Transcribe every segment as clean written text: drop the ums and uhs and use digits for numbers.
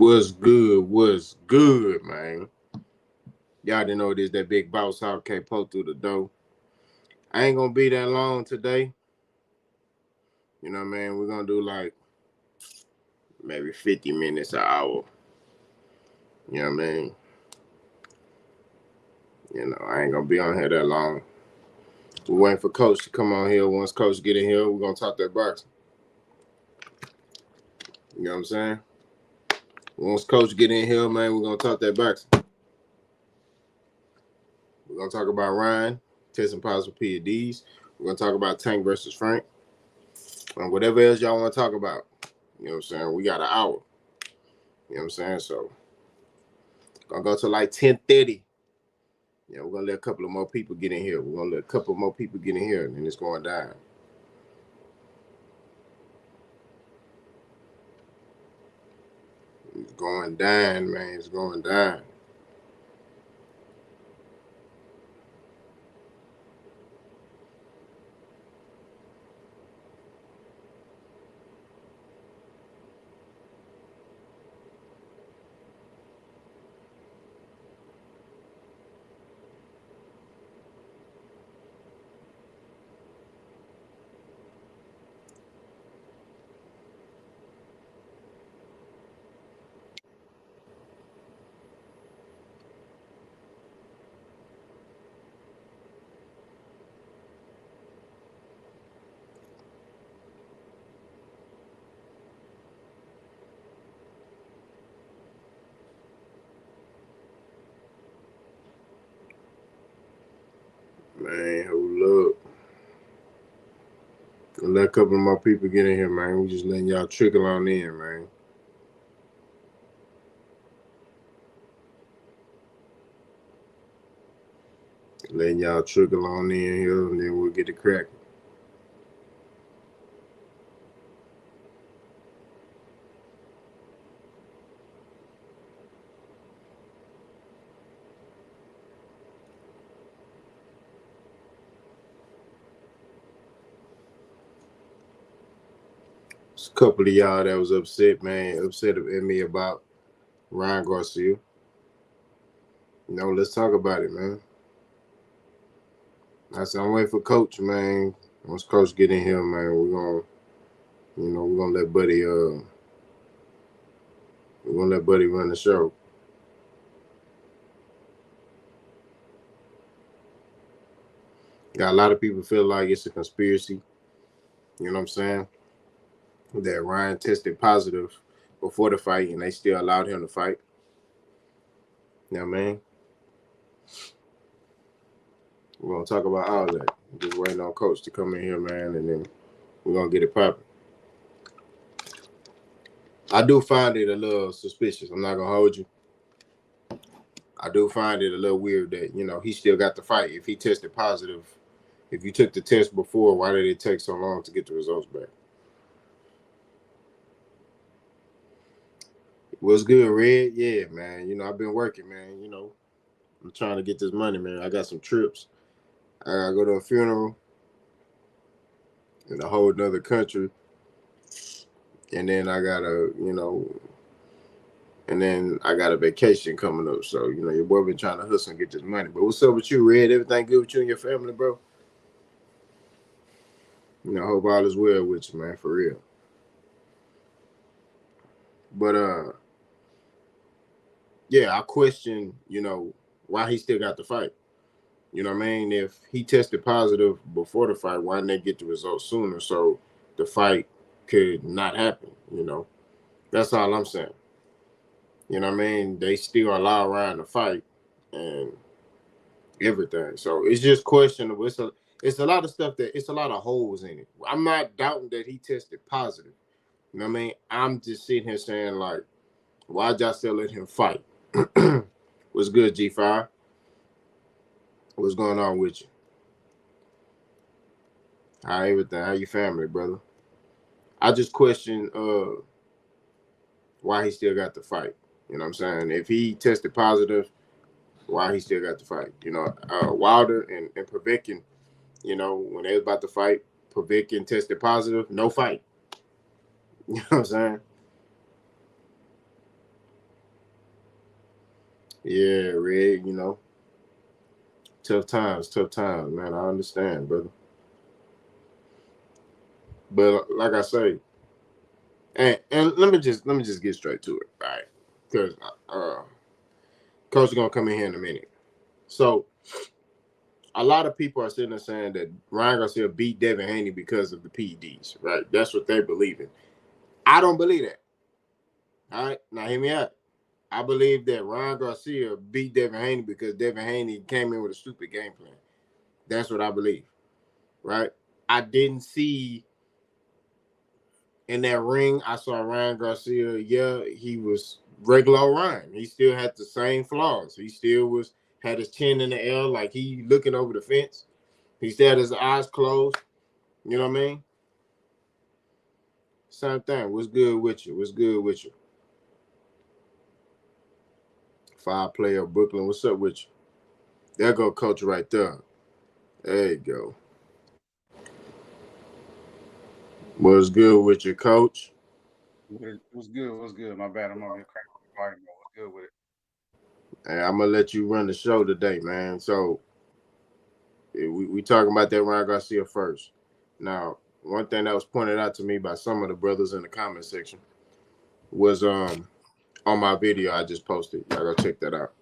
What's good? What's good, man? Y'all didn't know this. That big boss out can't pull through the door. I ain't gonna be that long today. You know what I mean? We're gonna do like maybe 50 minutes an hour. You know what I mean? I ain't gonna be on here that long. We're waiting for Coach to come on here. Once Coach get in here, we're gonna talk that boxing. You know what I'm saying? Once Coach get in here, man, we're gonna talk that boxing. We're gonna talk about Ryan testing positive PEDs. We're gonna talk about Tank versus Frank. And whatever else y'all want to talk about. You know what I'm saying? We got an hour. You know what I'm saying? So gonna go to like 10:30. We're gonna let a couple of more people get in here. We're gonna let a couple more people get in here, and then it's going down. It's going down, man. It's going down. Man, hold up. Let a couple of more people get in here, man. We just letting y'all trickle on in, man. Letting y'all trickle on in here, and then we'll get it cracking. There's a couple of y'all that was upset, man. Upset at me about Ryan Garcia. Let's talk about it, man. I said, I'm waiting for Coach, man. Once Coach get in here, man, we're gonna let Buddy run the show. Got a lot of people feel like it's a conspiracy. You know what I'm saying? That Ryan tested positive before the fight, and they still allowed him to fight. You know what I mean? We're gonna talk about all that. Just waiting on Coach to come in here, man, and then we're gonna get it popping. I do find it a little suspicious. I'm not gonna hold you. I do find it a little weird that he still got the fight. If he tested positive, if you took the test before, why did it take so long to get the results back? What's good, Red? Yeah, man. I've been working, man. I'm trying to get this money, man. I got some trips. I gotta go to a funeral in a whole nother country. And then I got a vacation coming up. So, your boy been trying to hustle and get this money. But what's up with you, Red? Everything good with you and your family, bro? Hope all is well with you, man, for real. But yeah, I question, why he still got the fight. You know what I mean? If he tested positive before the fight, why didn't they get the results sooner so the fight could not happen? That's all I'm saying. You know what I mean? They still allow Ryan to fight and everything. So it's just questionable. It's a lot of stuff it's a lot of holes in it. I'm not doubting that he tested positive. You know what I mean? I'm just sitting here saying, like, why'd y'all still let him fight? What's good, G5? What's going on with you? How everything? How your family, brother? I just question why he still got the fight. You know what I'm saying? If he tested positive, why he still got the fight? Wilder and Povetkin, when they was about to fight, Povetkin tested positive, no fight. You know what I'm saying? Yeah, Red. Tough times, man. I understand, brother. But like I say, and let me just get straight to it, right? Because coach is gonna come in here in a minute. So a lot of people are sitting there saying that Ryan Garcia beat Devin Haney because of the PEDs, right? That's what they believe in. I don't believe that. All right, now hear me out. I believe that Ryan Garcia beat Devin Haney because Devin Haney came in with a stupid game plan. That's what I believe, right? I didn't see in that ring. I saw Ryan Garcia. Yeah, he was regular Ryan. He still had the same flaws. He still had his chin in the air, like he looking over the fence. He still had his eyes closed. You know what I mean? Same thing. What's good with you? What's good with you? 5 player Brooklyn. What's up with you? There go coach right there. There you go. What's good with your coach? What's good? What's good? My bad. I'm over here cracking the party. What's good with it? Hey, I'm gonna let you run the show today, man. So we talking about that Ryan Garcia first. Now, one thing that was pointed out to me by some of the brothers in the comment section was on my video I just posted. Y'all go check that out.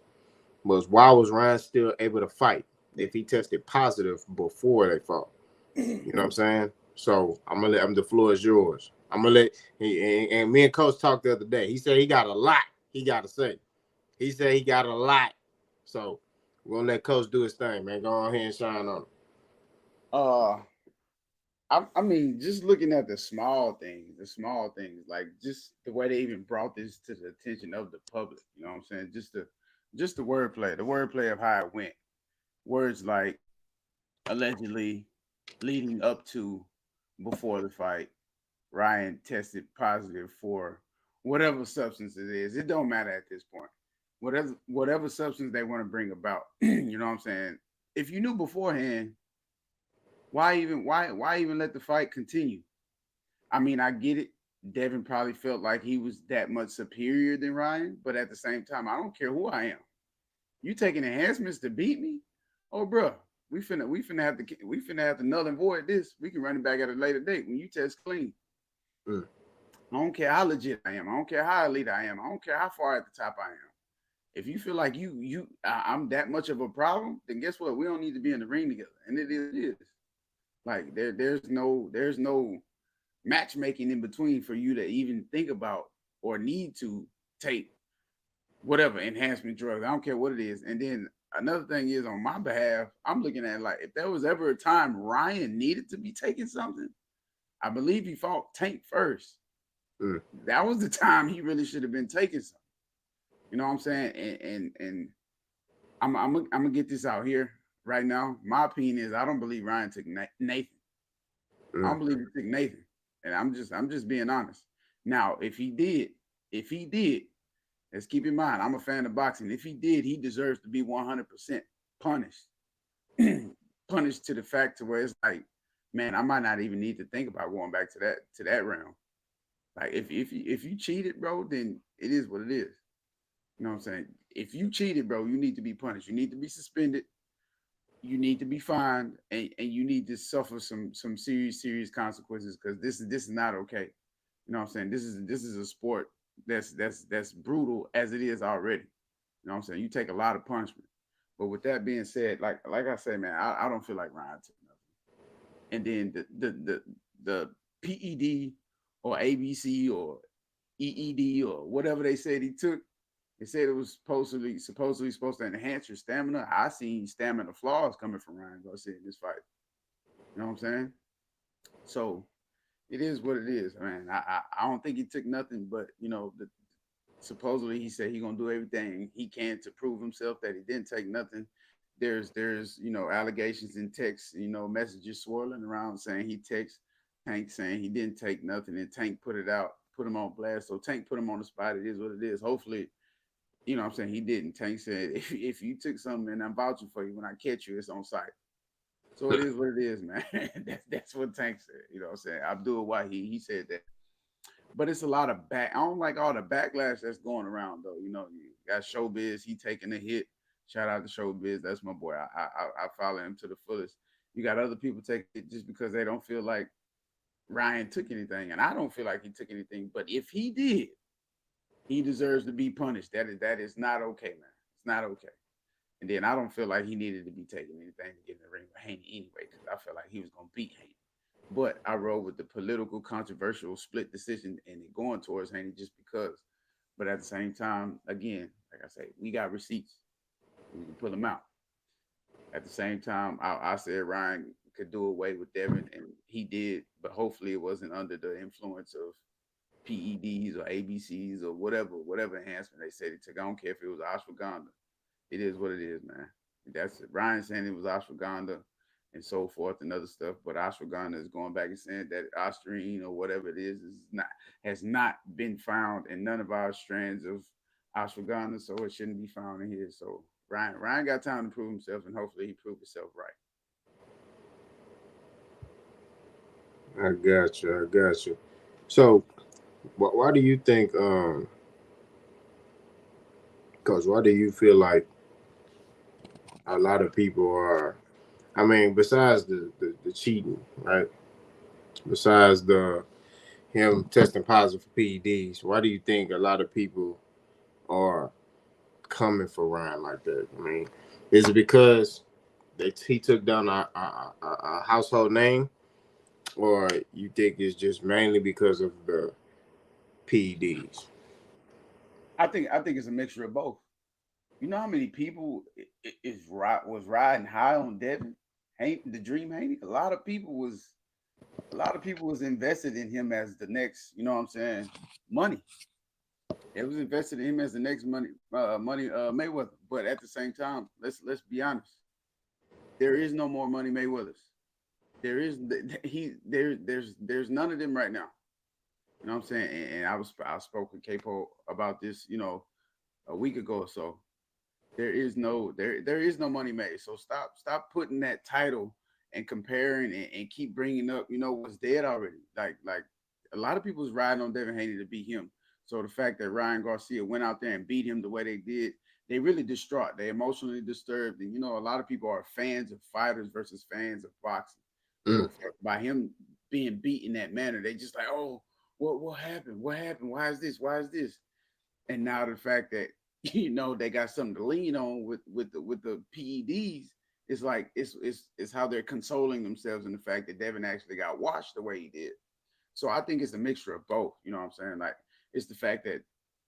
Was why was Ryan still able to fight if he tested positive before they fought? You know what I'm saying? So I'm gonna let him. The floor is yours. I'm gonna let and me and Coach talked the other day. He said he got a lot he got to say. He said he got a lot. So we're gonna let Coach do his thing, man. Go on ahead and shine on him. Uh, I mean, just looking at the small things, like just the way they even brought this to the attention of the public. You know what I'm saying? Just the wordplay of how it went. Words like allegedly leading up to before the fight, Ryan tested positive for whatever substance it is. It don't matter at this point. Whatever substance they want to bring about. You know what I'm saying? If you knew beforehand, why even let the fight continue? I mean, I get it. Devin probably felt like he was that much superior than Ryan, but at the same time, I don't care who I am. You taking enhancements to beat me? Oh, bro, we finna have to null and void this. We can run it back at a later date when you test clean. Mm, I don't care how legit I am. I don't care how elite I am. I don't care how far at the top I am. If you feel like I'm that much of a problem, then guess what? We don't need to be in the ring together. And it is. Like there's no matchmaking in between for you to even think about or need to take whatever enhancement drugs. I don't care what it is. And then another thing is on my behalf, I'm looking at like if there was ever a time Ryan needed to be taking something, I believe he fought Tank first. mm, That was the time he really should have been taking something. You know what I'm saying? And I'm gonna get this out here right now. My opinion is I don't believe Ryan took Nathan. I mm, don't believe he took Nathan, and I'm just being honest. Now, if he did, let's keep in mind I'm a fan of boxing. If he did, he deserves to be 100% punished, punished to the fact to where it's like, man, I might not even need to think about going back to that realm. Like if you cheated, bro, then it is what it is. You know what I'm saying? If you cheated, bro, you need to be punished. You need to be suspended. You need to be fined, and you need to suffer some serious consequences because this is not okay. You know what I'm saying? This is a sport that's brutal as it is already. You know what I'm saying? You take a lot of punishment. But with that being said, like I say, man, I don't feel like Ryan took nothing. And then the PED or ABC or EED or whatever they said he took, they said it was supposedly supposed to enhance your stamina. I seen stamina flaws coming from Ryan Garcia in this fight. You know what I'm saying? So it is what it is, man. I don't think he took nothing, but supposedly he said he gonna do everything he can to prove himself that he didn't take nothing. There's allegations in text, messages swirling around saying he text Tank saying he didn't take nothing, and Tank put it out, put him on blast. So Tank put him on the spot. It is what it is. Hopefully, what I'm saying, he didn't. Tank said, if you took something and I'm vouching for you, when I catch you, it's on site. So it is what it is, man. That's what Tank said. You know what I'm saying? Abdul Wahid, he said that. But it's a lot of back. I don't like all the backlash that's going around, though. You got Showbiz. He taking a hit. Shout out to Showbiz. That's my boy. I follow him to the fullest. You got other people take it just because they don't feel like Ryan took anything, and I don't feel like he took anything. But if he did, he deserves to be punished. That is not okay, man. It's not okay. And then I don't feel like he needed to be taking anything to get in the ring with Haney anyway, because I felt like he was gonna beat Haney. But I rode with the political, controversial split decision and it going towards Haney just because. But at the same time, again, like I say, we got receipts. We can pull them out. At the same time, I said Ryan could do away with Devin, and he did. But hopefully, it wasn't under the influence of PEDs or ABCs or whatever enhancement they said he took. I don't care if it was ashwagandha. It is what it is, man. That's it. Ryan saying it was ashwagandha and so forth and other stuff, but ashwagandha is going back and saying that ostarine or whatever it is not has not been found in none of our strands of ashwagandha, so it shouldn't be found in here. So Ryan got time to prove himself, and hopefully he proved himself right. I got you. I got you. So, why do you think? Because why do you feel like a lot of people are? I mean, besides the cheating, right? Besides the him testing positive for PEDs, why do you think a lot of people are coming for Ryan like that? I mean, is it because he took down a household name, or you think it's just mainly because of the PEDs? I think it's a mixture of both. You know how many people was riding high on Devin, the Dream Haney? A lot of people was invested in him as the next, you know what I'm saying, money. It was invested in him as the next money Mayweather. But at the same time, let's be honest. There is no more Money Mayweathers. There is there's none of them right now. You know what I'm saying? And I spoke with Capo about this, a week ago or so. There is no money made. So stop putting that title and comparing and keep bringing up, what's dead already. Like a lot of people's riding on Devin Haney to beat him. So the fact that Ryan Garcia went out there and beat him the way they did, they really distraught. They emotionally disturbed. And a lot of people are fans of fighters versus fans of boxing. Mm. So by him being beat in that manner, they just like, oh, what happened? What happened? Why is this? Why is this? And now the fact that they got something to lean on with the PEDs, it's like it's how they're consoling themselves in the fact that Devin actually got washed the way he did. So I think it's a mixture of both. You know what I'm saying? Like it's the fact that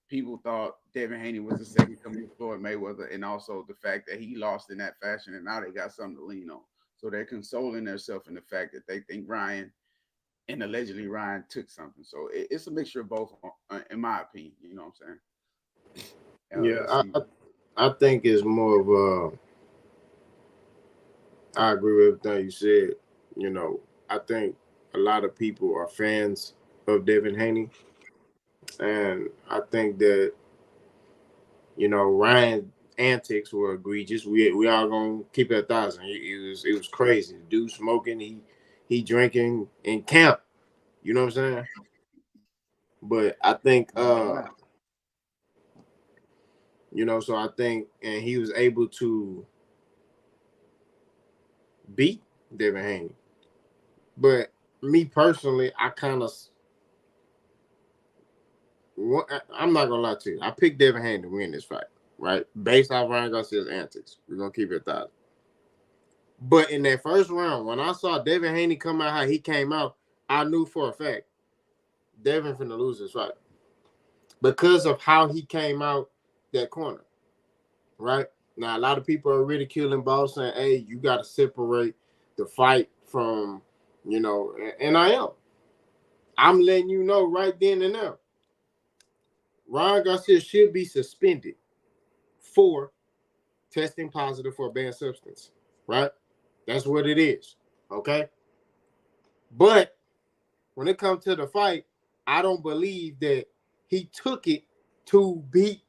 people thought Devin Haney was the second coming of Floyd Mayweather, and also the fact that he lost in that fashion, and now they got something to lean on. So they're consoling themselves in the fact that they think Ryan and allegedly Ryan took something. So it's a mixture of both, in my opinion. You know what I'm saying? Yeah, Let's see. I think it's more of I agree with everything you said. I think a lot of people are fans of Devin Haney, and I think that Ryan antics were egregious. We all gonna keep it 1,000. It was crazy. The dude smoking, he drinking in camp. You know what I'm saying? But I think so I think, and he was able to beat Devin Haney. But me personally, I'm not gonna lie to you. I picked Devin Haney to win this fight, right? Based off Ryan Garcia's antics. We're gonna keep it 1,000. But in that first round, when I saw Devin Haney come out how he came out, I knew for a fact Devin finna lose this fight because of how he came out that corner, right? Now a lot of people are ridiculing Boss, saying, "Hey, you got to separate the fight from, and I am. I'm letting you know right then and now. Ryan Garcia should be suspended for testing positive for a banned substance, right? That's what it is, okay? But when it comes to the fight, I don't believe that he took it to beat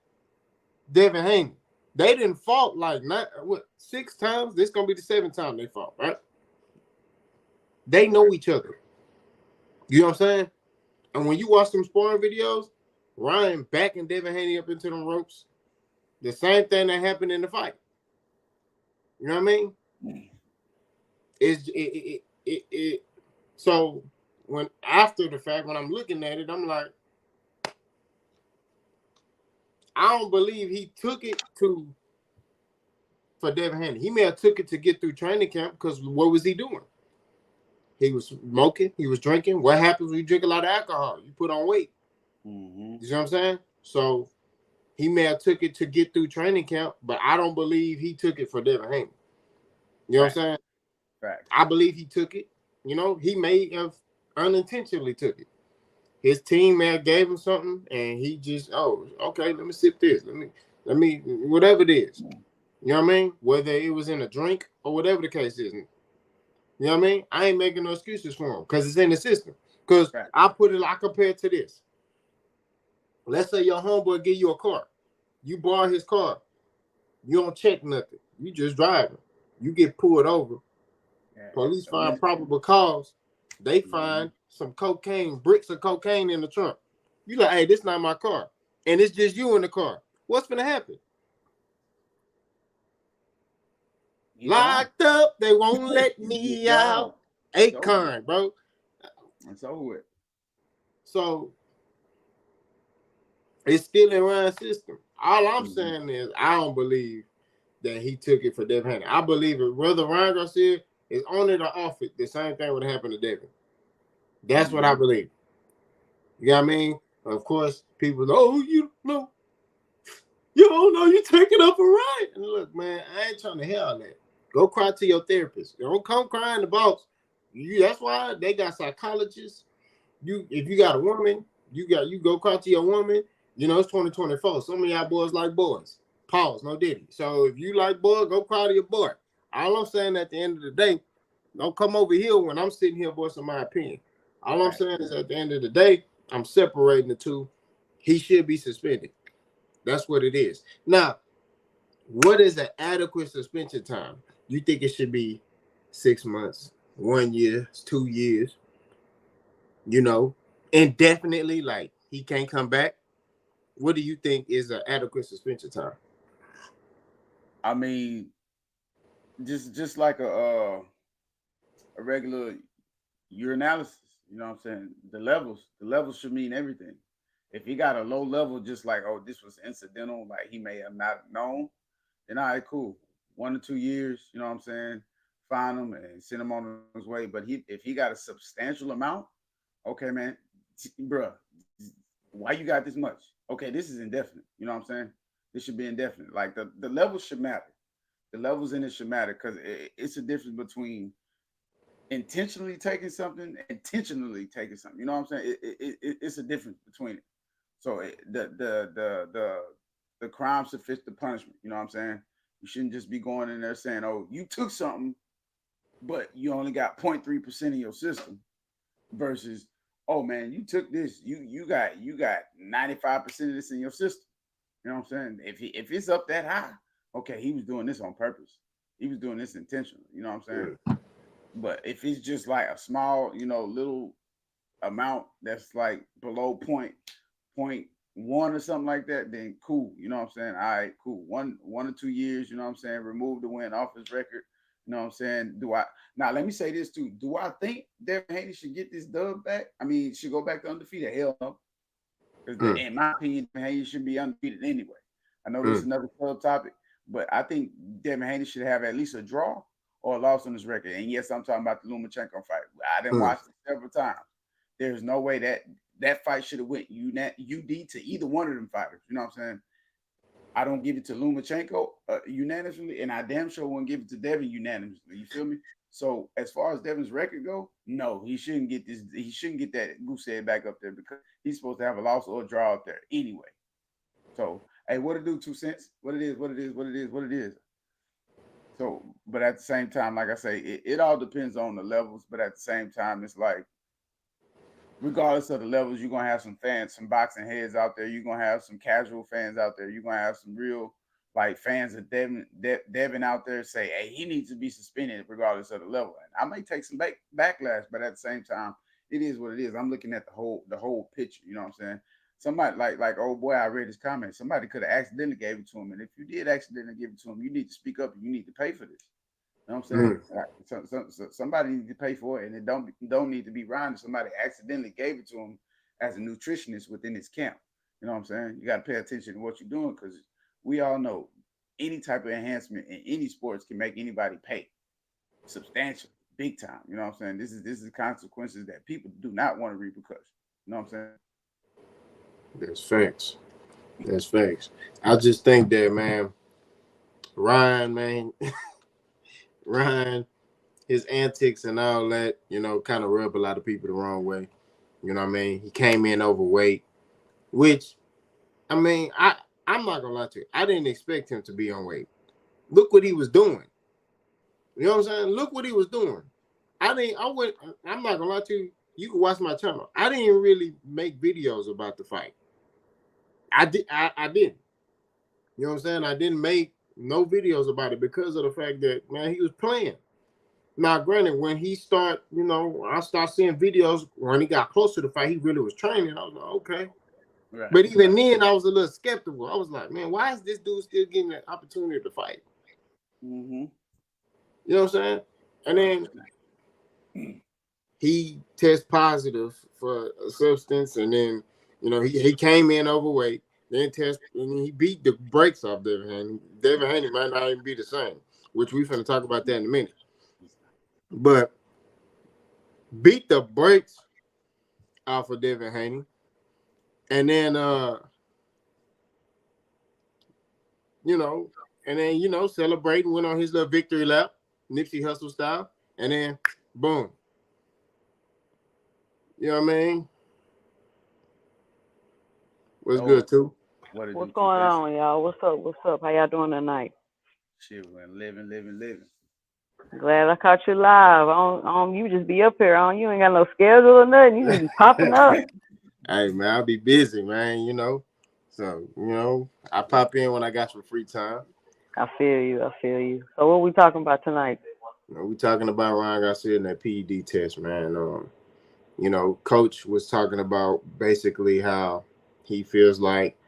Devin Haney. They didn't fought like 6 times. This gonna be the 7th time they fought, right? They know each other. You know what I'm saying? And when you watch them sparring videos, Ryan backing Devin Haney up into them ropes, The same thing that happened in the fight. You know what I mean? It's so when after the fact, when I'm looking at it, I'm like, I don't believe he took it to for Devin Haney. He may have took it to get through training camp because what was he doing? He was smoking, he was drinking. What happens when you drink a lot of alcohol? You put on weight. Mm-hmm. You see what I'm saying? So he may have took it to get through training camp, but I don't believe he took it for Devin Haney. You know what I'm saying? Facts. I believe he took it. You know, he may have unintentionally took it. His team man gave him something, and he just, oh, okay, let me sip this. Let me, whatever it is. You know what I mean? Whether it was in a drink or whatever the case is. You know what I mean? I ain't making no excuses for him because it's in the system. Because I put it, I compare it to this. Let's say your homeboy give you a car. You borrow his car. You don't check nothing. You just driving. You get pulled over. Police find probable cause. They find some cocaine, bricks of cocaine in the trunk. You like, hey, this not my car. And it's just you in the car. What's gonna happen? Locked up, they won't let me out. Akon, bro. It's over with. So it's still in Ryan's system. All I'm saying is I don't believe that he took it for Devin Haney. I believe it. Whether Ryan Garcia is on it or off it, the same thing would happen to Devin. That's what I believe. You know what I mean? Of course, people, oh, you know, you don't know you taking up a right. And look, man, I ain't trying to hear all that. Go cry to your therapist. Don't come crying to boss. That's why they got psychologists. If you got a woman, you go cry to your woman. You know, it's 2024. Some of y'all boys like boys. Pause, no diddy. So if you like boys, go cry to your boy. All I'm saying at the end of the day, don't come over here when I'm sitting here voicing my opinion. All I'm saying is at the end of the day, I'm separating the two. He should be suspended. That's what it is. Now, what is an adequate suspension time? You think it should be 6 months, 1 year, 2 years? You know, indefinitely, like he can't come back. What do you think is an adequate suspension time? I mean, just like a regular urinalysis. You know what I'm saying? The levels should mean everything. If he got a low level, just like, oh, this was incidental, like he may have not known, then all right, cool. 1 to 2 years, you know what I'm saying? Find him and send him on his way. But if he got a substantial amount, okay, man, bruh, why you got this much? Okay, this is indefinite. You know what I'm saying? This should be indefinite. Like the levels should matter. The levels in it should matter because it's a difference between intentionally taking something, intentionally taking something. You know what I'm saying? It's a difference between it. So the crime should fit the punishment. You know what I'm saying? You shouldn't just be going in there saying, "Oh, you took something, but you only got 0.3% in your system," versus, "Oh man, you took this, you got 95% of this in your system." You know what I'm saying? If it's up that high, okay, he was doing this on purpose. He was doing this intentionally. You know what I'm saying? But if it's just like a small, little amount that's like below point one or something like that, then cool. You know what I'm saying? All right, cool. 1 or 2 years, you know what I'm saying? Remove the win off his record. You know what I'm saying? Now let me say this too. Do I think Devin Haney should get this dub back? I mean, should go back to undefeated? Hell no. Because in my opinion, Devin Haney should be undefeated anyway. I know this is another club topic, but I think Devin Haney should have at least a draw or a loss on his record. And yes, I'm talking about the Lomachenko fight. I didn't watch it several times. There's no way that fight should have went UD to either one of them fighters. You know what I'm saying? I don't give it to Lomachenko unanimously, and I damn sure wouldn't give it to Devin unanimously. You feel me? So as far as Devin's record go, no, he shouldn't get this. He shouldn't get that goose egg back up there because he's supposed to have a loss or a draw up there anyway. So hey, what it do? 2 cents? What it is? What it is? What it is? What it is? So, but at the same time, like I say, it all depends on the levels. But at the same time, it's like, regardless of the levels, you're gonna have some fans, some boxing heads out there. You're gonna have some casual fans out there. You're gonna have some real like fans of Devin out there say, hey, he needs to be suspended regardless of the level. And I may take some backlash, but at the same time, it is what it is. I'm looking at the whole picture. You know what I'm saying? somebody like old boy, I read his comment. Somebody could have accidentally gave it to him, and if you did accidentally give it to him, you need to speak up. You need to pay for this. You know what I'm saying? Mm, So somebody needs to pay for it, and it don't need to be Ryan. Somebody accidentally gave it to him as a nutritionist within his camp. You know what I'm saying? You got to pay attention to what you're doing because we all know any type of enhancement in any sports can make anybody pay substantial, big time. You know what I'm saying? This is consequences that people do not want to repercussion. You know what I'm saying? that's facts. That's facts. I just think that, man, Ryan, man, Ryan, his antics and all that, kind of rub a lot of people the wrong way. You know what I mean? He came in overweight, which, I mean, I'm not gonna lie to you. I didn't expect him to be on weight. Look what he was doing. You know what I'm saying? Look what he was doing. I'm not gonna lie to you. You can watch my channel. I didn't really make videos about the fight. I didn't. You know what I'm saying? I didn't make no videos about it because of the fact that, man, he was playing. Now, granted, when he I start seeing videos when he got close to the fight, he really was training. I was like, okay. Right. But even then, I was a little skeptical. I was like, man, why is this dude still getting an opportunity to fight? Mm-hmm. You know what I'm saying? And then he test positive for a substance, and then he came in overweight, then and he beat the brakes off Devin Haney. Devin Haney might not even be the same, which we're going to talk about that in a minute. But beat the brakes off of Devin Haney, and then celebrating, went on his little victory lap, Nipsey Hussle style, and then boom. You know what I mean? What's good, too? What's going on, y'all? What's up? What's up? How y'all doing tonight? Shit, we're living. Glad I caught you live. You just be up here. You ain't got no schedule or nothing. You just be popping up. Hey, man, I'll be busy, man, So, I pop in when I got some free time. I feel you. So what we talking about tonight? We talking about Ryan Garcia and that PED test, man. Coach was talking about basically how he feels like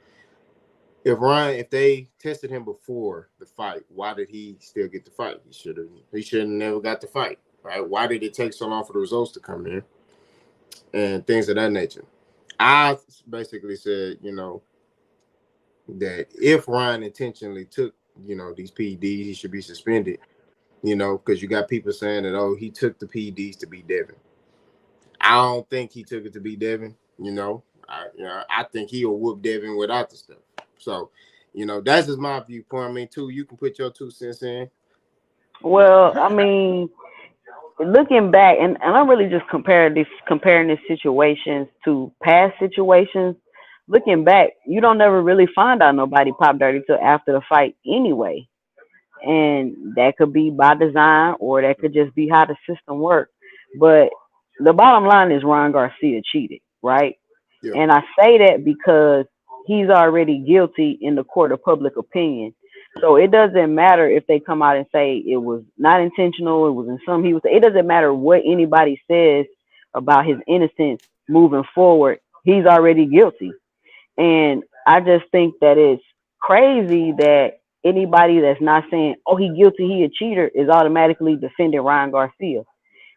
if they tested him before the fight, why did he still get the fight? He should have never got the fight, right? Why did it take so long for the results to come in and things of that nature? I basically said, that if Ryan intentionally took, these PEDs, he should be suspended, because you got people saying that, he took the PEDs to beat Devin. I don't think he took it to beat Devin, I think he'll whoop Devin without the stuff. So, that's just my viewpoint. I mean, too, you can put your 2 cents in. Well, I mean, looking back, and I'm really just comparing these situations to past situations. Looking back, you don't never really find out nobody pop dirty till after the fight anyway. And that could be by design or that could just be how the system works. But the bottom line is Ron Garcia cheated, right? Yeah. And I say that because he's already guilty in the court of public opinion. So it doesn't matter if they come out and say it was not intentional, it was in some it doesn't matter what anybody says about his innocence moving forward. He's already guilty. And I just think that it's crazy that anybody that's not saying, oh, he guilty, he a cheater, is automatically defending Ryan Garcia.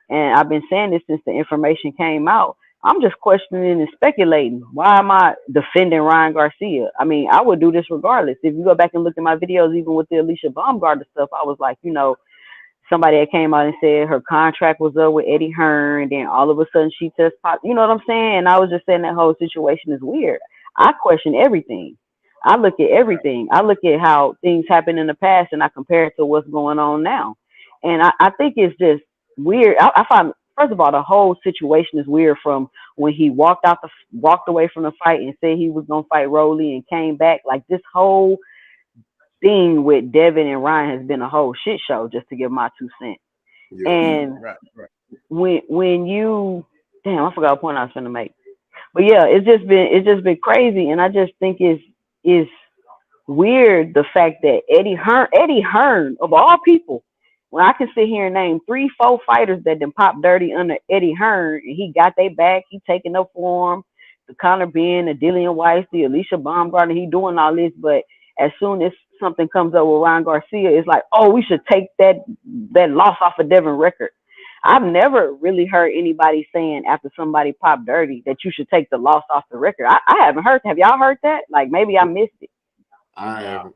And I've been saying this since the information came out. I'm just questioning and speculating. Why am I defending Ryan Garcia? I mean, I would do this regardless. If you go back and look at my videos, even with the Alicia Baumgartner stuff, I was like, somebody that came out and said her contract was up with Eddie Hearn, and then all of a sudden she tests positive. You know what I'm saying? And I was just saying that whole situation is weird. I question everything. I look at everything. I look at how things happened in the past, and I compare it to what's going on now. And I think it's just weird. I find, first of all, the whole situation is weird from when he walked away from the fight and said he was gonna fight Rolly and came back. Like, this whole thing with Devin and Ryan has been a whole shit show, just to give my 2 cents. Yeah. And right. when you, damn, I forgot what point I was gonna make. But yeah, it's just been crazy, and I just think it's weird the fact that Eddie Hearn of all people, when I can sit here and name 3-4 fighters that done popped dirty under Eddie Hearn, and he got their back, he taking up for him, the Connor Ben, the Dillian Weiss, the Alicia Baumgartner. He doing all this, but as soon as something comes up with Ryan Garcia, it's like, oh, we should take that loss off of Devin record. I've never really heard anybody saying after somebody popped dirty that you should take the loss off the record. I haven't heard. Have y'all heard that? Like maybe I missed it. I No, haven't.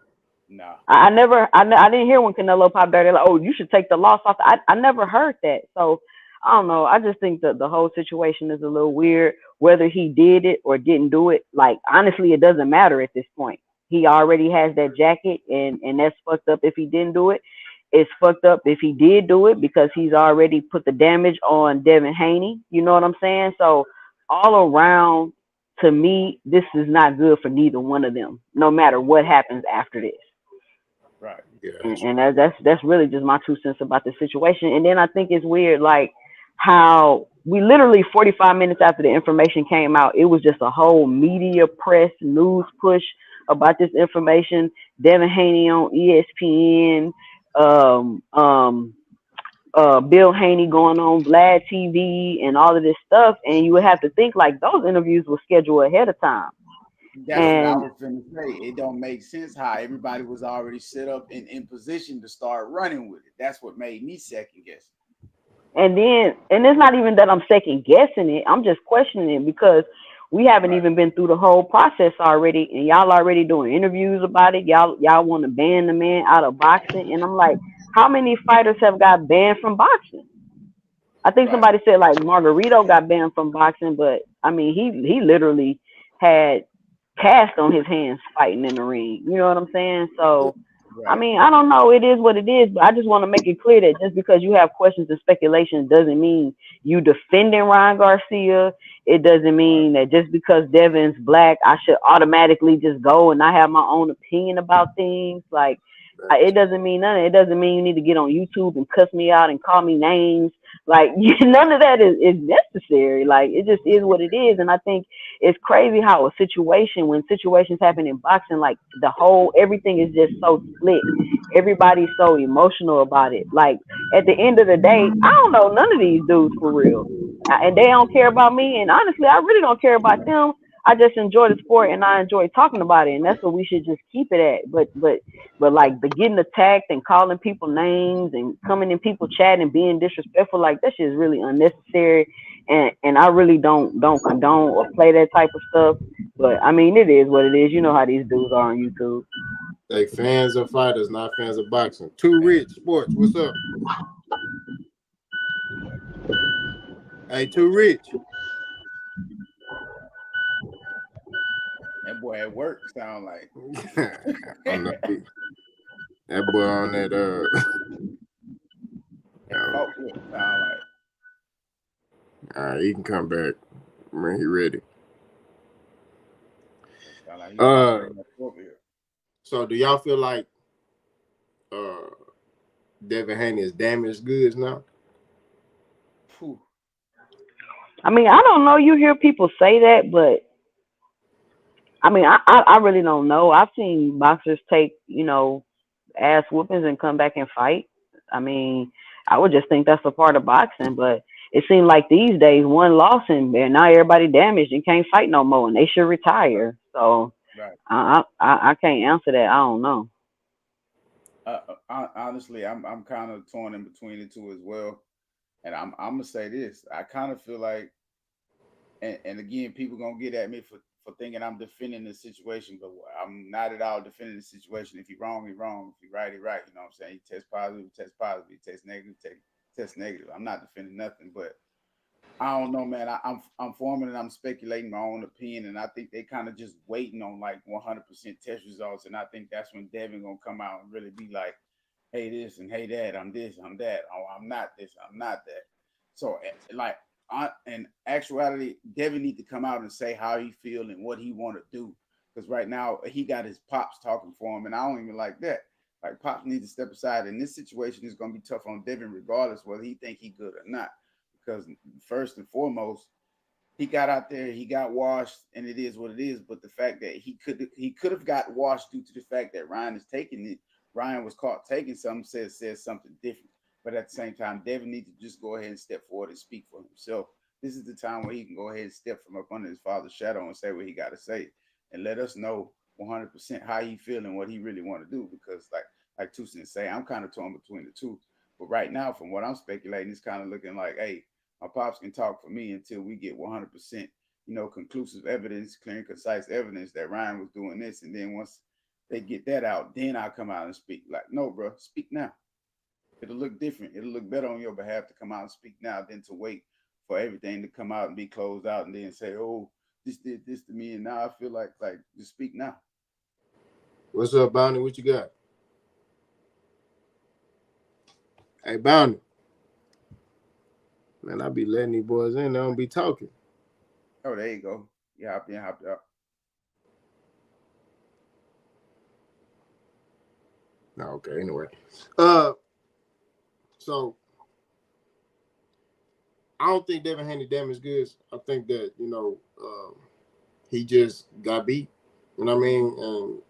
no. I never, I didn't hear when Canelo popped dirty like, oh, you should take the loss off. I never heard that. So I don't know. I just think that the whole situation is a little weird. Whether he did it or didn't do it, like honestly, it doesn't matter at this point. He already has that jacket, and that's fucked up if he didn't do it. It's fucked up if he did do it because he's already put the damage on Devin Haney. You know what I'm saying? So all around, to me, this is not good for neither one of them, no matter what happens after this. Right. Yeah. And that's really just my 2 cents about the situation. And then I think it's weird, like how we literally 45 minutes after the information came out, it was just a whole media press news push about this information. Devin Haney on ESPN, um, um, Bill Haney going on Vlad TV, and all of this stuff. And you would have to think like those interviews were scheduled ahead of time. That's what I And was finna say. It don't make sense how everybody was already set up in position to start running with it. That's what made me second guess. and it's not even that I'm second guessing it. I'm just questioning it because we haven't Right. even been through the whole process already, and y'all already doing interviews about it. Y'all want to ban the man out of boxing, and I'm like, how many fighters have got banned from boxing? I think Right. somebody said like Margarito got banned from boxing, but I mean he literally had cast on his hands fighting in the ring. You know what I'm saying? So I Right. mean, I don't know. It is what it is, but I just want to make it clear that just because you have questions and speculation doesn't mean you defending Ryan Garcia. It doesn't Right. mean that just because Devin's black, I should automatically just go and not have my own opinion about things. Like, it doesn't mean nothing. It doesn't mean you need to get on YouTube and cuss me out and call me names. Like, none of that is necessary. Like, it just is what it is. And I think it's crazy how when situations happen in boxing, like everything is just so split. Everybody's so emotional about it. Like at the end of the day, I don't know none of these dudes for real, and they don't care about me. And honestly, I really don't care about them. I just enjoy the sport and I enjoy talking about it, and that's what we should just keep it at. But like the getting attacked and calling people names and coming in people chat and being disrespectful, like that shit is really unnecessary. And I really don't condone or play that type of stuff. But I mean, it is what it is. You know how these dudes are on YouTube. They fans of fighters, not fans of boxing. Too Rich Sports, what's up? Hey, Too Rich. That boy at work sound like I'm not, that boy on that that folk whip sound like. all right, he can come back when he ready. Sound like he trying to Uh bring that fork here. so do y'all feel like uh Devin Haney is damaged goods now? Phew. I mean, I don't know. You hear people say that, but I mean, I really don't know. I've seen boxers take, ass whoopings and come back and fight. I mean, I would just think that's a part of boxing, but it seems like these days one loss and now everybody damaged and can't fight no more, and they should retire. So Right. I can't answer that. I don't know. Honestly, I'm kind of torn in between the two as well. And I'm gonna say this. I kind of feel like, and again, people gonna get at me for thinking I'm defending the situation, but I'm not at all defending the situation. If you're wrong, you're wrong. If you're right, you're right. You know what I'm saying? You test positive, you test positive. You test negative, test negative. I'm not defending nothing, but I don't know, man. I'm forming and I'm speculating my own opinion, and I think they kind of just waiting on like 100% test results, and I think that's when Devin gonna come out and really be like, "Hey this and hey that. I'm this, I'm that. Oh, I'm not this, I'm not that." So like, in actuality, Devin need to come out and say how he feel and what he want to do, because right now he got his pops talking for him, and I don't even like that. Like pops need to step aside, and this situation is gonna be tough on Devin regardless whether he think he good or not, because first and foremost, he got out there, he got washed, and it is what it is. But the fact that he could have got washed due to the fact that Ryan is taking it, Ryan was caught taking something, says something different. But at the same time, Devin needs to just go ahead and step forward and speak for himself. This is the time where he can go ahead and step from up under his father's shadow and say what he got to say, and let us know 100% how he feel and what he really want to do. Because like Tucson say, I'm kind of torn between the two. But right now, from what I'm speculating, it's kind of looking like, hey, my pops can talk for me until we get 100%, conclusive evidence, clear and concise evidence that Ryan was doing this. And then once they get that out, then I'll come out and speak. Like, no, bro, speak now. It'll look different. It'll look better on your behalf to come out and speak now than to wait for everything to come out and be closed out and then say, oh, this did this to me. And now I feel like just speak now. What's up, Bounty? What you got? Hey, Bounty. Man, I be letting these boys in. They don't be talking. Oh, there you go. You hopped in, hopped out. No, okay, anyway. So I don't think Devin Haney damaged goods. I think that, he just got beat. You know what I mean? And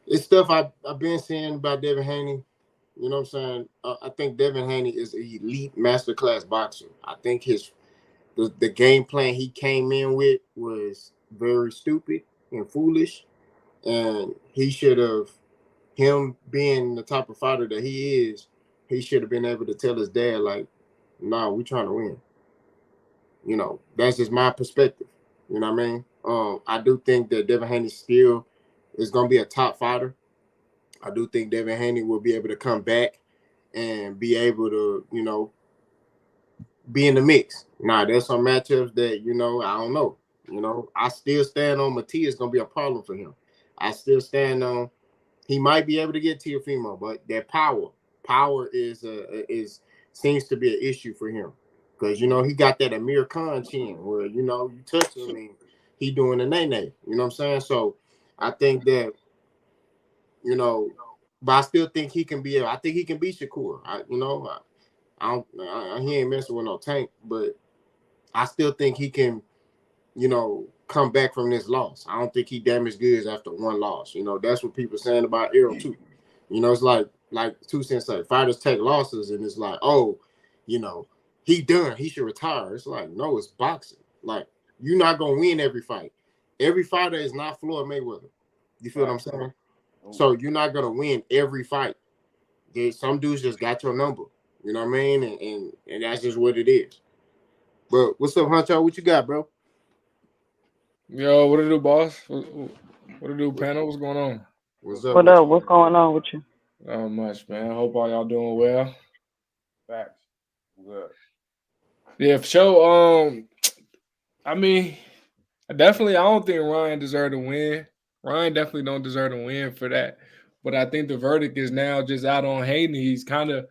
it's stuff I've been saying about Devin Haney. You know what I'm saying? I think Devin Haney is an elite masterclass boxer. I think the game plan he came in with was very stupid and foolish. And he should have, him being the type of fighter that he is, he should have been able to tell his dad, like, nah, we trying to win. That's just my perspective. You know what I mean? I do think that Devin Haney still is going to be a top fighter. I do think Devin Haney will be able to come back and be able to, be in the mix. Now, there's some matchups that, I don't know. I still stand on Matias going to be a problem for him. I still stand on he might be able to get Teofimo, but that power seems to be an issue for him. Because, he got that Amir Khan chin where, you touch him and he doing a nay-nay. You know what I'm saying? So I think that, but I still think he can be. I think he can beat Shakur. He ain't messing with no Tank, but I still think he can, come back from this loss. I don't think he damaged goods after one loss. That's what people saying about Errol too. It's like 2 cents like fighters take losses, and it's like, oh, he done. He should retire. It's like, no, it's boxing. Like, you're not gonna win every fight. Every fighter is not Floyd Mayweather. You feel what I'm saying? So you're not gonna win every fight. Some dudes just got your number. You know what I mean? And that's just what it is. But what's up, Huncho? What you got, bro? Yo, what it do, boss? What it do, panel? What's going on? What's up? What up? What's going on with you? Not much, man. Hope all y'all doing well. Facts. Good. Yeah, for sure. I mean, I don't think Ryan deserved to win. Ryan definitely don't deserve to win for that. But I think the verdict is now just out on Haney. He's kind of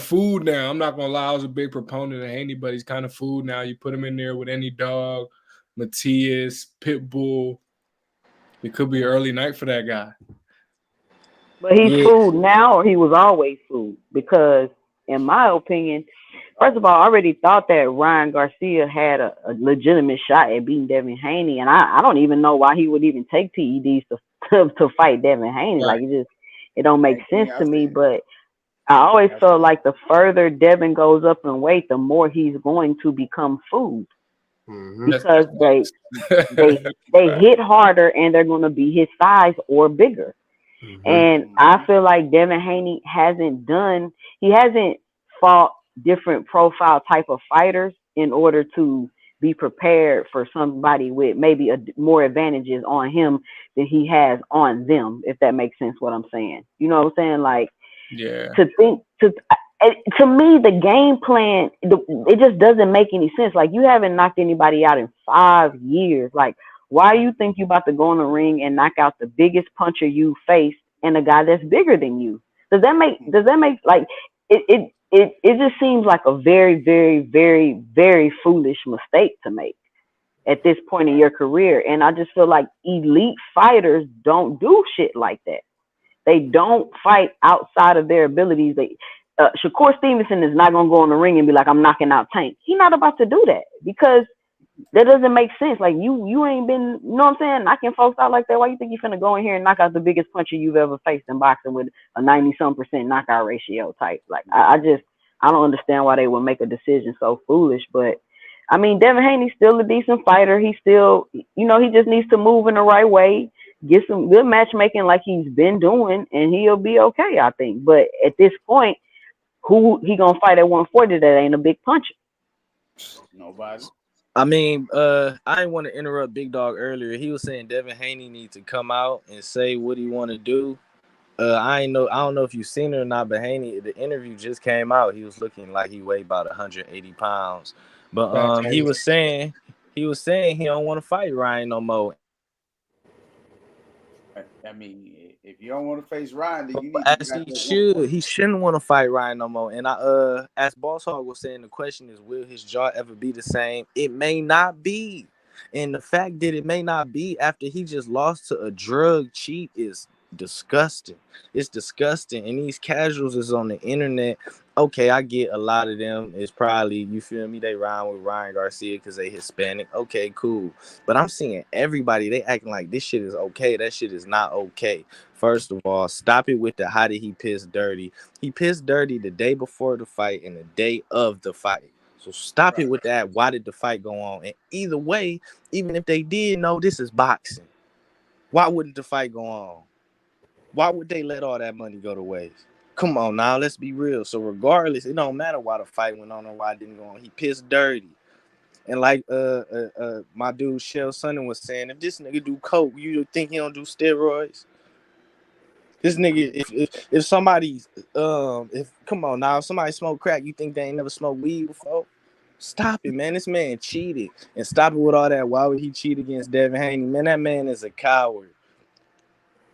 fooled now. I'm not gonna lie, I was a big proponent of Haney, but he's kind of fooled now. You put him in there with any dog, Matias, Pitbull. It could be an early night for that guy. But he's fooled now, or he was always fooled? Because, in my opinion, first of all, I already thought that Ryan Garcia had a legitimate shot at beating Devin Haney, and I don't even know why he would even take PEDs to fight Devin Haney. Right. Like, it don't make sense to me. But I always felt like the further Devin goes up in weight, the more he's going to become food. Mm-hmm. Because they hit harder, and they're going to be his size or bigger. Mm-hmm. And I feel like Devin Haney hasn't fought different profile type of fighters in order to be prepared for somebody with maybe more advantages on him than he has on them, if that makes sense what I'm saying. You know what I'm saying? Like, yeah. To me, the game plan, it just doesn't make any sense. Like, you haven't knocked anybody out in 5 years. Like, why do you think you about to go in the ring and knock out the biggest puncher you faced and a guy that's bigger than you? Does that make like it just seems like a very, very, very, very foolish mistake to make at this point in your career. And I just feel like elite fighters don't do shit like that. They don't fight outside of their abilities. Shakur Stevenson is not gonna go in the ring and be like, I'm knocking out Tank. He's not about to do that, because that doesn't make sense. Like, you ain't been, you know what I'm saying, knocking folks out like that. Why you think you're finna go in here and knock out the biggest puncher you've ever faced in boxing with a 90-some% knockout ratio type? Like, I don't understand why they would make a decision so foolish. But I mean, Devin Haney's still a decent fighter. He still, he just needs to move in the right way, get some good matchmaking like he's been doing, and he'll be okay, I think. But at this point, who he gonna fight at 140 that ain't a big puncher? Nobody. I mean, I didn't want to interrupt Big Dog earlier. He was saying Devin Haney needs to come out and say what he want to do. I don't know if you've seen it or not, but Haney, the interview just came out. He was looking like he weighed about 180 pounds. But Facts, he Hayes. was saying he don't want to fight Ryan no more. I mean, if you don't want to face Ryan, then you need to As get out he there. should. He shouldn't want to fight Ryan no more. And as Boss Hog was saying, the question is, will his jaw ever be the same? It may not be. And the fact that it may not be after he just lost to a drug cheat is disgusting. It's disgusting. And these casuals is on the internet. Okay, I get a lot of them. It's probably, you feel me, they rhyme with Ryan Garcia because they Hispanic. Okay, cool. But I'm seeing everybody, they acting like this shit is okay. That shit is not okay. First of all, stop it with the how did he piss dirty. He pissed dirty the day before the fight and the day of the fight. So stop it with that. Why did the fight go on? And either way, even if they did know this is boxing, why wouldn't the fight go on? Why would they let all that money go to waste? Come on now, let's be real. So regardless, it don't matter why the fight went on or why it didn't go on. He pissed dirty. And like my dude Shell Sonnen was saying, if this nigga do coke, you think he don't do steroids? This nigga, if somebody, if come on now, if somebody smoke crack, you think they ain't never smoked weed before? Stop it, man. This man cheated. And stop it with all that. Why would he cheat against Devin Haney? Man, that man is a coward.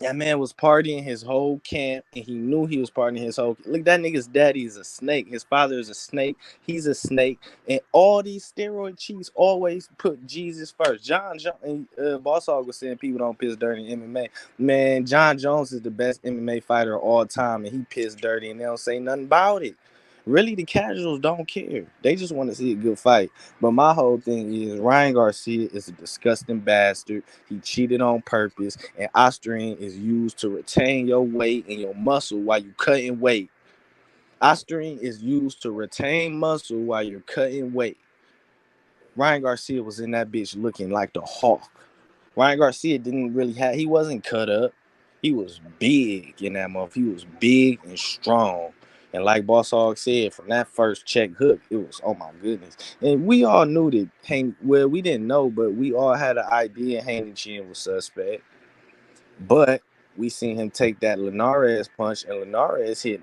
That man was partying his whole camp, and he knew he was partying his whole camp. Look, that nigga's daddy is a snake. His father is a snake. He's a snake. And all these steroid cheats always put Jesus first. John Boss Hog was saying people don't piss dirty in MMA. Man, John Jones is the best MMA fighter of all time, and he pissed dirty, and they don't say nothing about it. Really, the casuals don't care. They just want to see a good fight. But my whole thing is Ryan Garcia is a disgusting bastard. He cheated on purpose, and Ostarine is used to retain your weight and your muscle while you cutting weight. Ostarine is used to retain muscle while you're cutting weight. Ryan Garcia was in that bitch looking like the Hawk. Ryan Garcia he wasn't cut up. He was big in that motherfucker. He was big and strong. And like Boss Hog said, from that first check hook, it was, oh my goodness. And we all knew that we didn't know, but we all had an idea Haney Chin was suspect. But we seen him take that Linares punch, and Linares hit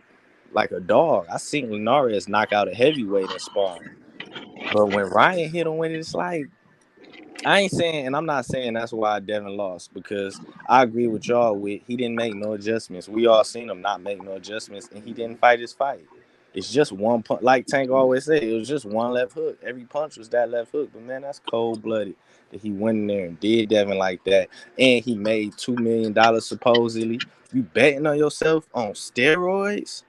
like a dog. I seen Linares knock out a heavyweight in sparring. But when Ryan hit him with it, it's like, I ain't saying, and I'm not saying that's why Devin lost, because I agree with y'all with he didn't make no adjustments. We all seen him not make no adjustments, and he didn't fight his fight. It's just one punch. Like Tank always said, it was just one left hook. Every punch was that left hook. But man, that's cold-blooded that he went in there and did Devin like that. And he made $2 million supposedly. You betting on yourself on steroids?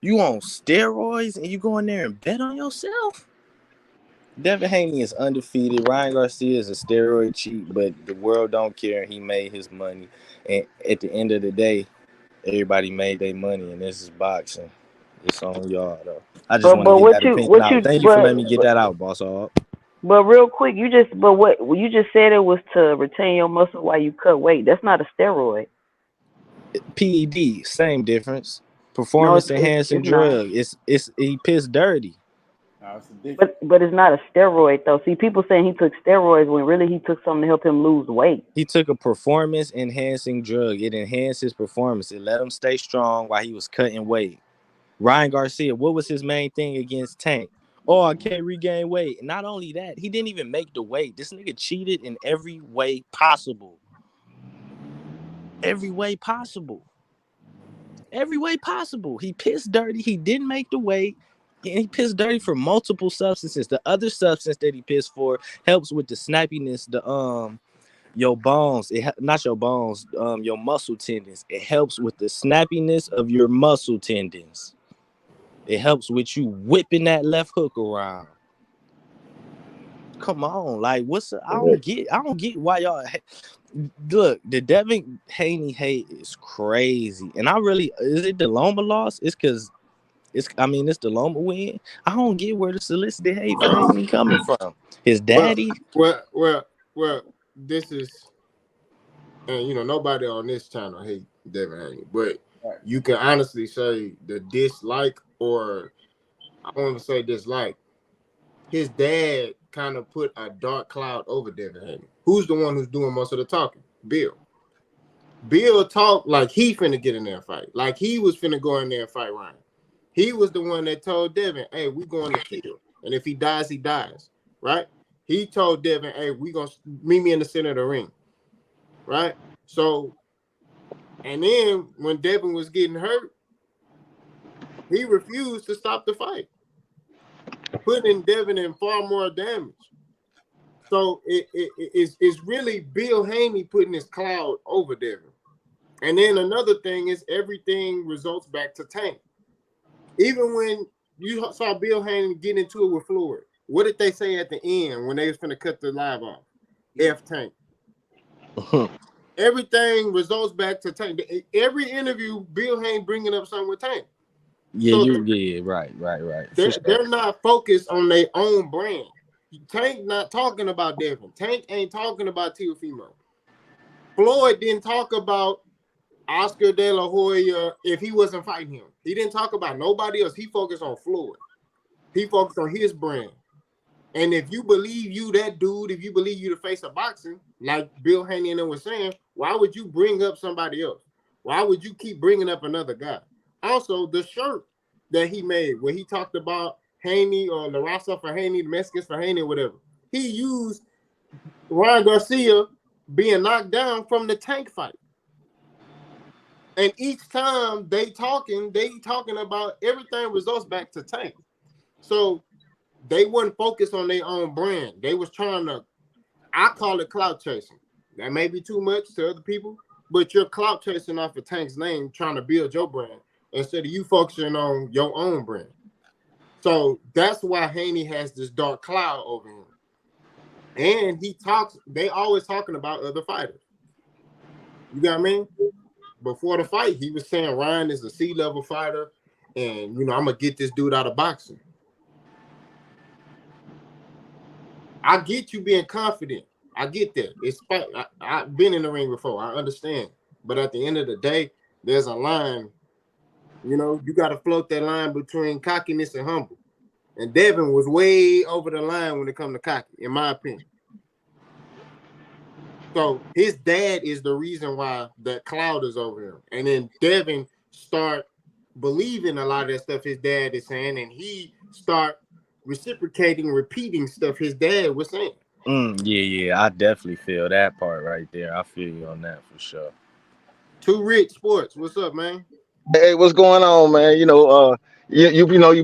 You on steroids and you go in there and bet on yourself? Devin Haney is undefeated. Ryan Garcia is a steroid cheat, but the world don't care. He made his money. And at the end of the day, everybody made their money, and this is boxing. It's on y'all, though. I just want to get that opinion out. Thank you for letting me get that out, Boss Hog. But real quick, you just said it was to retain your muscle while you cut weight. That's not a steroid. PED, same difference. Performance enhancing drug. It's he pissed dirty. But it's not a steroid though. See, people saying he took steroids when really he took something to help him lose weight. He took a performance enhancing drug. It enhanced his performance. It let him stay strong while he was cutting weight. Ryan Garcia, what was his main thing against Tank? Oh, I can't regain weight. Not only that, he didn't even make the weight. This nigga cheated in every way possible. Every way possible. Every way possible. He pissed dirty. He didn't make the weight. And he pissed dirty for multiple substances. The other substance that he pissed for helps with the snappiness, your bones, not your bones, your muscle tendons. It helps with the snappiness of your muscle tendons. It helps with you whipping that left hook around. Come on, like I don't get why y'all look. The Devin Haney hate is crazy, and is it the Loma loss? It's because It's the Loma win. I don't get where the solicited hate for Haney coming from. His Well, daddy. well. This is, and nobody on this channel hate Devin Haney, but Right. you can honestly say the dislike, or I want to say dislike. His dad kind of put a dark cloud over Devin Haney. Who's the one who's doing most of the talking? Bill. Bill talked like he finna get in there and fight. Like he was finna go in there and fight Ryan. He was the one that told Devin, hey, we going to kill. And if he dies, he dies. Right? He told Devin, hey, we gonna meet me in the center of the ring. Right? So, and then when Devin was getting hurt, he refused to stop the fight, putting Devin in far more damage. So it's really Bill Haney putting his cloud over Devin. And then another thing is everything results back to Tank. Even when you saw Bill Haney get into it with Floyd, what did they say at the end when they was going to cut the live off? F Tank. Everything results back to Tank. Every interview, Bill Haney bringing up something with Tank. Yeah, So right. They're not focused on their own brand. Tank not talking about Devin. Tank ain't talking about Teofimo. Floyd didn't talk about Oscar De La Hoya if he wasn't fighting him. He didn't talk about nobody else. He focused on Floyd. He focused on his brand. And if you believe you that dude, if you believe you the face of boxing, like Bill Haney and them was saying, why would you bring up somebody else? Why would you keep bringing up another guy? Also, the shirt that he made where he talked about Haney or La Raza for Haney, the Mexicans for Haney, or whatever. He used Ryan Garcia being knocked down from the Tank fight. And each time they talking about everything results back to Tank. So they wasn't focused on their own brand. They was trying to, I call it clout chasing. That may be too much to other people, but you're clout chasing off of Tank's name, trying to build your brand instead of you focusing on your own brand. So that's why Haney has this dark cloud over him. And they always talking about other fighters. You got what I mean? Before the fight, he was saying Ryan is a C-level fighter, and I'm gonna get this dude out of boxing. I get you being confident. I get that. I've been in the ring before. I understand. But at the end of the day, there's a line. You got to float that line between cockiness and humble. And Devin was way over the line when it comes to cocky, in my opinion. So his dad is the reason why that cloud is over him. And then Devin start believing a lot of that stuff his dad is saying, and he start reciprocating, repeating stuff his dad was saying. Yeah, I definitely feel that part right there. I feel you on that for sure. Too Rich Sports, what's up, man? Hey, what's going on, man? You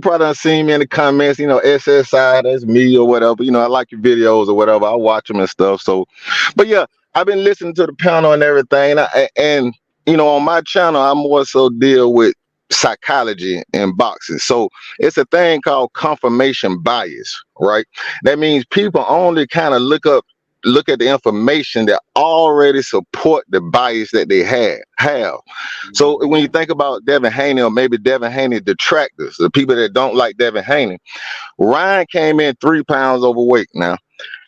probably done seen me in the comments. SSI, that's me or whatever. I like your videos or whatever. I watch them and stuff. So, but yeah, I've been listening to the panel and everything. And on my channel, I more so deal with psychology and boxing. So it's a thing called confirmation bias, right? That means people only kind of look at the information that already support the bias that they have. So when you think about Devin Haney, or maybe Devin Haney detractors, the people that don't like Devin Haney, Ryan came in 3 pounds overweight. Now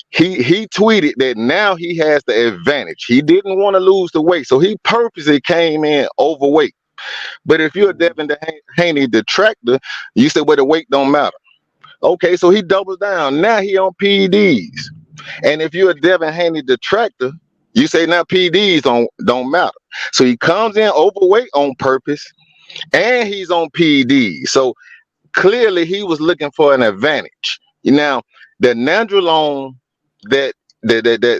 he tweeted that now he has the advantage. He didn't want to lose the weight, so he purposely came in overweight. But if you're a Devin Haney detractor, you say, well, the weight don't matter. Okay, so he doubles down. Now he on PEDs. And if you're a Devin Haney detractor, you say now PEDs don't matter. So he comes in overweight on purpose, and he's on PEDs. So clearly he was looking for an advantage. Now, the nandrolone, that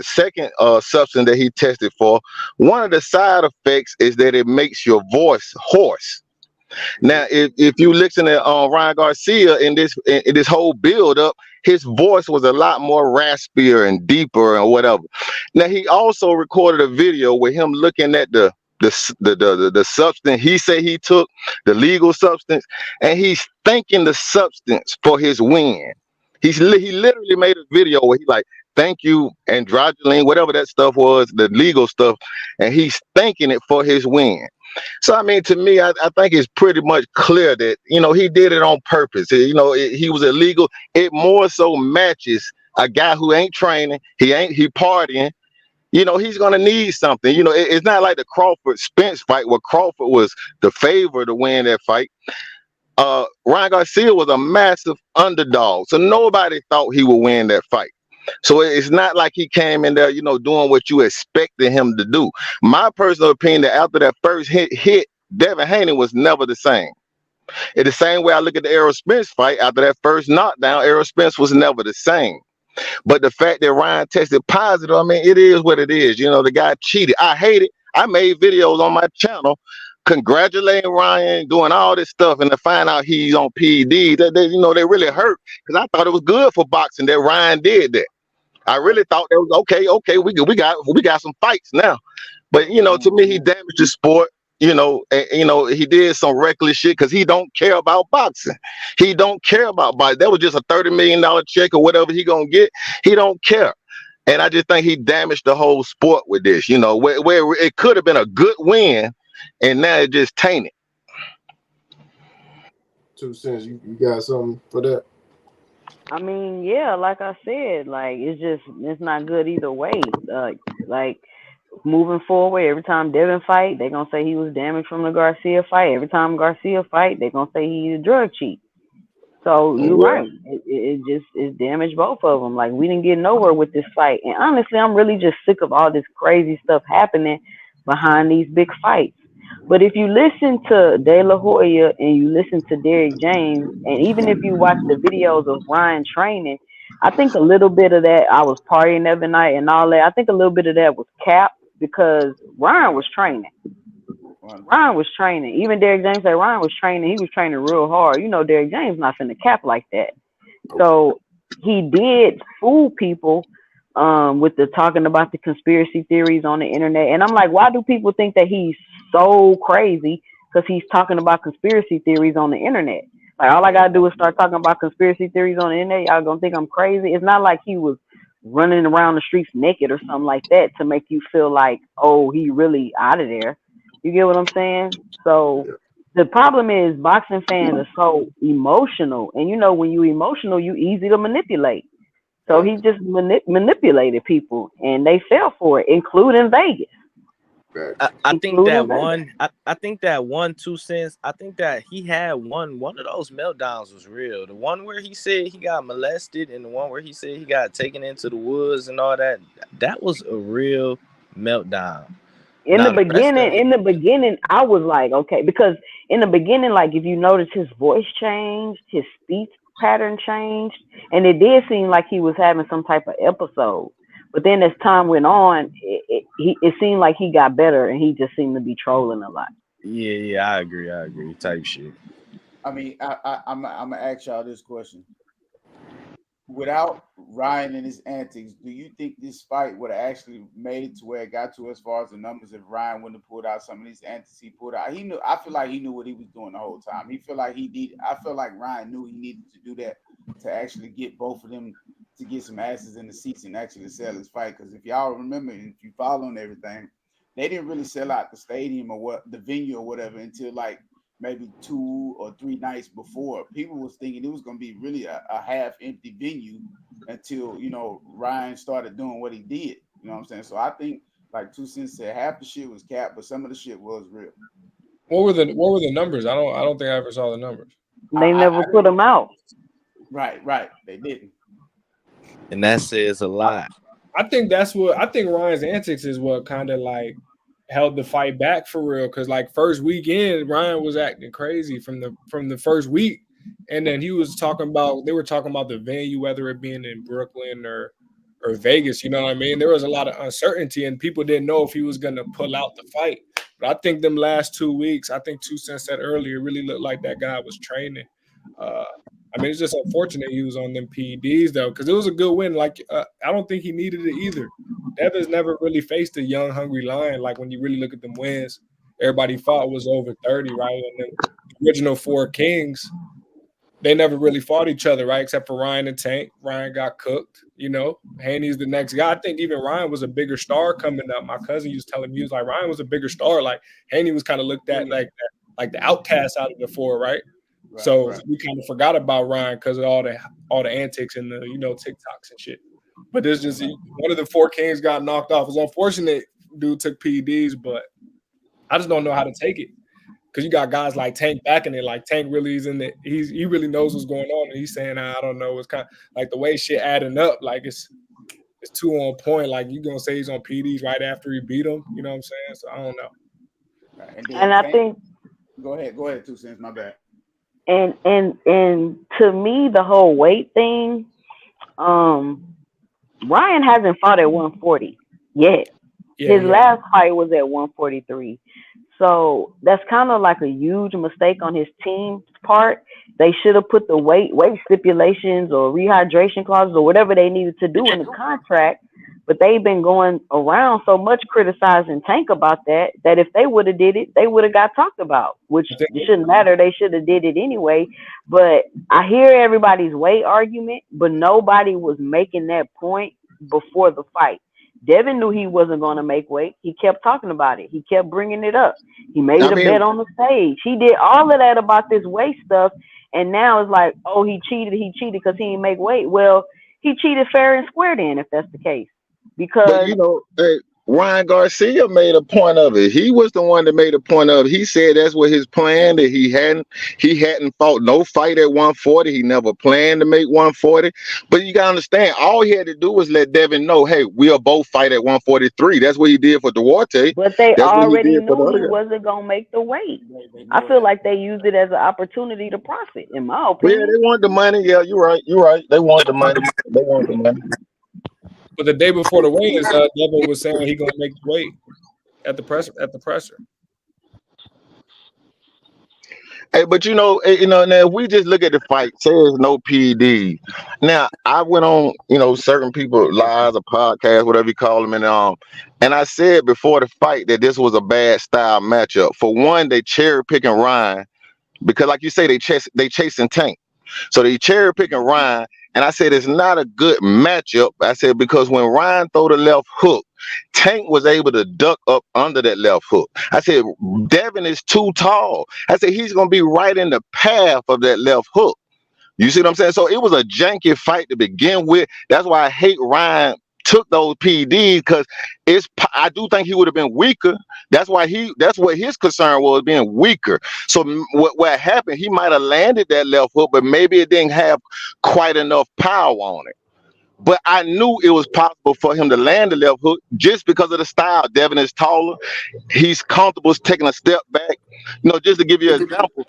second substance that he tested for, one of the side effects is that it makes your voice hoarse. Now, if you listen to Ryan Garcia in this whole build up, his voice was a lot more raspier and deeper and whatever. Now, he also recorded a video with him looking at the substance he said he took, the legal substance, and he's thanking the substance for his win. He literally made a video where he like, thank you, androgyline, whatever that stuff was, the legal stuff, and he's thanking it for his win. So I mean, to me, I think it's pretty much clear that he did it on purpose. He was illegal. It more so matches a guy who ain't training. He partying. He's gonna need something. It's not like the Crawford Spence fight where Crawford was the favorite to win that fight. Ryan Garcia was a massive underdog, so nobody thought he would win that fight. So it's not like he came in there, doing what you expected him to do. My personal opinion, that after that first hit, Devin Haney was never the same. In the same way I look at the Errol Spence fight, after that first knockdown, Errol Spence was never the same. But the fact that Ryan tested positive, I mean, it is what it is. The guy cheated. I hate it. I made videos on my channel congratulating Ryan, doing all this stuff, and to find out he's on PED, they really hurt, because I thought it was good for boxing that Ryan did that. I really thought that was okay. We got some fights now. But to me, he damaged the sport. He did some reckless shit because he don't care about boxing. He don't care about boxing. That was just a $30 million check or whatever he gonna get. He don't care. And I just think he damaged the whole sport with this, where it could have been a good win, and now it just tainted. 2 cents. You got something for that? I mean, yeah, like I said, like it's not good either way. Like moving forward, every time Devin fight, they're gonna say he was damaged from the Garcia fight. Every time Garcia fight, they're gonna say he's a drug cheat. So you're right. It damaged both of them. Like, we didn't get nowhere with this fight. And honestly, I'm really just sick of all this crazy stuff happening behind these big fights. But if you listen to De La Hoya and you listen to Derrick James, and even if you watch the videos of Ryan training, I think a little bit of that, I was partying every night and all that, I think a little bit of that was capped, because Ryan was training. Ryan was training. Even Derrick James said Ryan was training. He was training real hard. Derrick James not finna cap like that. So he did fool people with the talking about the conspiracy theories on the internet. And I'm like, why do people think that he's so crazy? Because he's talking about conspiracy theories on the internet. Like, all I gotta do is start talking about conspiracy theories on the internet. Y'all gonna think I'm crazy? It's not like he was running around the streets naked or something like that to make you feel like, oh, he really out of there. You get what I'm saying? So the problem is boxing fans are so emotional. And when you emotional, you easy to manipulate. So he just manipulated people, and they fell for it, including Vegas. I think that one. I think that 2 cents. I think that he had one of those meltdowns was real. The one where he said he got molested, and the one where he said he got taken into the woods and all that. That was a real meltdown. In the beginning, I was like, okay, because in the beginning, like, if you notice, his voice changed, his speech pattern changed, and it did seem like he was having some type of episode. But then as time went on, it seemed like he got better, and he just seemed to be trolling a lot. Yeah, I agree. Type shit. I mean, I'm gonna ask y'all this question. Without Ryan and his antics, do you think this fight would have actually made it to where it got to as far as the numbers if Ryan wouldn't have pulled out some of these antics he pulled out? He knew. I feel like he knew what he was doing the whole time. I feel like Ryan knew he needed to do that to actually get both of them to get some asses in the seats and actually sell his fight. Because if y'all remember, if you follow on everything, they didn't really sell out the stadium or the venue or whatever until like maybe 2 or 3 nights before. People was thinking it was going to be really a half empty venue until, Ryan started doing what he did. You know what I'm saying? So I think, like 2 cents said, half the shit was capped, but some of the shit was real. What were the numbers? I don't think I ever saw the numbers. They never put them out. Right. They didn't. And that says a lot. I think Ryan's antics is what kind of like held the fight back for real, because like first weekend Ryan was acting crazy from the first week, and then they were talking about the venue, whether it being in Brooklyn or Vegas. You know what I mean? There was a lot of uncertainty, and people didn't know if he was gonna pull out the fight. But I think them last 2 weeks, I think 2 cents said earlier, really looked like that guy was training. I mean, it's just unfortunate he was on them PEDs though, because it was a good win. Like, I don't think he needed it either. Devin's never really faced a young, hungry lion. Like, when you really look at them wins, everybody fought was over 30, right? And then the original 4 kings, they never really fought each other, right? Except for Ryan and Tank. Ryan got cooked, you know. Haney's the next guy. I think even Ryan was a bigger star coming up. My cousin used to tell him, he was like, Ryan was a bigger star. Like Haney was kind of looked at like the outcast out of the four, right? So we kind of forgot about Ryan because of all the antics and the, you know, TikToks and shit. But there's just one of the four kings got knocked off. It's unfortunate dude took PEDs, but I just don't know how to take it. Because you got guys like Tank backing it, like Tank really is in it. He really knows what's going on, and he's saying, I don't know. It's kind of like the way shit adding up, like it's too on point. Like you gonna say he's on PDs right after he beat him, you know what I'm saying? So I don't know. And I think go ahead, 2 cents, my bad. And to me, the whole weight thing, Ryan hasn't fought at 140 yet. His last fight was at 143. So that's kind of like a huge mistake on his team's part. They should have put the weight stipulations or rehydration clauses or whatever they needed to do in the contract. But they've been going around so much criticizing Tank about that if they would have did it, they would have got talked about, which it shouldn't matter. They should have did it anyway. But I hear everybody's weight argument, but nobody was making that point before the fight. Devin knew he wasn't going to make weight. He kept talking about it. He kept bringing it up. He made a bet on the stage. He did all of that about this weight stuff. And now it's like, oh, he cheated because he didn't make weight. Well, he cheated fair and square then, if that's the case. Because, but you know, Ryan Garcia made a point of it. He was the one that made a point of it. He said that's what his plan, that he hadn't fought no fight at 140. He never planned to make 140. But you gotta understand, all he had to do was let Devin know, hey, we'll both fight at 143. That's what he did for Duarte. But they already knew he wasn't gonna make the weight. I feel like they used it as an opportunity to profit, in my opinion. Yeah, they want the money. Yeah, you're right. They want the money. But the day before the weigh-ins, Devin was saying he gonna make the weight at the presser. Hey, but now if we just look at the fight, say there's no PED. Now I went on, certain people lives, a podcast, whatever you call them, and I said before the fight that this was a bad style matchup. For one, they cherry picking Ryan because, like you say, they chasing Tank, so they cherry picking Ryan. And I said it's not a good matchup. I said because when Ryan threw the left hook, Tank was able to duck up under that left hook. I said Devin is too tall. I said he's gonna be right in the path of that left hook. You see what I'm saying? So it was a janky fight to begin with. That's why I hate Ryan took those PEDs, because I do think he would have been weaker. That's what his concern was, being weaker. So what happened, he might have landed that left hook, but maybe it didn't have quite enough power on it. But I knew it was possible for him to land the left hook just because of the style. Devin is taller. He's comfortable taking a step back. Just to give you an example,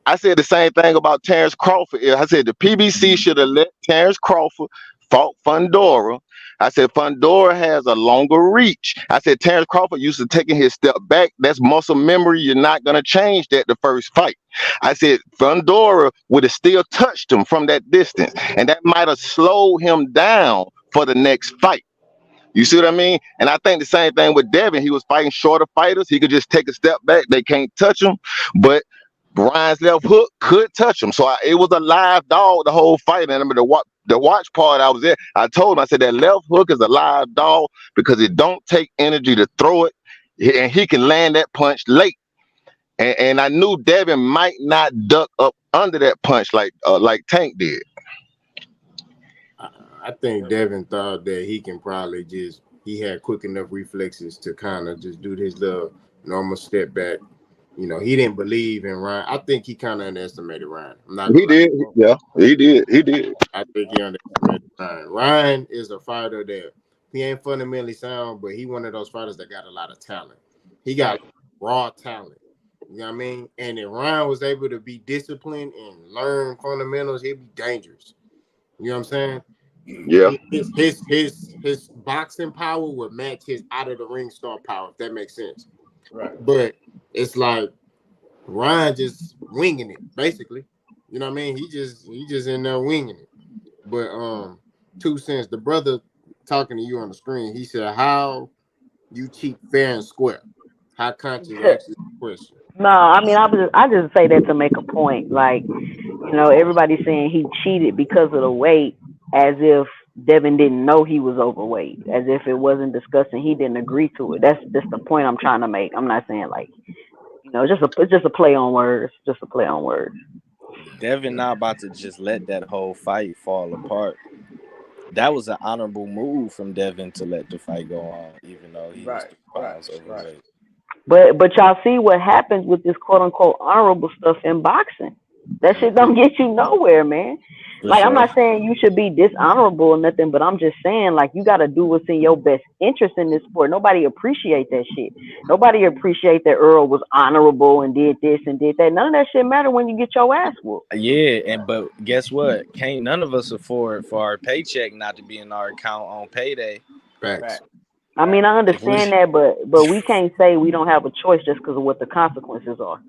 I said the same thing about Terrence Crawford. I said the PBC should have let Terrence Crawford fought Fundora. I said Fundora has a longer reach. I said Terrence Crawford used to taking his step back. That's muscle memory. You're not going to change that the first fight. I said Fundora would have still touched him from that distance, and that might have slowed him down for the next fight. You see what I mean? And I think the same thing with Devin. He was fighting shorter fighters. He could just take a step back. They can't touch him. But Ryan's left hook could touch him. So it was a live dog the whole fight. And I mean, the watch part I was there, I told him, I said that left hook is a live dog because it don't take energy to throw it, and he can land that punch late. And I knew Devin might not duck up under that punch like Tank did. I think Devin thought that he can probably he had quick enough reflexes to kind of just do his little normal step back. He didn't believe in Ryan. I think he kind of underestimated Ryan. He did. Yeah, he did. I think he underestimated Ryan. Ryan is a fighter that he ain't fundamentally sound, but he one of those fighters that got a lot of talent. He got raw talent. You know what I mean? And if Ryan was able to be disciplined and learn fundamentals, he'd be dangerous. You know what I'm saying? Yeah. His boxing power would match his out of the ring star power, if that makes sense. Right. But it's like Ryan just winging it, basically. You know what I mean? He just in there winging it. But 2 cents, the brother talking to you on the screen, he said, how you cheat fair and square? How conscious actually the question? No, I mean, I just say that to make a point. Like, You know, everybody's saying he cheated because of the weight, as if Devin didn't know he was overweight, as if it wasn't discussed and he didn't agree to it. That's just the point I'm trying to make. I'm not saying like, it's just a play on words, just a play on words. Devin not about to just let that whole fight fall apart. That was an honorable move from Devin to let the fight go on, even though he was Right, 3 pounds right. overweight. But y'all see what happens with this quote unquote honorable stuff in boxing. That shit don't get you nowhere, man. For Like, I'm sure. not saying you should be dishonorable or nothing, but I'm just saying, like, you got to do what's in your best interest in this sport. Nobody appreciate that shit. Nobody appreciate that Earl was honorable and did this and did that. None of that shit matter when you get your ass whooped. Yeah, but guess what? Can't none of us afford for our paycheck not to be in our account on payday. Facts. Fact. I mean, I If we understand that, but we can't say we don't have a choice just because of what the consequences are.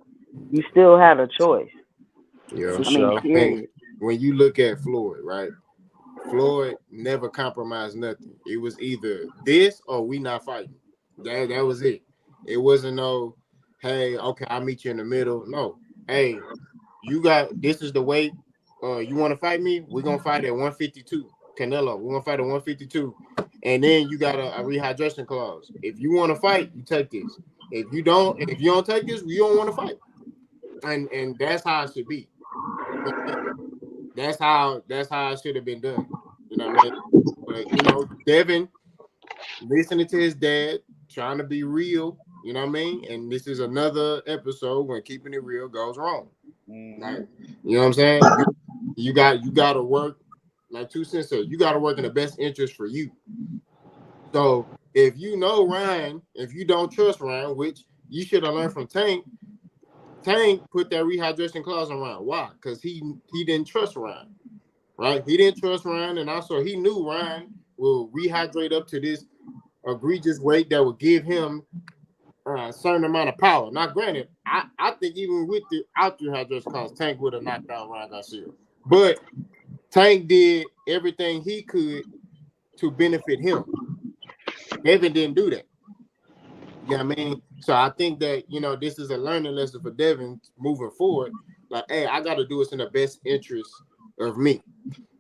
You still have a choice. Yeah. for I mean, sure. I think period. when you look at Floyd, right? Floyd never compromised nothing. It was either this or we not fighting. That was it. It wasn't no, hey, okay, I'll meet you in the middle. No. Hey, this is the weight. You want to fight me? We're gonna fight at 152. Canelo, we're gonna fight at 152. And then you got a rehydration clause. If you want to fight, you take this. If you don't take this, we don't want to fight. And that's how it should be. That's how it should have been done. You know what I mean? But Devin listening to his dad, trying to be real, you know what I mean? And this is another episode when keeping it real goes wrong. Like, you know what I'm saying? You got to work, like 2 cents said, you got to work in the best interest for you. So if you know Ryan, if you don't trust Ryan, which you should have learned from Tank put that rehydration clause on Ryan. Why? Because he didn't trust Ryan, right? He didn't trust Ryan, and also he knew Ryan will rehydrate up to this egregious weight that would give him a certain amount of power. Now, granted, I think even without the hydration clause, Tank would have knocked out Ryan Garcia. But Tank did everything he could to benefit him. Devin didn't do that. You know what I mean? So I think that, this is a learning lesson for Devin moving forward. Like, hey, I got to do this in the best interest of me.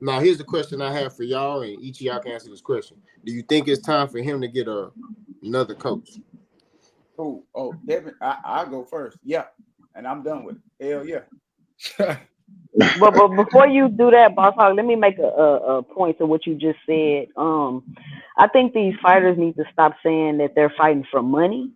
Now, here's the question I have for y'all, and each of y'all can answer this question. Do you think it's time for him to get another coach? Oh, Devin, I'll go first. Yeah. And I'm done with it. Hell yeah. But before you do that, Boss Hog, let me make a point to what you just said. I think these fighters need to stop saying that they're fighting for money.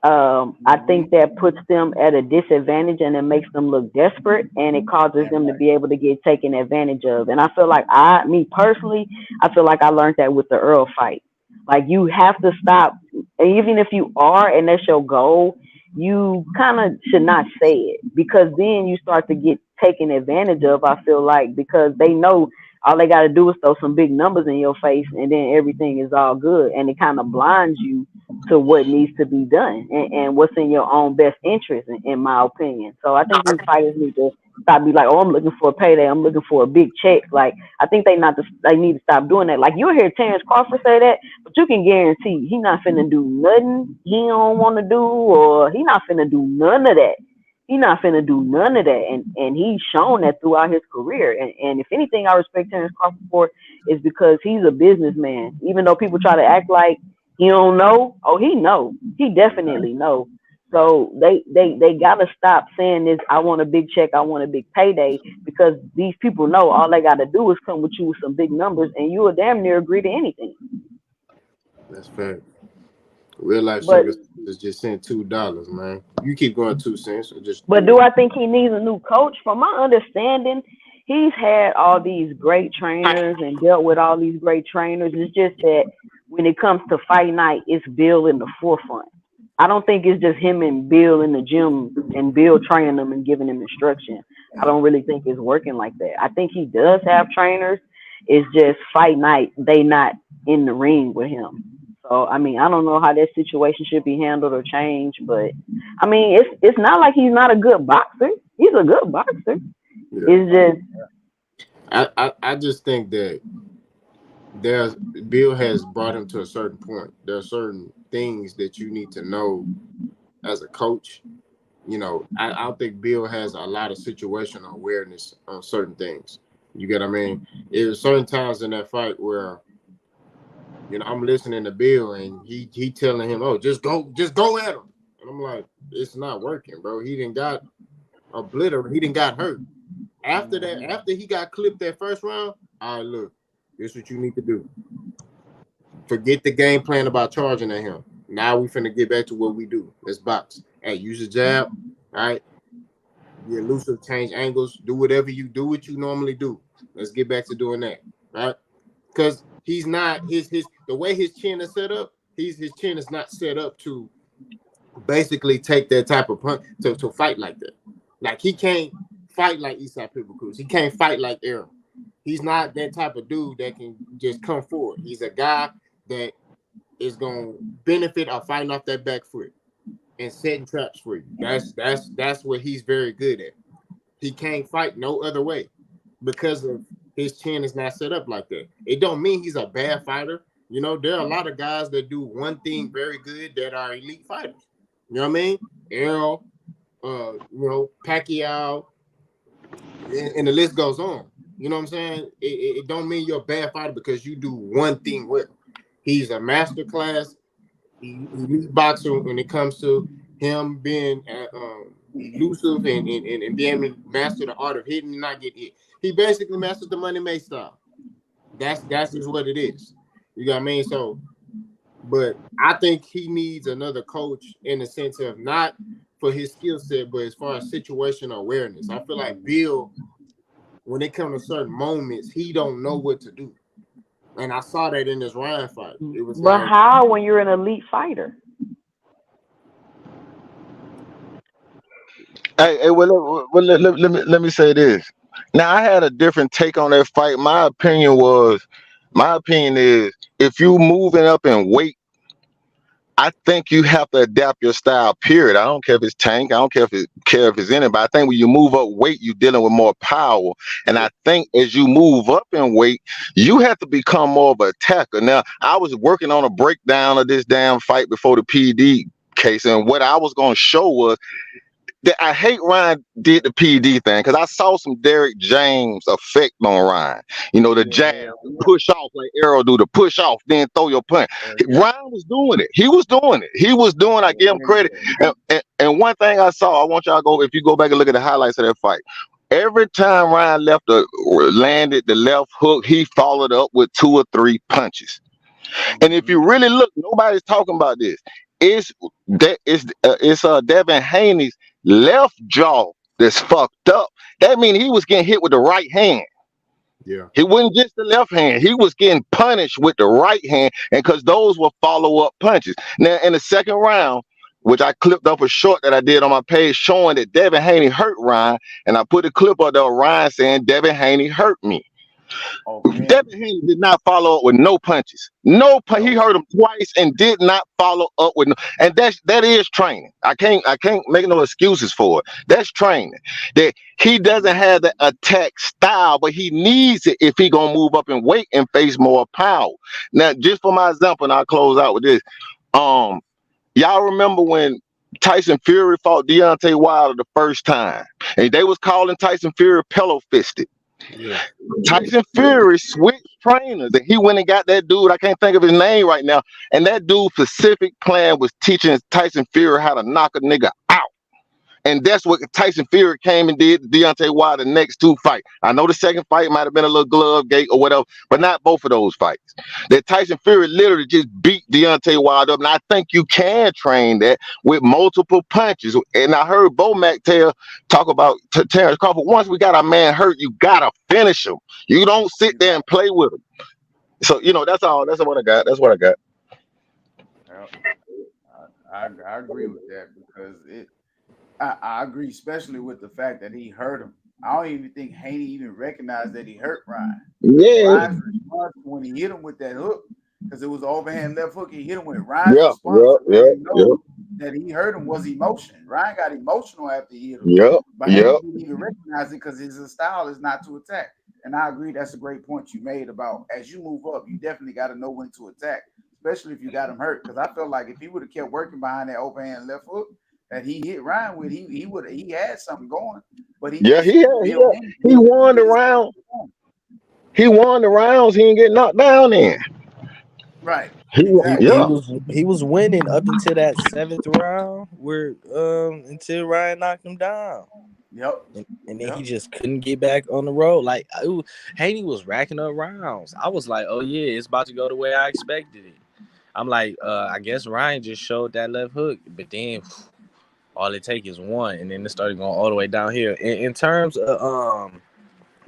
I think that puts them at a disadvantage and it makes them look desperate and it causes them to be able to get taken advantage of. And I feel like me personally, I feel like I learned that with the Earl fight. Like, you have to stop, even if you are and that's your goal, you kind of should not say it, because then you start to get taken advantage of, I feel like, because they know all they got to do is throw some big numbers in your face and then everything is all good. And it kind of blinds you to what needs to be done and what's in your own best interest, in my opinion. So I think these fighters need to stop be like, oh, I'm looking for a payday, I'm looking for a big check. Like, I think they need to stop doing that. Like, you'll hear Terrence Crawford say that, but you can guarantee he not finna do nothing he don't want to do, or he not finna do none of that. He not finna do none of that, and he's shown that throughout his career. And if anything, I respect Terrence Crawford for is because he's a businessman. Even though people try to act like he don't know, oh, he know. He definitely know. So they gotta stop saying this. I want a big check. I want a big payday, because these people know all they gotta do is come with you with some big numbers, and you will damn near agree to anything. That's fact. Real life But sugar is just sent $2, man. You keep going 2 cents, or just. But do I think he needs a new coach? From my understanding, he's had all these great trainers and dealt with all these great trainers. It's just that when it comes to fight night, it's Bill in the forefront. I don't think it's just him and Bill in the gym and Bill training them and giving them instruction. I don't really think it's working like that. I think he does have trainers. It's just fight night, they not in the ring with him. So I mean, I don't know how that situation should be handled or changed, but I mean, it's not like he's not a good boxer. He's a good boxer. Yeah. It's just I just think that Bill has brought him to a certain point. There are certain things that you need to know as a coach I don't think Bill has a lot of situational awareness on certain things. You get what I mean? There was certain times in that fight where I'm listening to Bill and he telling him, "Oh, just go at him," and I'm like, "It's not working, bro. He didn't got obliterated. He didn't got hurt." After that, after he got clipped that first round, all right, look, this is what you need to do. Forget the game plan about charging at him. Now we finna get back to what we do. Let's box. Hey, use a jab. All right. Be elusive, change angles, do whatever you do, what you normally do. Let's get back to doing that. Right? Because he's not his the way his chin is set up, his chin is not set up to basically take that type of punch to fight like that. Like he can't fight like Eastside People Cruz. He can't fight like Aaron. He's not that type of dude that can just come forward. He's a guy that is gonna benefit off fighting off that back foot and setting traps for you. That's what he's very good at. He can't fight no other way because of his chin is not set up like that. It don't mean he's a bad fighter. There are a lot of guys that do one thing very good that are elite fighters. You know what I mean? Errol, Pacquiao, and the list goes on. You know what I'm saying? It don't mean you're a bad fighter because you do one thing well. He's a master class elite boxer when it comes to him being elusive and being able to master the art of hitting and not get hit. He basically mastered the money made style. That's just what it is. You got what I mean? So, but I think he needs another coach in the sense of not for his skill set, but as far as situational awareness. I feel like Bill, when it comes to certain moments, he don't know what to do. And I saw that in this Ryan fight. It was But like, how when you're an elite fighter? Hey, let me say this. Now I had a different take on that fight. My opinion is, if you moving up in weight, I think you have to adapt your style. Period. I don't care if it's Tank. I don't care if it's anybody. I think when you move up weight, you're dealing with more power. And I think as you move up in weight, you have to become more of an attacker. Now, I was working on a breakdown of this damn fight before the PED case, and what I was going to show was that I hate Ryan did the PD thing because I saw some Derek James effect on Ryan. The jab, the push off like Arrow do, the push off, then throw your punch. Ryan was doing it. He was doing it. He was doing. I give him credit. And one thing I saw, I want y'all to go. If you go back and look at the highlights of that fight, every time Ryan landed the left hook, he followed up with 2 or 3 punches. And if you really look, nobody's talking about this. It's Devin Haney's left jaw that's fucked up. That means he was getting hit with the right hand. yeah, He wasn't just the left hand. He was getting punished with the right hand, and because those were follow-up punches. Now, in the second round, which I clipped up a short that I did on my page showing that Devin Haney hurt Ryan, and I put a clip of Ryan saying Devin Haney hurt me. Devin Haney did not follow up with no punches. No punch. He hurt him twice and did not follow up with no. And that is training. I can't make no excuses for it. That's training. That he doesn't have the attack style, but he needs it if he gonna move up in weight and face more power. Now, just for my example, and I'll close out with this. Y'all remember when Tyson Fury fought Deontay Wilder the first time, and they was calling Tyson Fury pillow fisted. yeah. Tyson Fury switched trainers and he went and got that dude. I can't think of his name right now. And that dude's specific plan was teaching Tyson Fury how to knock a nigga out. And that's what Tyson Fury came and did to Deontay Wilder the next 2 fights. I know the second fight might have been a little glove gate or whatever, but not both of those fights. That Tyson Fury literally just beat Deontay Wilder up. And I think you can train that with multiple punches. And I heard Bo McTell talk about Terrence Crawford. Once we got a man hurt, you got to finish him. You don't sit there and play with him. So, that's all. That's what I got. That's what I got. I agree with that because I agree, especially with the fact that he hurt him. I don't even think Haney even recognized that he hurt Ryan. Yeah. Ryan's response when he hit him with that hook, because it was overhand left hook, he hit him with Ryan's response that he hurt him was emotion. Ryan got emotional after he hit him. But Haney didn't even recognize it because his style is not to attack. And I agree, that's a great point you made about as you move up, you definitely got to know when to attack, especially if you got him hurt. Because I felt like if he would have kept working behind that overhand left hook, that he hit Ryan with, he had something going, but Yeah, he won the round. He won the rounds. He didn't get knocked down in. Right. He Exactly. yeah. He was winning up until that 7th round where until Ryan knocked him down. Yep. And then he just couldn't get back on the road. Like Haney was racking up rounds. I was like, oh yeah, it's about to go the way I expected it. I'm like, I guess Ryan just showed that left hook, but then all it takes is one, and then it started going all the way down here. In terms of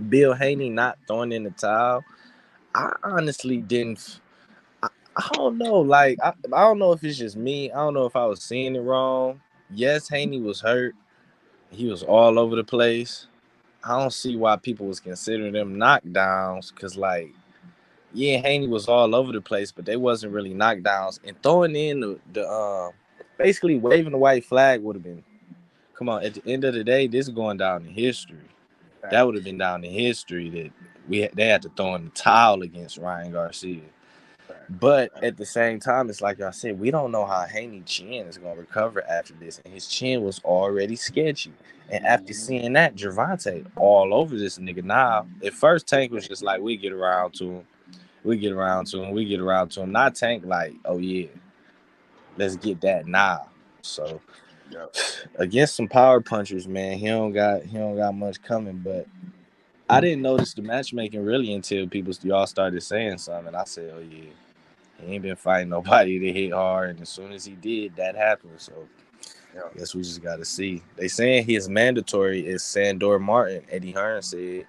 Bill Haney not throwing in the towel, I honestly didn't. I don't know. Like I don't know if it's just me. I don't know if I was seeing it wrong. Yes, Haney was hurt. He was all over the place. I don't see why people was considering them knockdowns, because like, yeah, Haney was all over the place, but they wasn't really knockdowns. And throwing in the basically waving the white flag would have been, come on, at the end of the day, this is going down in history. Right. That would have been down in history that they had to throw in the towel against Ryan Garcia. Right. But at the same time, it's like I said, we don't know how Haney's chin is going to recover after this. And his chin was already sketchy. And after seeing that, Gervonta all over this nigga now. At first, Tank was just like, we get around to him. We get around to him. Not Tank like, oh, yeah, let's get that now. So, against some power punchers, man, he don't got much coming. But I didn't notice the matchmaking really until y'all started saying something. And I said, oh, yeah. He ain't been fighting nobody to hit hard, and as soon as he did, that happened. So, I guess we just got to see. They saying his mandatory is Sandor Martin, Eddie Hearn said,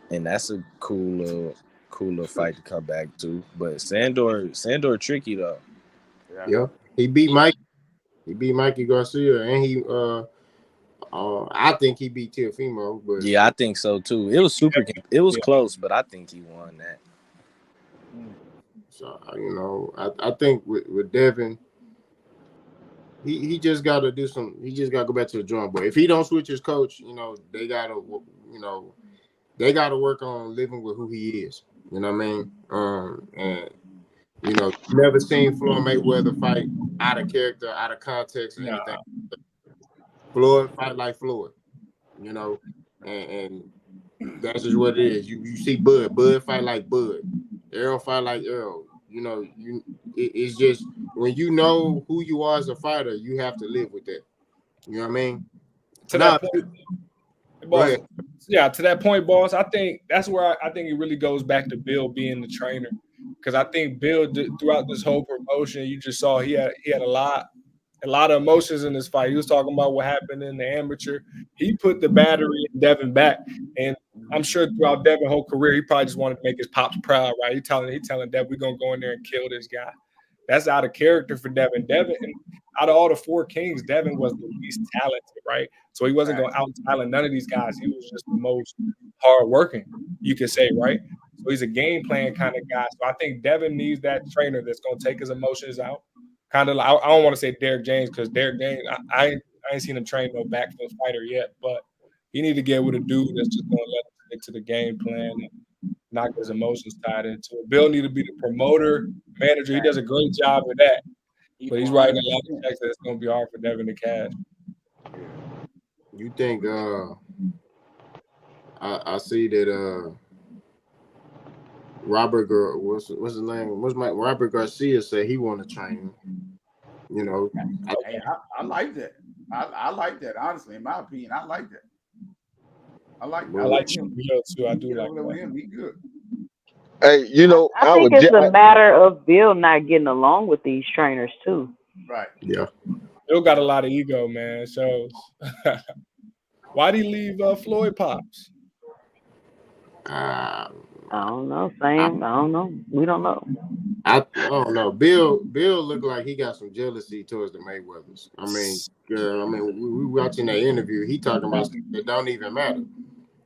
and that's a cool little fight to come back to. But Sandor tricky though. Yeah, he beat Mikey Garcia, and he I think he beat Teofimo. But yeah, I think so too. It was close, but I think he won that. So I think with Devin, he just got to do some. He just got to go back to the drawing board. If he don't switch his coach, they gotta work on living with who he is. You know what I mean? And never seen Floyd Mayweather fight out of character, out of context, or anything. Floyd fight like Floyd. And that's just what it is. You see Bud fight like Bud, Errol fight like Errol. It's just when you know who you are as a fighter, you have to live with that. You know what I mean? To that point, boss. Yeah, to that point, boss. I think that's where I think it really goes back to Bill being the trainer, because I think Bill throughout this whole promotion, you just saw he had a lot of emotions in this fight. He was talking about what happened in the amateur. He put the battery in Devin back, and I'm sure throughout Devin's whole career, he probably just wanted to make his pops proud, right? He telling Devin, we're gonna go in there and kill this guy. That's out of character for Devin. Devin, out of all the four kings, Devin was the least talented, right? So he wasn't going to out-talent none of these guys. He was just the most hard-working, you could say, right? So he's a game plan kind of guy. So I think Devin needs that trainer that's going to take his emotions out. Kind of, I don't want to say Derek James, because Derek James, I ain't seen him train no backfield fighter yet, but he need to get with a dude that's just going to let him stick to the game plan and not get his emotions tied into it. Bill need to be the promoter, manager. He does a great job of that, but he's writing a lot of checks that it's going to be hard for Devin to cash. You think I see that Robert what's his name? Robert Garcia said he want to train him. I like that. I like that, honestly, in my opinion. I like that. I like him too. I do like him. He good. Hey, I think it's a matter of Bill not getting along with these trainers too. Right. Yeah. Bill got a lot of ego, man. So why'd he leave Floyd Pops? I don't know. I don't know. We don't know. I don't know. Bill looked like he got some jealousy towards the Mayweathers. We watching that interview. He talking about stuff that don't even matter.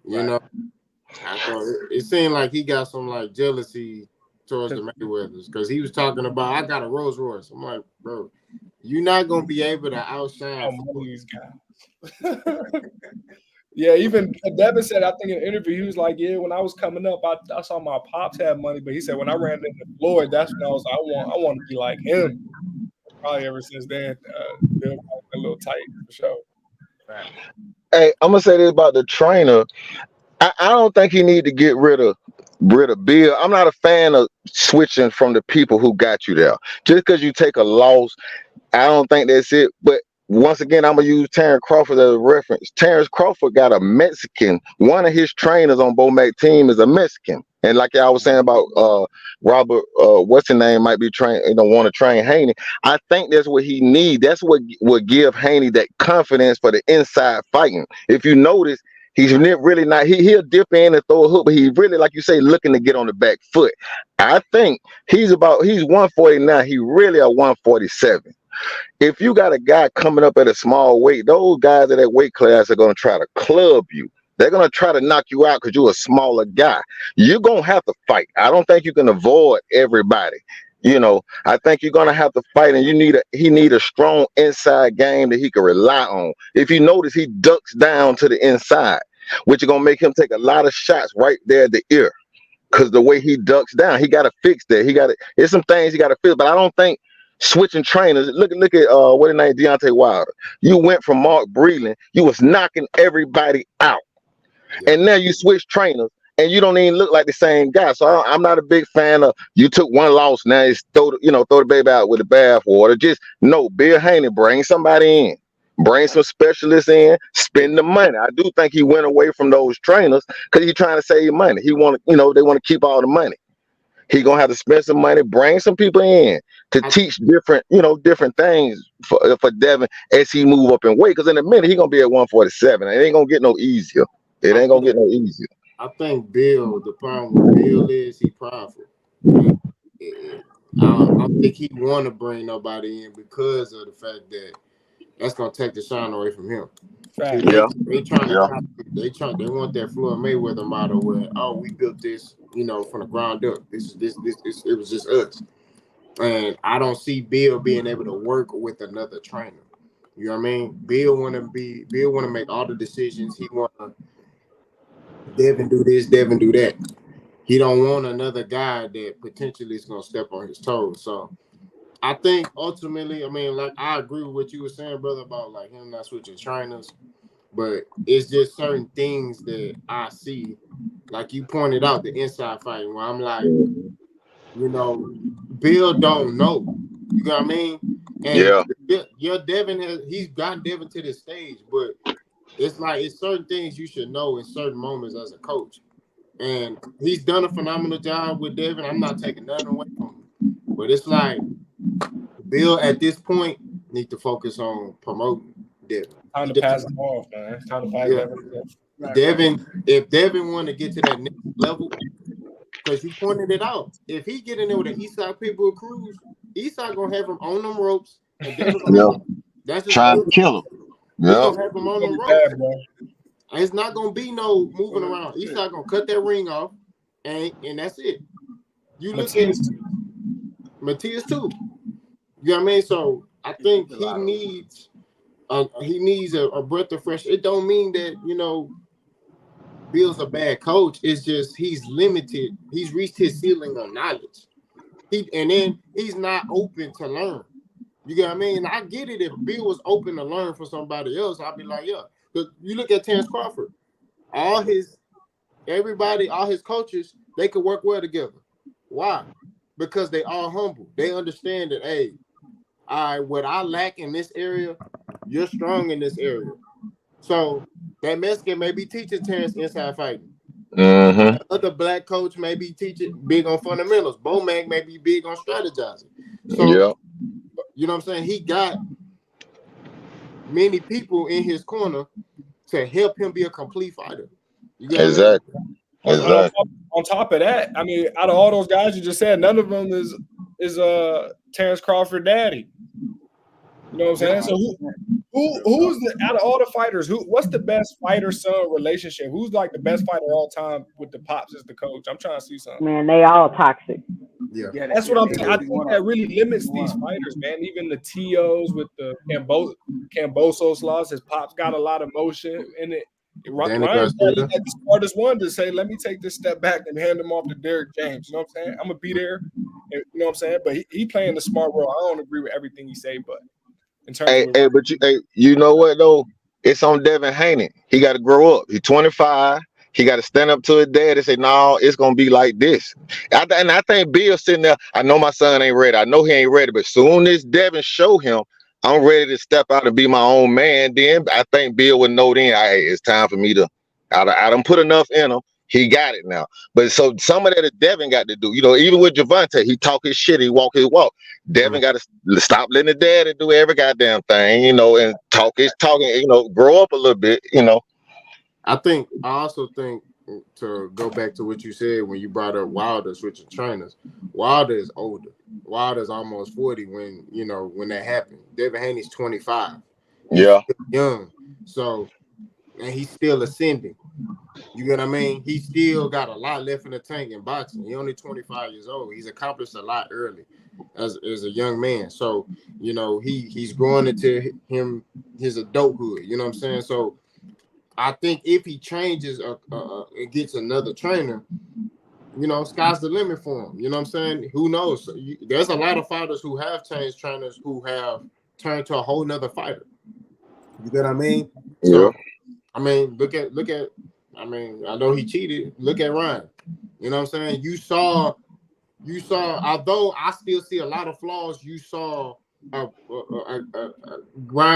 You know, I thought it seemed like he got some like jealousy towards the Mayweathers, because he was talking about, I got a Rolls Royce. I'm like, bro, you're not gonna be able to outshine these guys. Yeah, even Devin said, I think in an interview, he was like, yeah, when I was coming up, I saw my pops had money, but he said when I ran into Floyd, that's when I was like, I want to be like him. Probably ever since then, Bill little tight for sure. Fact. Hey, I'm gonna say this about the trainer. I don't think he need to get rid of Bill. I'm not a fan of switching from the people who got you there. Just because you take a loss, I don't think that's it. But once again, I'm gonna use Terrence Crawford as a reference. Terrence Crawford got a Mexican. One of his trainers on Bo Mac team is a Mexican. And like I was saying about Robert, what's his name, might be train, want to train Haney. I think that's what he needs. That's what would give Haney that confidence for the inside fighting. If you notice, he's really not. He'll dip in and throw a hook, but he really, like you say, looking to get on the back foot. I think he's 140 now. He really a 147. If you got a guy coming up at a small weight, those guys at that weight class are going to try to club you. They're going to try to knock you out because you're a smaller guy. You're going to have to fight. I don't think you can avoid everybody. I think you're going to have to fight, and he need a strong inside game that he can rely on. If you notice, he ducks down to the inside, which is going to make him take a lot of shots right there at the ear because the way he ducks down, he got to fix that. There's some things he got to fix, but I don't think switching trainers. Look at what his name, Deontay Wilder. You went from Mark Breland, you was knocking everybody out, and now you switch trainers, and you don't even look like the same guy. So I'm not a big fan of you took one loss, now it's throw the baby out with the bathwater. Just no, Bill Haney, bring somebody in, bring some specialists in, spend the money. I do think he went away from those trainers because he's trying to save money. He want they want to keep all the money. He gonna have to spend some money, bring some people in to teach different things for Devin as he move up in weight. Because in a minute he gonna be at 147. It ain't gonna get no easier. It ain't gonna get no easier. I think the problem with Bill is he prideful. I don't think he want to bring nobody in because of the fact that that's gonna take the shine away from him. Right. Yeah. They want that Floyd Mayweather model where we built this from the ground up. It was just us, and I don't see Bill being able to work with another trainer. You know what I mean? Bill want to make all the decisions. He want to Devin do this, Devin do that. He don't want another guy that potentially is gonna step on his toes. So I think ultimately, I agree with what you were saying, brother, about like him not switching trainers, but it's just certain things that I see, like you pointed out, the inside fighting, where I'm like, Bill don't know. You know what I mean? And Devin he's gotten Devin to this stage, but it's certain things you should know in certain moments as a coach. And he's done a phenomenal job with Devin. I'm not taking nothing away from him. But it's like Bill at this point need to focus on promoting Devin. Time to pass him off, man. It's time to pass Devin. If Devin want to get to that next level, because you pointed it out, if he get in there with the Eastside Pitbull Cruz, Eastside gonna have him on them ropes, and Devin that's just trying to kill him. He's gonna have him on them ropes. It's not gonna be no moving around. Eastside gonna cut that ring off, and that's it. You look at Matias too. You know what I mean? So I think he needs a breath of fresh. It don't mean that Bill's a bad coach. It's just he's limited. He's reached his ceiling on knowledge. He's not open to learn. You get what I mean? I get it. If Bill was open to learn from somebody else, I'd be like, yeah. But you look at Terrence Crawford, all his coaches, they could work well together. Why? Because they all humble. They understand that, hey, what I lack in this area, you're strong in this area. So that Mexican may be teaching Terrence inside fighting. Mm-hmm. Other black coach may be teaching big on fundamentals. Bo Mac may be big on strategizing. So you know what I'm saying? He got many people in his corner to help him be a complete fighter. Exactly. On top of that, out of all those guys you just said, none of them is Terrence Crawford daddy. You know what I'm saying? So who's out of all the fighters, what's the best fighter-son relationship? Who's like the best fighter of all time with the pops as the coach? I'm trying to see something. Man, they all toxic. Yeah, that's what I'm saying. I think that really limits these fighters, man. Even the TOs with the Cambosos loss, his pops got a lot of motion in it. Ryan's the smartest one to say, let me take this step back and hand him off to Derrick James. You know what I'm saying? I'm going to be there. You know what I'm saying? But he playing the smart role. I don't agree with everything he say, but in terms of a Hey, verdict. but you know what though? It's on Devin Haney. He got to grow up. He's 25. He got to stand up to his dad and say, "No, it's gonna be like this." And I think Bill sitting there. I know my son ain't ready. I know he ain't ready. But soon as Devin show him, I'm ready to step out and be my own man. Then I think Bill would know. Then, hey, it's time for me to. I done put enough in him. He got it now. But so some of that is Devin got to do. You know, even with Javante, he talk his shit. He walk his walk. Mm. Devin got to stop letting the daddy do every goddamn thing, you know, and talk his talking, you know, grow up a little bit, you know. I also think to go back to what you said when you brought up Wilder switching trainers. Wilder is older. Wilder's almost 40 when that happened. Devin Haney's 25. He's Yeah. still young. So, and he's still ascending. You get what I mean? He still got a lot left in the tank in boxing. He's only 25 years old. He's accomplished a lot early as a young man. So, he's growing into his adulthood. You know what I'm saying? So I think if he changes and gets another trainer, sky's the limit for him. You know what I'm saying? Who knows? So there's a lot of fighters who have changed trainers who have turned to a whole nother fighter. You get what I mean? Yeah. So, I mean, look at. I mean, I know he cheated. Look at Ryan. You know what I'm saying? You saw. Although I still see a lot of flaws, you saw Ryan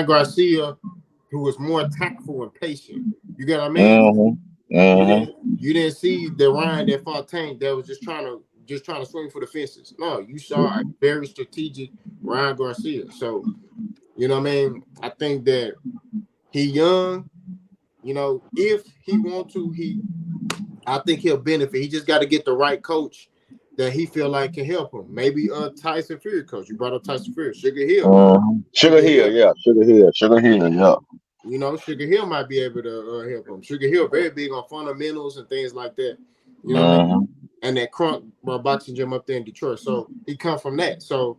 Garcia who was more tactful and patient. You get what I mean? Mm-hmm. You Mm-hmm. didn't see the Ryan that fought Tank that was just trying to swing for the fences. No, you saw a very strategic Ryan Garcia. So, you know what I mean? I think that he young, if he want to, I think he'll benefit. He just got to get the right coach that he feel like can help him. Maybe Tyson Fury coach. You brought up Tyson Fury, Sugar Hill. Mm-hmm. Sugar Hill, yeah. Sugar Hill, yeah. Sugar Hill might be able to help him. Sugar Hill very big on fundamentals and things like that. You know what I mean? Mm-hmm. And that Crunk boxing gym up there in Detroit. So he come from that. So,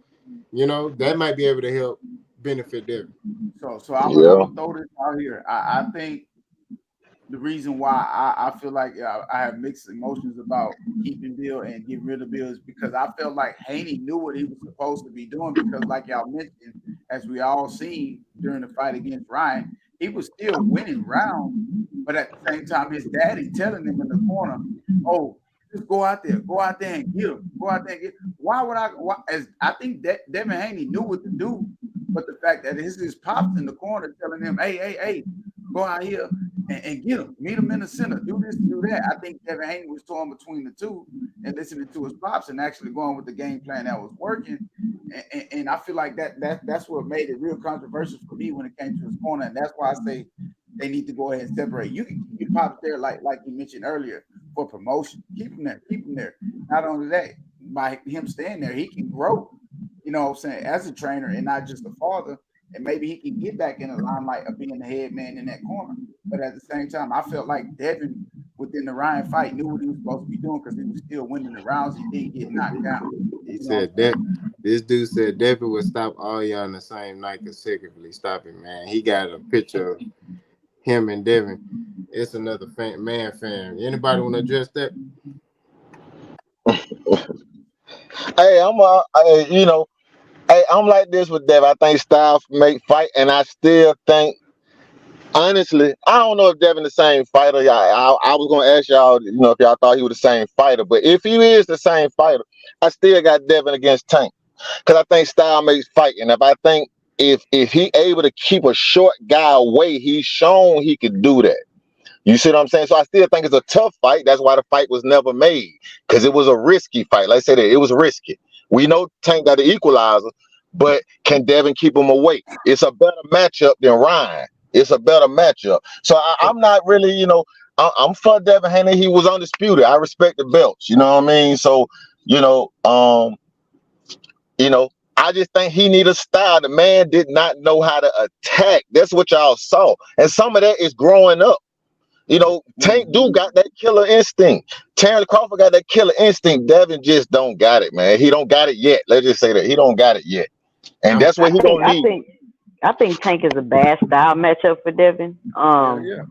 that might be able to help benefit Devin. So I'm Yeah. gonna throw this out here. I think the reason why I feel like I have mixed emotions about keeping Bill and getting rid of Bill is because I felt like Haney knew what he was supposed to be doing because, like y'all mentioned, as we all seen during the fight against Ryan, he was still winning rounds, but at the same time, his daddy telling him in the corner, "Oh, just go out there and get him. Go out there and get." Why would I? As I think that Devin Haney knew what to do, but the fact that his pops in the corner telling him, "Hey, go out here." And get him, meet him in the center, do this and do that. I think Devin Haney was torn between the two and listening to his pops and actually going with the game plan that was working. And I feel like that's what made it real controversial for me when it came to his corner. And that's why I say they need to go ahead and separate. You can keep your pops there, like you mentioned earlier, for promotion. Keep him there. Not only that, by him staying there, he can grow, you know what I'm saying, as a trainer and not just a father. And maybe he can get back in the limelight of being the head man in that corner. But at the same time, I felt like Devin within the Ryan fight knew what he was supposed to be doing because he was still winning the rounds. He didn't get knocked out. He said that this dude said Devin would stop all y'all on the same night consecutively. Stop it, man. He got a picture of him and Devin. It's another fan. Anybody want to address that? Hey, I'm like this with Devin. I think styles make fight, and I still think, honestly, I don't know if Devin the same fighter. I was gonna ask y'all, if y'all thought he was the same fighter, but if he is the same fighter, I still got Devin against Tank because I think style makes fight, and if he able to keep a short guy away, he's shown he could do that. You see what I'm saying? So I still think it's a tough fight. That's why the fight was never made, because it was a risky fight. Like I said, it was risky. We know Tank got the equalizer, but can Devin keep him away? It's a better matchup than Ryan. It's a better matchup. So I'm not really, I'm for Devin Haney. He was undisputed. I respect the belts. You know what I mean? So, you know, um, I just think he need a style. The man did not know how to attack. That's what y'all saw. And some of that is growing up. Tank do got that killer instinct. Terrence Crawford got that killer instinct. Devin just don't got it, man. He don't got it yet. Let's just say that. He don't got it yet. And that's what he gonna need. I think Tank is a bad style matchup for Devin. Yeah.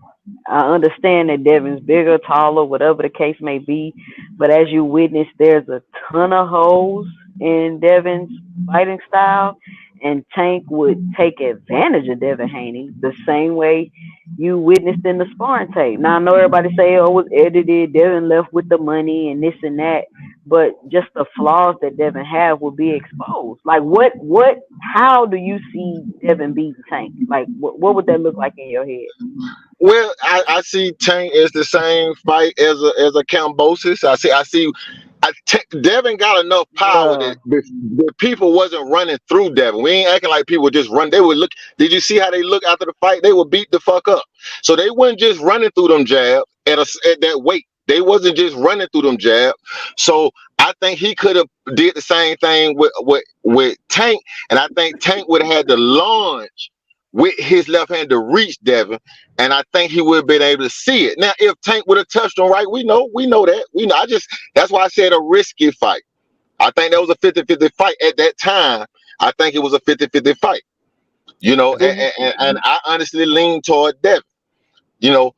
I understand that Devin's bigger, taller, whatever the case may be, but as you witness, there's a ton of holes in Devin's fighting style, and Tank would take advantage of Devin Haney the same way you witnessed in the sparring tape. Now I know everybody say, "Oh, it was edited. Devin left with the money and this and that," but just the flaws that Devin have will be exposed. Like how do you see Devin beating Tank? Like what would that look like in your head? Well, I see Tank as the same fight as a Cambosis. Devin got enough power that Bruh. the people wasn't running through Devin. We ain't acting like people just run. They would look. Did you see how they look after the fight? They would beat the fuck up. So they wasn't just running through them jabs at that weight. They wasn't just running through them jabs. So I think he could have did the same thing with Tank, and I think Tank would have had to lunge with his left hand to reach Devin, and I think he would have been able to see it. Now, if Tank would have touched him right, we know that. We know. That's why I said a risky fight. I think that was a 50-50 fight at that time. I think it was a 50-50 fight. You know, and I honestly lean toward Devin. You know,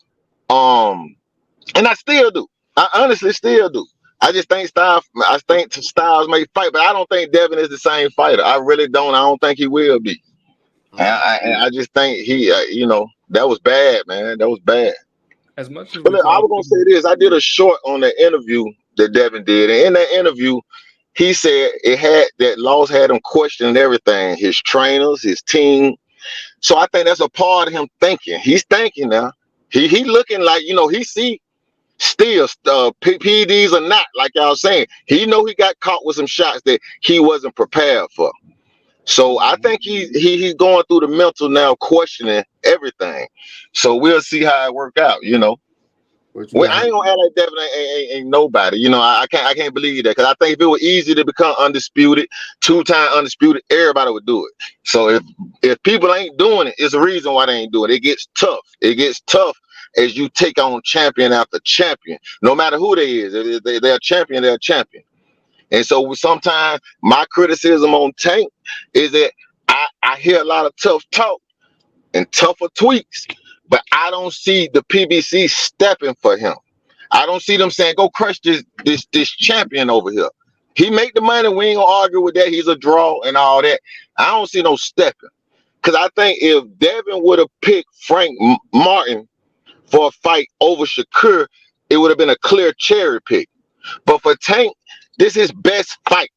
and I still do. I honestly still do. I think Styles may fight, but I don't think Devin is the same fighter. I really don't. I don't think he will be. I just think he, that was bad, man. That was bad. As much as But look, I was gonna say this. I did a short on the interview that Devin did, and in that interview, he said that loss had him questioning everything, his trainers, his team. So I think that's a part of him thinking. He's thinking now. He looking like, he see still PEDs or not, like y'all saying. He know he got caught with some shots that he wasn't prepared for. So I think he's going through the mental now, questioning everything. So we'll see how it work out. Well, I ain't gonna act like Devin ain't nobody. I can't believe that, because I think if it were easy to become undisputed, 2-time undisputed, everybody would do it. So if people ain't doing it, it's a reason why they ain't doing it. It gets tough. It gets tough as you take on champion after champion, no matter who they is. If they're a champion, they're a champion. And so sometimes my criticism on Tank is that I hear a lot of tough talk and tougher tweaks, but I don't see the PBC stepping for him. I don't see them saying, go crush this champion over here. He make the money. We ain't gonna argue with that. He's a draw and all that. I don't see no stepping. Because I think if Devin would have picked Frank Martin for a fight over Shakur, it would have been a clear cherry pick. But for Tank, this is his best fight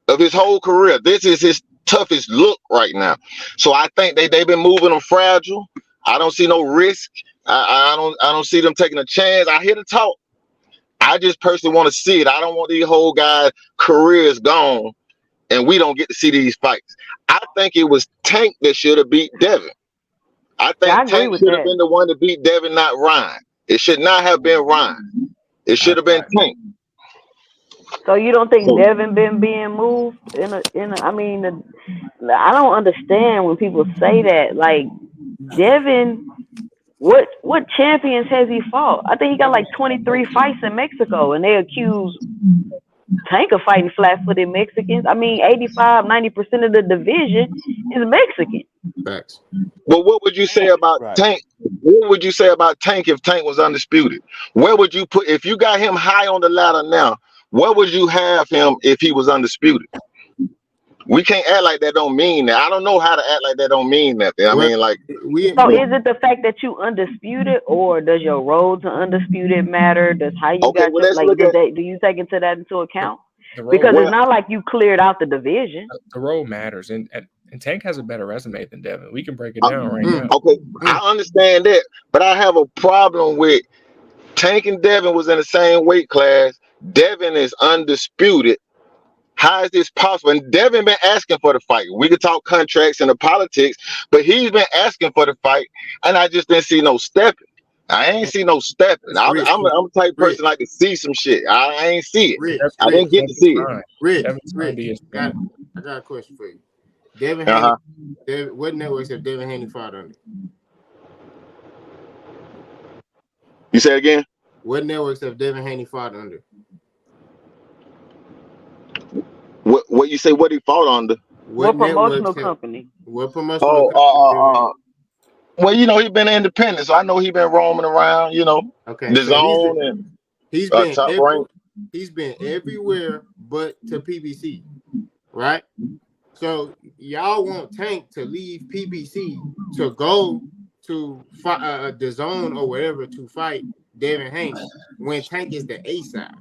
of his whole career. This is his toughest look right now. So I think they've been moving him fragile. I don't see no risk. I don't see them taking a chance. I hear the talk. I just personally want to see it. I don't want these whole guys' careers gone and we don't get to see these fights. I think it was Tank that should have beat Devin. I think Tank should have been the one to beat Devin, not Ryan. It should not have been Ryan. It should have been Tank. So you don't think Devin been being moved I don't understand when people say that. Like, Devin, what champions has he fought? I think he got like 23 fights in Mexico, and they accuse Tank of fighting flat-footed Mexicans. 85-90% of the division is Mexican. Facts. Well, what would you say about Tank? What would you say about Tank if Tank was undisputed? Where would you put, if you got him high on the ladder now, where would you have him if he was undisputed? We can't act like that don't mean that. I don't know how to act like that don't mean nothing. So is it the fact that you undisputed, or does your road to undisputed matter? Does how you got do you take into account? Because it's not like you cleared out the division. The road matters, and Tank has a better resume than Devin. We can break it down right now. Okay, I understand that, but I have a problem with Tank and Devin was in the same weight class. Devin is undisputed. How is this possible? And Devin been asking for the fight. We could talk contracts and the politics, but he's been asking for the fight, and I just didn't see no stepping. I ain't see no stepping. I'm a type of person like to see some shit. I ain't see it. I didn't get to see it. Rich, I got a question for you. Devin Haney, what networks have Devin Haney fought under? You say again? What networks have Devin Haney fought under? What you say? What he fought under? What promotional company? What promotional company? Well, he been independent, so I know he been roaming around. Okay. The zone he's been everywhere but to PBC, right? So y'all want Tank to leave PBC to go to the zone or whatever to fight Devin Haney when Tank is the A side,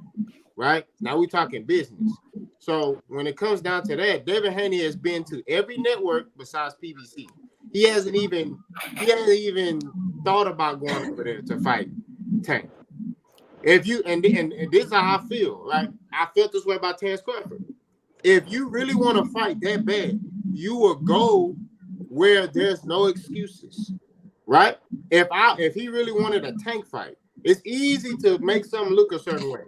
right? Now we talking business. So when it comes down to that, Devin Haney has been to every network besides PBC. He hasn't even thought about going over there to fight Tank. If you and this is how I feel, right? I felt this way about Terrence Crawford. If you really want to fight that bad, you will go where there's no excuses, right? If he really wanted a Tank fight, it's easy to make something look a certain way.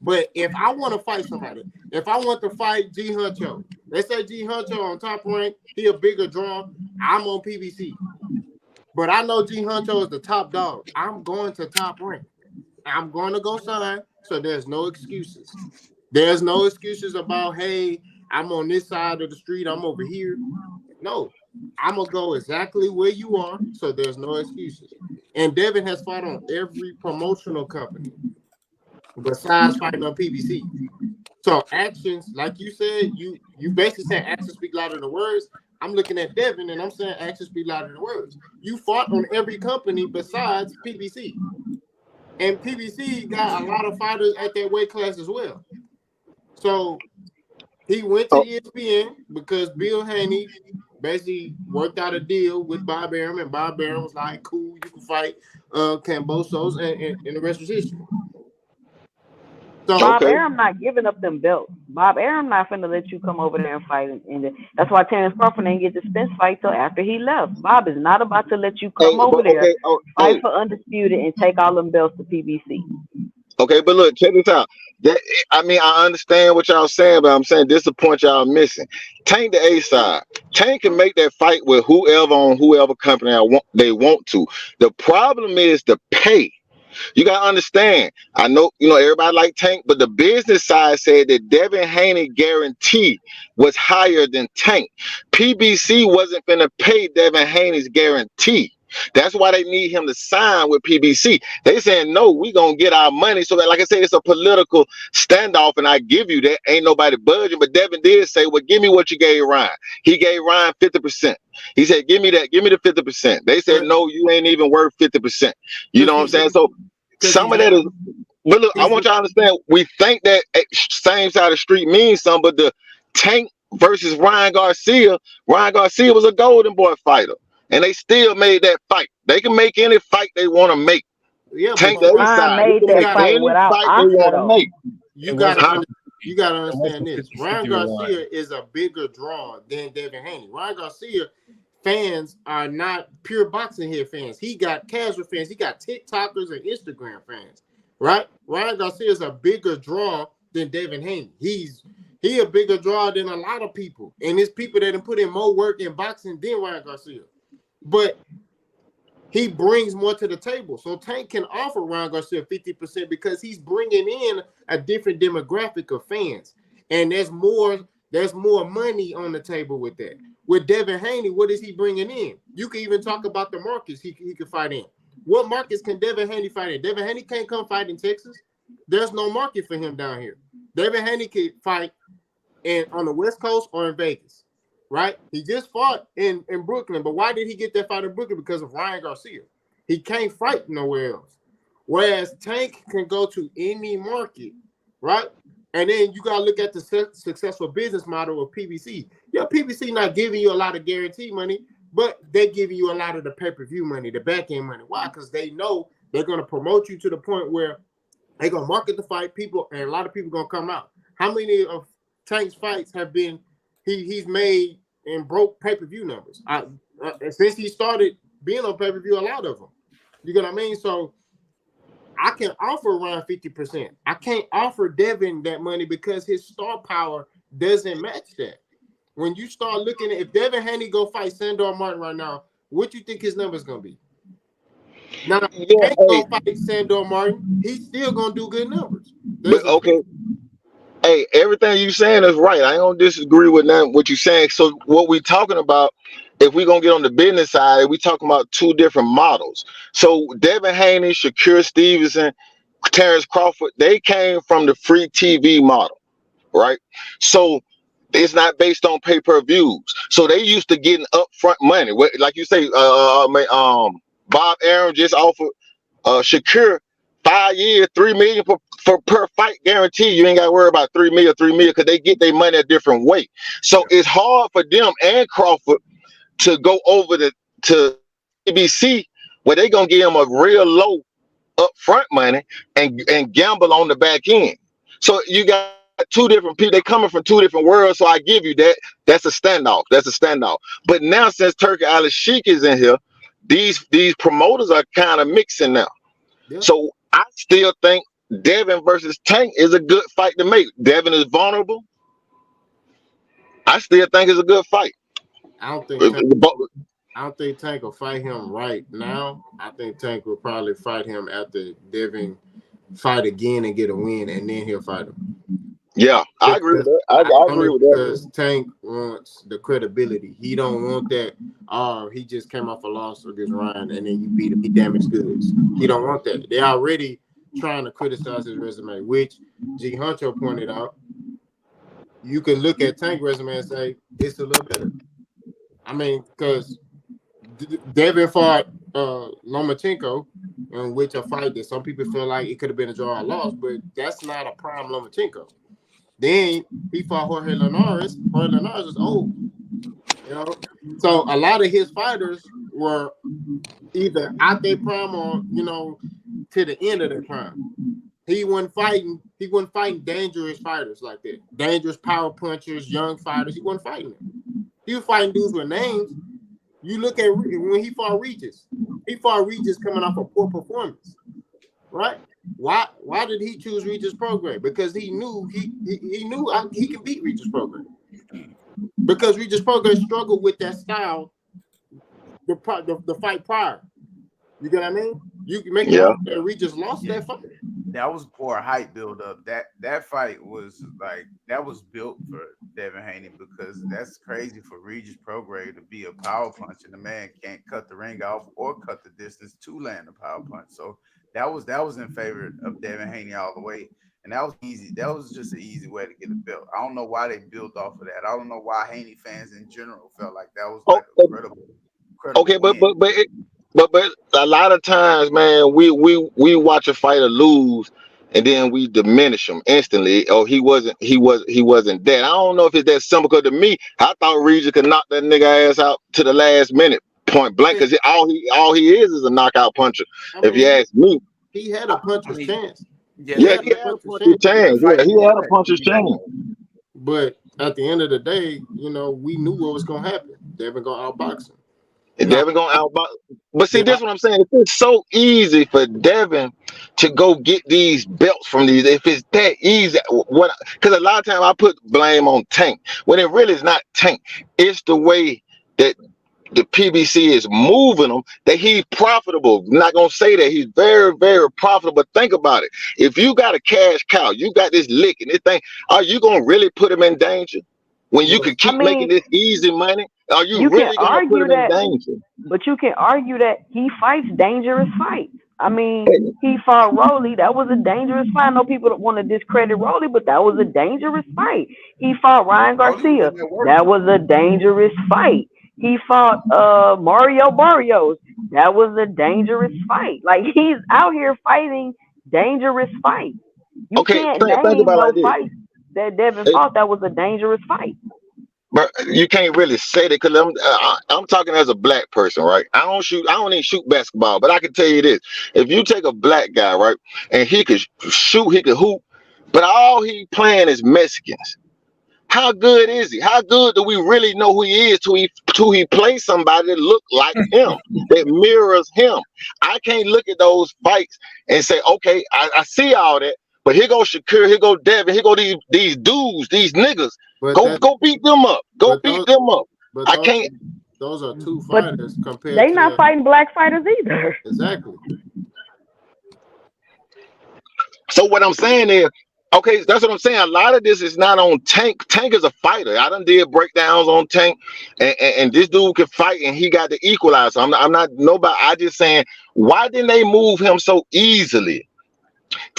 But if I want to fight somebody, if I want to fight G Huncho, let's say G Huncho on Top Rank, he a bigger draw. I'm on PBC, but I know G Huncho is the top dog. I'm going to Top Rank. I'm going to go sign, so there's no excuses. There's no excuses about, hey, I'm on this side of the street, I'm over here. No, I'm going to go exactly where you are, so there's no excuses. And Devin has fought on every promotional company besides fighting on PBC. So actions, like you said, you basically said actions speak louder than words. I'm looking at Devin and I'm saying actions speak louder than words. You fought on every company besides PBC. And PBC got a lot of fighters at that weight class as well. So he went to ESPN because Bill Haney basically worked out a deal with Bob Arum, and Bob Arum was like, cool, you can fight Cambosos, and the rest was history. So Bob Arum not giving up them belts. Bob Arum not finna let you come over there and fight. And that's why Terrence Crawford didn't get the Spence fight till after he left. Bob is not about to let you come over there, fight for Undisputed, and take all them belts to PBC. Okay, but look, check this out. I mean, I understand what y'all saying, but I'm saying this is the point y'all missing. Tank the A side. Tank can make that fight with whoever on whoever company they want to. The problem is the pay. You gotta understand. I know, everybody like Tank, but the business side said that Devin Haney guarantee was higher than Tank. PBC wasn't gonna pay Devin Haney's guarantee. That's why they need him to sign with PBC. They saying, no, we gonna get our money. So that, like I said, it's a political standoff, and I give you that. Ain't nobody budging. But Devin did say, well, give me what you gave Ryan. He gave Ryan 50%. He said, give me that. Give me the 50%. They said, no, you ain't even worth 50%. You know what I'm saying? So some of that is, but look, I want y'all to understand, we think that same side of the street means something, but the Tank versus Ryan Garcia was a Golden Boy fighter. And they still made that fight. They can make any fight they want to make. Yeah, Tank the Ryan made that fight without Oscar, though. You gotta understand this. Ryan Garcia is a bigger draw than Devin Haney. Ryan Garcia fans are not pure boxing head fans. He got casual fans. He got TikTokers and Instagram fans, right? Ryan Garcia is a bigger draw than Devin Haney. He a bigger draw than a lot of people, and it's people that have put in more work in boxing than Ryan Garcia. But he brings more to the table. So Tank can offer Ryan Garcia 50% because he's bringing in a different demographic of fans. And there's more money on the table with that. With Devin Haney, what is he bringing in? You can even talk about the markets he can fight in. What markets can Devin Haney fight in? Devin Haney can't come fight in Texas. There's no market for him down here. Devin Haney can fight on the West Coast or in Vegas. Right? He just fought in Brooklyn, but why did he get that fight in Brooklyn? Because of Ryan Garcia. He can't fight nowhere else. Whereas Tank can go to any market, right? And then you got to look at the successful business model of PBC. Yeah, PBC not giving you a lot of guarantee money, but they're giving you a lot of the pay-per-view money, the back-end money. Why? Because they know they're going to promote you to the point where they're going to market the fight, people, and a lot of people going to come out. How many of Tank's fights have been he's made and broke pay-per-view numbers? Since he started being on pay-per-view, a lot of them. You get what I mean? So I can offer around 50%. I can't offer Devin that money because his star power doesn't match that. When you start looking at, if Devin Haney go fight Sandor Martin right now, what you think his number's gonna be? Now, if he can't go fight Sandor Martin, he's still gonna do good numbers. Hey, everything you saying is right. I don't disagree with what you're saying. So what we talking about, if we're going to get on the business side, we talking about two different models. So Devin Haney, Shakur Stevenson, Terrence Crawford, they came from the free TV model, right? So It's not based on pay-per-views. So they used to getting upfront money. Like you say, Bob Arum just offered Shakur 5 years, 3 million per fight guarantee. You ain't got to worry about 3 million because they get their money a different way. So it's hard for them and Crawford to go over to ABC where they gonna give them a real low upfront money and gamble on the back end. So you got two different people. They coming from two different worlds. So I give you that. That's a standoff. But now since Turkey Ali Sheik is in here, these promoters are kind of mixing now. Yep. So I still think Devin versus Tank is a good fight to make. Devin is vulnerable. I still think it's a good fight. I don't think Tank will fight him right now. I think Tank will probably fight him after Devin fight again and get a win, and then he'll fight him. Yeah, I agree with that. I agree with that. Because Tank wants the credibility. He don't want that. He just came off a loss against Ryan, and then you beat him. He damaged goods. He don't want that. They already trying to criticize his resume, which G Huncho pointed out. You can look at Tank resume and say it's a little better. I mean, because Devin fought Lomachenko, in which a fight that some people feel like it could have been a draw or loss, but that's not a prime Lomachenko. Then he fought Jorge Linares. Jorge Linares is old, you know. So a lot of his fighters were either at their prime or to the end of their prime. He wasn't fighting dangerous fighters like that. Dangerous power punchers, young fighters. He wasn't fighting them. He was fighting dudes with names. You look at when he fought Regis. He fought Regis coming off a poor performance, right? Why did he choose Regis Prograis? Because he knew he can beat Regis Prograis. Because Regis Prograis struggled with that style the fight prior. You get what I mean? You can make it. Regis lost that fight. That was poor hype build up. That fight was built for Devin Haney because that's crazy for Regis Prograis to be a power punch and the man can't cut the ring off or cut the distance to land a power punch. So that was in favor of Devin Haney all the way. And that was easy. That was just an easy way to get a belt. I don't know why they built off of that. I don't know why Haney fans in general felt like that was like incredible. Okay, but a lot of times, man, we watch a fighter lose, and then we diminish him instantly. Oh, he wasn't that. I don't know if it's that simple. Because to me, I thought Regis could knock that nigga ass out to the last minute, point blank. Because all he is a knockout puncher. If you ask me, he had a puncher's chance. Yeah, he had a puncher's chance. Yeah, he had a puncher's chance. But at the end of the day, we knew what was gonna happen. Devin gonna outbox him. And Devin gonna outbox. But see, that's what I'm saying. It's so easy for Devin to go get these belts from these. If it's that easy, because a lot of times I put blame on Tank when it really is not Tank. It's the way that the PBC is moving him that he's profitable. I'm not gonna say that he's very, very profitable. But think about it. If you got a cash cow, you got this lick and this thing, are you gonna really put him in danger? When you can keep making this easy money, are you really going to put him in danger? But you can argue that he fights dangerous fights. I mean, he fought Rolly. That was a dangerous fight. I know people don't want to discredit Rolly, but that was a dangerous fight. He fought Ryan Garcia. That was a dangerous fight. He fought Mario Barrios. That was a dangerous fight. Like, he's out here fighting dangerous fights. You can't name no fights that Devin fought that was a dangerous fight. But you can't really say that because I'm talking as a black person, right? I don't even shoot basketball, but I can tell you this: if you take a black guy, right, and he could shoot, he could hoop, but all he playing is Mexicans. How good is he? How good do we really know who he is till he plays somebody that look like him, that mirrors him? I can't look at those fights and say, okay, I see all that. But here go Shakur, here go Devin, here go these dudes, these niggas. Go beat them up. Beat them up. I can't. Those are two fighters compared. They not fighting black fighters either. Exactly. So what I'm saying is, okay, that's what I'm saying. A lot of this is not on Tank. Tank is a fighter. I done did breakdowns on Tank, and this dude can fight, and he got the equalizer. I'm not nobody. I just saying, why didn't they move him so easily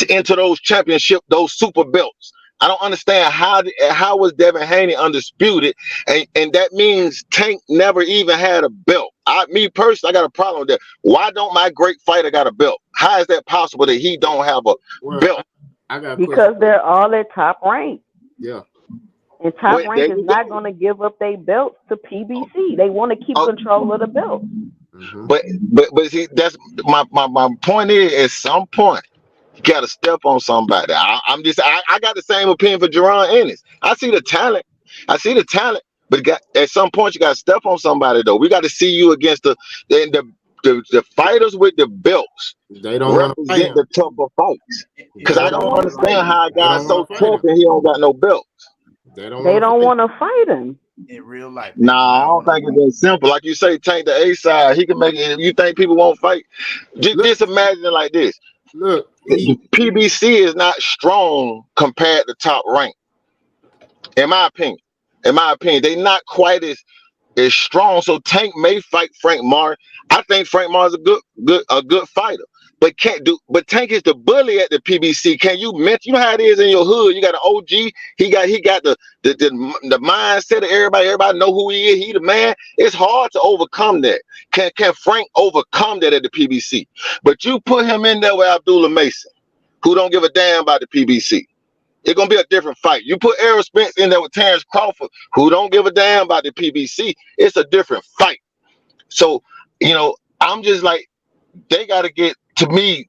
into those championship, those super belts? I don't understand how was Devin Haney undisputed, and that means Tank never even had a belt. Me personally, I got a problem with that. Why don't my great fighter got a belt? How is that possible that he don't have a belt? I got a Because question. they're all at top rank. Yeah. And top Well, rank there is you not go. going to give up their belts to PBC. They want to keep Oh, control of the belt. Mm-hmm. but see, that's my point is, at some point you got to step on somebody. I got the same opinion for Jerron Ennis. I see the talent, but at some point you got to step on somebody though. We got to see you against the fighters with the belts They don't want to fight represent him. the tougher fights. Because It's I They don't don't want. understand how a They guy's don't want so to fight tough him. and he don't got no belt. They don't They want to don't fight want to fight him. in real life. They do Nah, I not don't want to think fight. it's that simple. Like you say, Tank the A side, he can make it. You think people won't fight? him. Look, Just imagine it like this. he PBC is not strong compared to top rank, in my opinion. They not quite as strong. So Tank may fight Frank Mar. I think Frank Mar is a good fighter, but can't do. But Tank is the bully at the PBC. Can you mention? You know how it is in your hood. You got an OG. He got the mindset of everybody. Everybody know who he is. He the man. It's hard to overcome that. Can Frank overcome that at the PBC? But you put him in there with Abdullah Mason, who don't give a damn about the PBC. It's gonna be a different fight. You put Errol Spence in there with Terrence Crawford, who don't give a damn about the PBC. It's a different fight. So, I'm just like, they gotta get to me.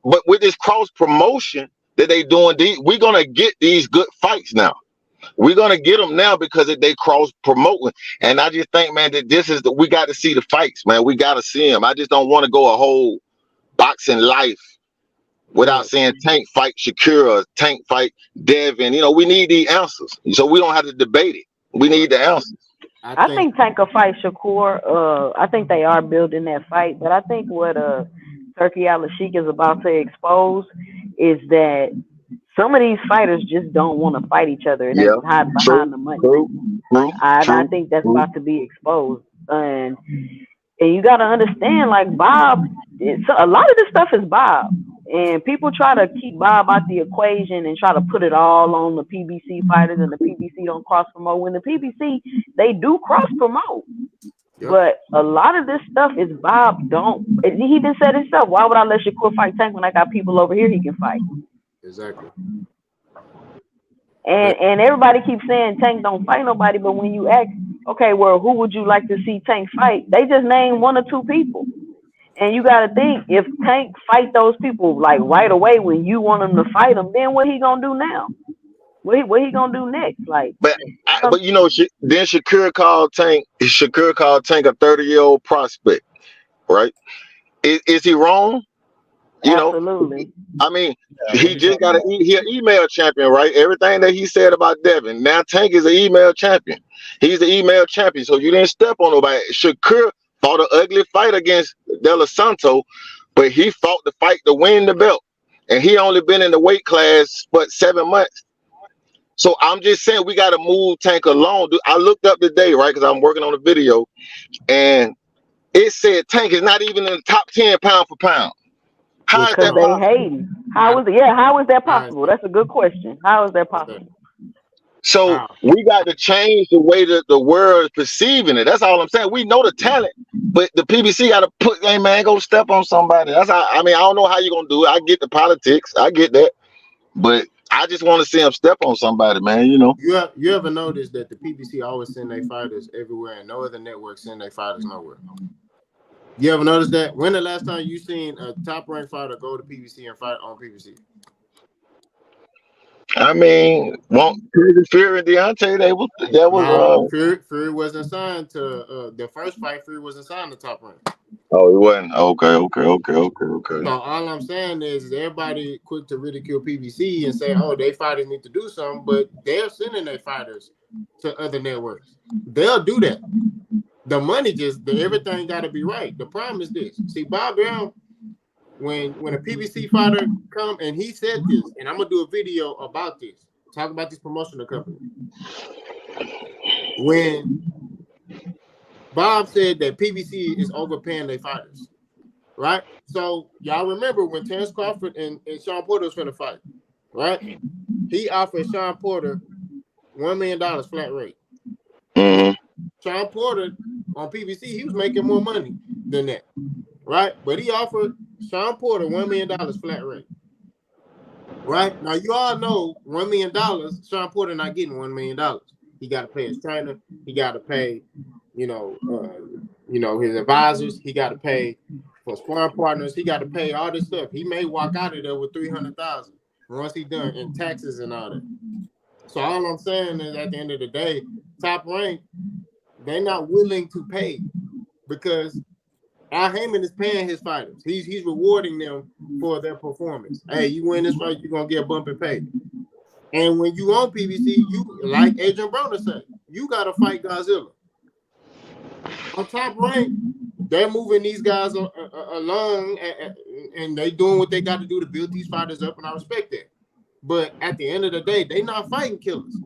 But with this cross promotion that they doing, we're gonna get these good fights now. We're gonna get them now because they cross promoting. And I just think, man, that we got to see the fights, man. We got to see them. I just don't want to go a whole boxing life without look. saying Tank fight Shakira, Tank fight Devin. We need the answers, so we don't have to debate it. We need the answers. I think Tank will fight Shakur. I think they are building that fight, but I think what Turkey Al-Sheikh is about to expose is that some of these fighters just don't want to fight each other, and Yeah, they hide behind the money. true, I think that's about to be exposed, and you got to understand, like Bob, a lot of this stuff is Bob, and people try to keep Bob out the equation and try to put it all on the PBC fighters, and the PBC don't cross promote. When the PBC, they do cross promote. Yep. But a lot of this stuff is Bob don't. He even said himself, why would I let Shakur fight Tank when I got people over here he can fight? Exactly. And everybody keeps saying Tank don't fight nobody, but when you ask, okay, well, who would you like to see Tank fight? They just name one or two people. And you got to think, if Tank fight those people like right away when you want him to fight them, then what he gonna do now? What he gonna do next? Like, but then Shakira called Tank a 30-year-old prospect, right? Is he wrong? absolutely. I mean, he just got an email champion, right? Everything that he said about Devin. Now Tank is an email champion. He's the email champion. So you didn't step on nobody. Shakur fought an ugly fight against De La Santo, but he fought the fight to win the belt. And he only been in the weight class, 7 months. So I'm just saying we got to move Tank along. I looked up today, right, because I'm working on a video, and it said Tank is not even in the top 10 pound for pound. How is Because that they possible? hating. How is that possible? That's a good question. How is that possible? So we got to change the way that the world is perceiving it. That's all I'm saying. We know the talent, but the PBC got to put, hey man, go step on somebody. That's how. I mean, I don't know how you're gonna do it. I get the politics, I get that, but I just want to see him step on somebody, man. You ever notice that the PBC always send their fighters everywhere, and no other network send their fighters nowhere? You ever notice that? When the last time you seen a top ranked fighter go to PBC and fight on PBC? I mean, Fury and Deontay, Fury wasn't signed to the first fight. Fury wasn't signed to Top Rank. Oh, he wasn't. Okay. So all I'm saying is everybody quick to ridicule PBC and say, "Oh, they fighters need to do something," but they're sending their fighters to other networks. They'll do that. The money everything got to be right. The problem is this. See, Bob Brown, when a PBC fighter come and he said this, and I'm gonna do a video about this, talk about this promotional company. When Bob said that PBC is overpaying their fighters, right? So y'all remember when Terrence Crawford and Sean Porter was finna fight, right? he offered Sean Porter $1 million flat rate. Mm-hmm. Sean Porter on PBC, he was making more money than that, right? But he offered Sean Porter $1 million flat rate. Right? Now you all know $1 million, Sean Porter not getting $1 million. He got to pay his trainer, he got to pay, his advisors, he got to pay for sparring partners, he got to pay all this stuff. He may walk out of there with $300,000 once he's done in taxes and all that. So all I'm saying is at the end of the day, Top Rank, they're not willing to pay because Al Heyman is paying his fighters. He's rewarding them for their performance. Hey, you win this fight, you're gonna get a bump in pay. And when you on PBC, you like Adrian Broner said, you gotta fight Godzilla. On Top Rank, they're moving these guys along, and they doing what they got to do to build these fighters up, and I respect that. But at the end of the day, they not fighting killers.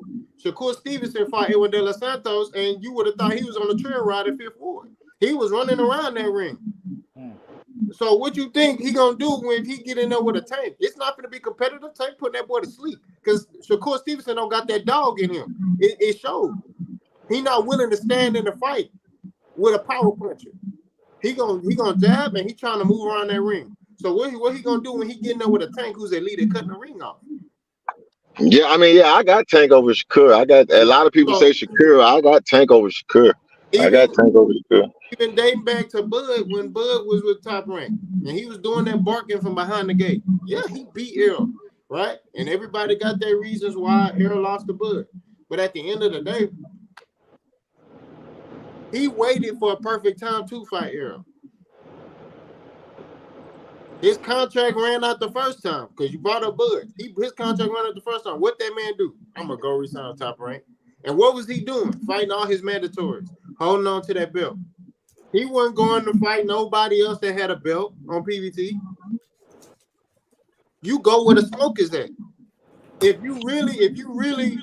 Shakur Stevenson fought Edwin De Los Santos, and you would have thought he was on the trail ride at Fifth Ward. He was running around that ring. So what you think he gonna do when he get in there with a Tank? It's not gonna be competitive. Tank putting that boy to sleep because Shakur Stevenson don't got that dog in him. It showed. He not willing to stand in the fight with a power puncher. He gonna jab and he trying to move around that ring. So what he gonna do when he get in there with a Tank who's elite at cutting the ring off? Yeah, I mean, I got Tank over Shakur. I got a lot of people say Shakur. I got Tank over Shakur. I got Tank over Shakur. Even dating back to Bud when Bud was with Top Rank and he was doing that barking from behind the gate. Yeah, he beat Errol, right? And everybody got their reasons why Errol lost to Bud. But at the end of the day, he waited for a perfect time to fight Errol. His contract ran out the first time because you brought up Bud. His contract ran out the first time. What that man do? I'm gonna go resign Top Rank. And what was he doing? Fighting all his mandatories, holding on to that belt. He wasn't going to fight nobody else that had a belt on PBT. You go where the smoke is at. If you really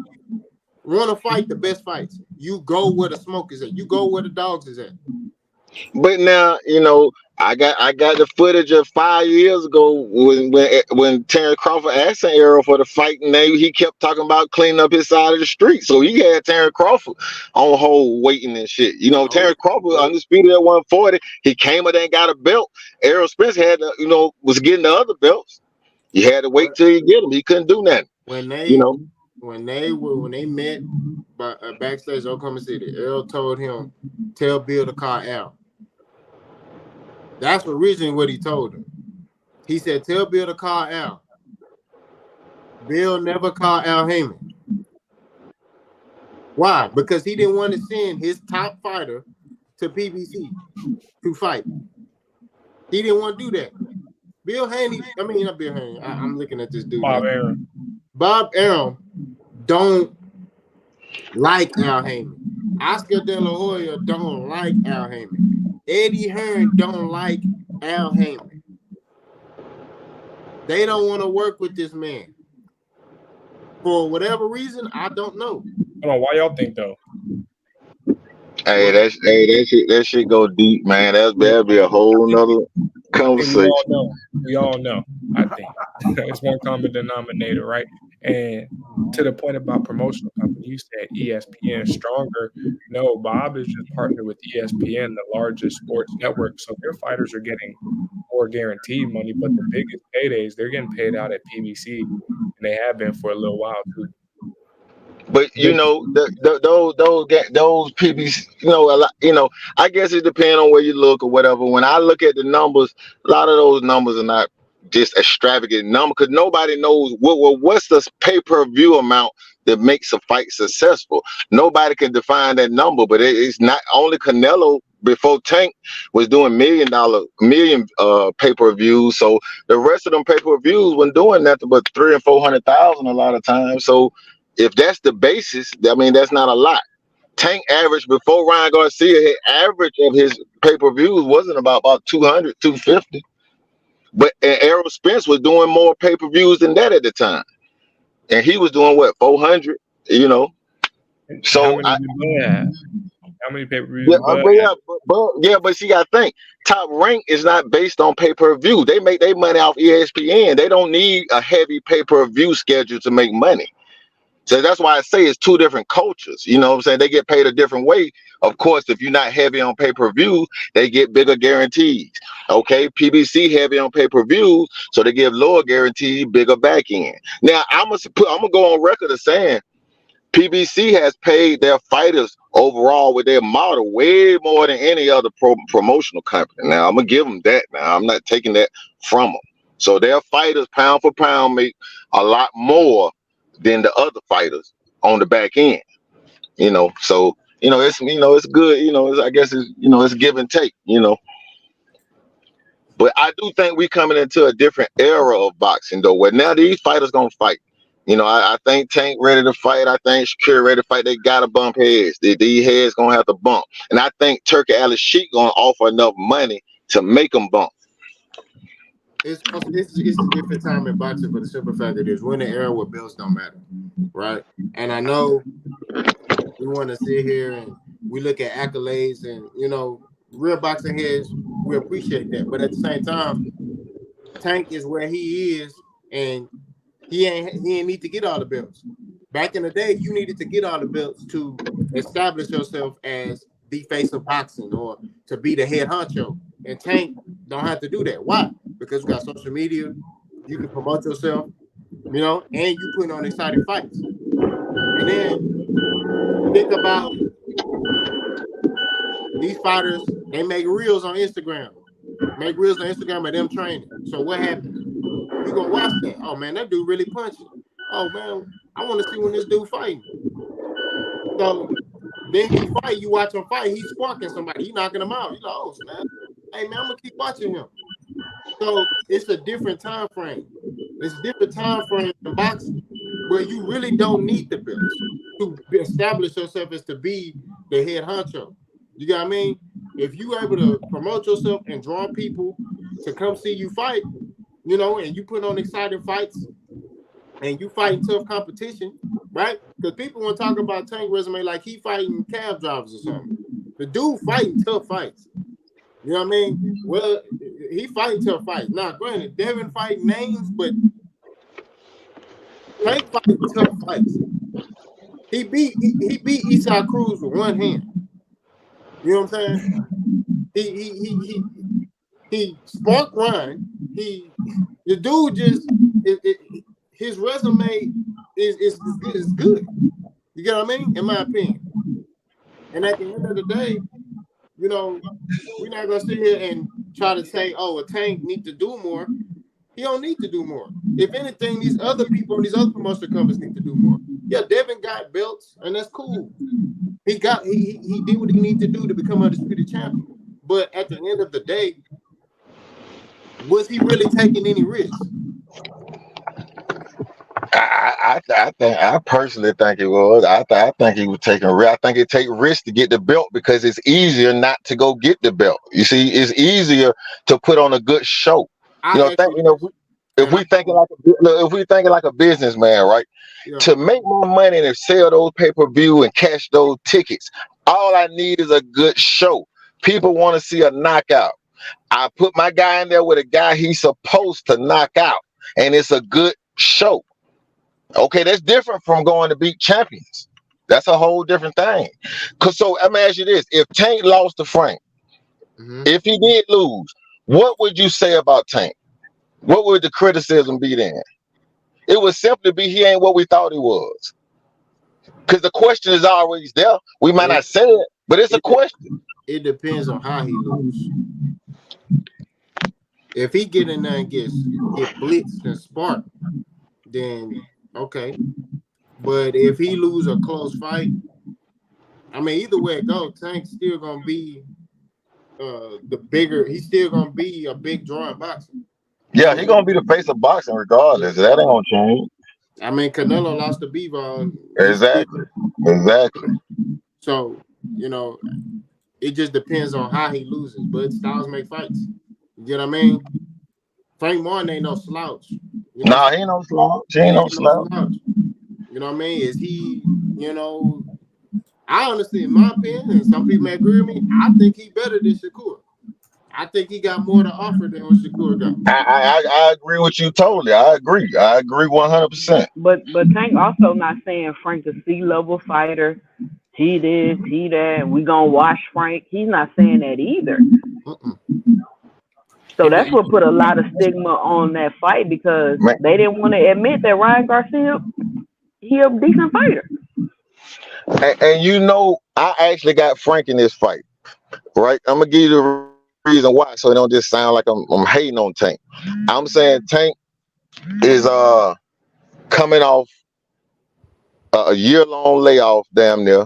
want to fight the best fights, you go where the smoke is at. You go where the dogs is at. But now, I got the footage of 5 years ago when Terrence Crawford asked Errol for the fight, and he kept talking about cleaning up his side of the street. So he had Terrence Crawford on hold waiting and shit. Terrence Crawford undisputed at 140. He came and then got a belt. Errol Spence had, was getting the other belts. You had to wait till you get him. He couldn't do nothing. When they met backstage Oklahoma City, Errol told him, "Tell Bill to call Al." That's originally what he told him. He said, "Tell Bill to call Al." Bill never called Al Heyman. Why? Because he didn't want to send his top fighter to PBC to fight. He didn't want to do that. Bill Haney, not Bill Haney. I'm looking at this dude. Bob Arum don't like Al Heyman. Oscar De La Hoya don't like Al Heyman. Eddie Hearn don't like Al Heyman. They don't want to work with this man. For whatever reason, I don't know. Hold on, why y'all think though? Hey, that shit go deep, man. That'll be a whole nother conversation. We all know. I think it's one common denominator, right? And to the point about promotional company, you said ESPN stronger. No, Bob is just partnered with ESPN, the largest sports network. So their fighters are getting more guaranteed money, but the biggest paydays, they're getting paid out at PBC, and they have been for a little while too. But those PBC, I guess it depends on where you look or whatever. When I look at the numbers, a lot of those numbers are not just extravagant number because nobody knows what's the pay-per-view amount that makes a fight successful. Nobody can define that number, but it's not only Canelo before Tank was doing million pay-per-views. So the rest of them pay-per-views wasn't doing nothing but 300,000 and 400,000 a lot of times. So if that's the basis, that's not a lot. Tank average before Ryan Garcia, his average of his pay-per-views wasn't about 200, 250. But Errol Spence was doing more pay-per-views than that at the time. And he was doing 400, So How many pay-per-views Yeah, Bud got? but you gotta think. Top Rank is not based on pay-per-view. They make their money off ESPN. They don't need a heavy pay-per-view schedule to make money. So that's why I say it's two different cultures. You know what I'm saying? They get paid a different way. Of course, if you're not heavy on pay-per-view, they get bigger guarantees. Okay, PBC heavy on pay-per-view, so they give lower guarantee, bigger back end. Now I'm gonna go on record as saying PBC has paid their fighters overall with their model way more than any other promotional company. Now I'm gonna give them that. Now I'm not taking that from them. So their fighters, pound for pound, make a lot more than the other fighters on the back end. So it's good. I guess it's give and take. But I do think we coming into a different era of boxing though, where now these fighters gonna fight. I think Tank ready to fight. I think Shakir ready to fight. They gotta bump heads. These heads gonna have to bump. And I think Turkey Ali Sheik gonna offer enough money to make them bump. It's a different time in boxing for the simple fact that we're in an era where belts don't matter, right? And I know we want to sit here and we look at accolades and real boxing heads, we appreciate that. But at the same time, Tank is where he is, and he ain't need to get all the belts. Back in the day, you needed to get all the belts to establish yourself as the face of boxing or to be the head honcho. And Tank don't have to do that. Why? Because you got social media, you can promote yourself, and you putting on exciting fights. And then think about these fighters, they make reels on Instagram. Make reels on Instagram of them training. So what happens? You gonna watch that. Oh man, that dude really punching. Oh man, I want to see when this dude fighting. So then he fight, you watch him fight, he's sparking somebody, he knocking him out. You like, oh snap. Hey man, I'm gonna keep watching him. So it's a different time frame. It's a different time frame in boxing where you really don't need the belts to establish yourself as to be the head honcho. You got what I mean? If you able to promote yourself and draw people to come see you fight, and you put on exciting fights and you fighting tough competition, right? Because people want to talk about Tank resume like he fighting cab drivers or something. The dude fighting tough fights. You know what I mean? Well, he fighting tough fights. Now, granted, Devin fighting names, but Tank fighting tough fights. He beat Eastside Cruz with one hand. You know what I'm saying? He sparked Ryan. The dude just his resume is good. You get what I mean? In my opinion. And at the end of the day, we're not gonna sit here and try to say, oh, a Tank need to do more. He don't need to do more. If anything, these other people, these other promotional companies need to do more. Yeah, Devin got belts, and that's cool. He did what he needed to do to become undisputed champion. But at the end of the day, was he really taking any risks? I personally think it was. I think he was taking risk. I think it take risk to get the belt because it's easier not to go get the belt. You see, it's easier to put on a good show. If we thinking like a businessman, right? Yeah. To make more money and sell those pay-per-view and cash those tickets, all I need is a good show. People want to see a knockout. I put my guy in there with a guy he's supposed to knock out, and it's a good show. Okay, that's different from going to beat champions. That's a whole different thing. So I'm gonna ask you this: if Tank lost to Frank, if he did lose, what would you say about Tank? What would the criticism be then? It would simply be he ain't what we thought he was. Because the question is always there. We might not say it, but it's a question. It depends on how he loses. If he get in there and get blitzed and sparked, then okay. But if he lose a close fight, I mean, either way it goes, Tank's still gonna be he's still gonna be a big draw in boxing. Yeah, he's gonna be the face of boxing regardless. That ain't gonna change. I mean, Canelo lost to Bivol. Exactly. So, it just depends on how he loses. But styles make fights. You know what I mean? Frank Martin ain't no slouch. Nah, he ain't no slouch. He ain't no slouch. You know what I mean? Is he, I honestly, in my opinion, and some people may agree with me, I think he better than Shakur. I think he got more to offer than what Shakur got. I agree with you totally. I agree 100%. But Tank also not saying Frank a C level fighter. He this, he that, and we gonna wash Frank. He's not saying that either. Mm-mm. So He, that's what put a lot of stigma on that fight because Man, they didn't want to admit that Ryan Garcia, he a decent fighter. and you know, I actually got Frank in this fight, right? I'm gonna give you the reason why, so it don't just sound like I'm hating on Tank. I'm saying Tank is coming off a year long layoff, damn near.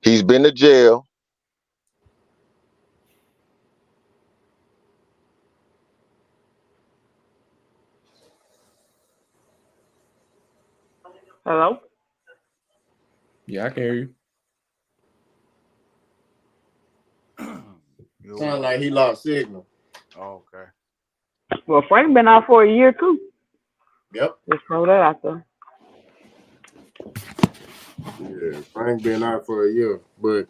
He's been to jail. Hello? yeah, I can hear you. You Sound like he lost signal. okay. Well, Frank been out for a year too. Yep. Just throw that out there. Yeah, Frank been out for a year, but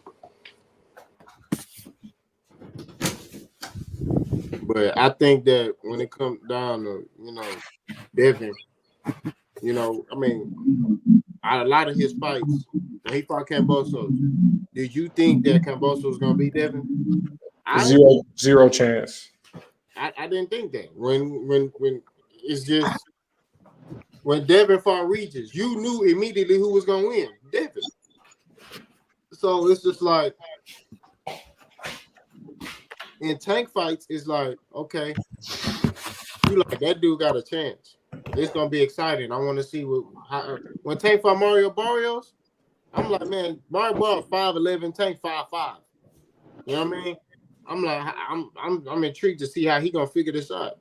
I think that when it comes down to Devin, I mean, a lot of his fights, now he fought Cambosos. Did you think that Cambosos was gonna beat Devin? I didn't. Zero chance. I didn't think that. When it's just when Devin fought Regis, you knew immediately who was gonna win. Devin. So it's just like in tank fights, it's like, okay, you like that dude got a chance. It's gonna be exciting. I want to see when Tank fought Mario Barrios. I'm like, man, Mario Barrios 5'11", Tank 5'5". You know what I mean? I'm like, I'm intrigued to see how he gonna figure this out.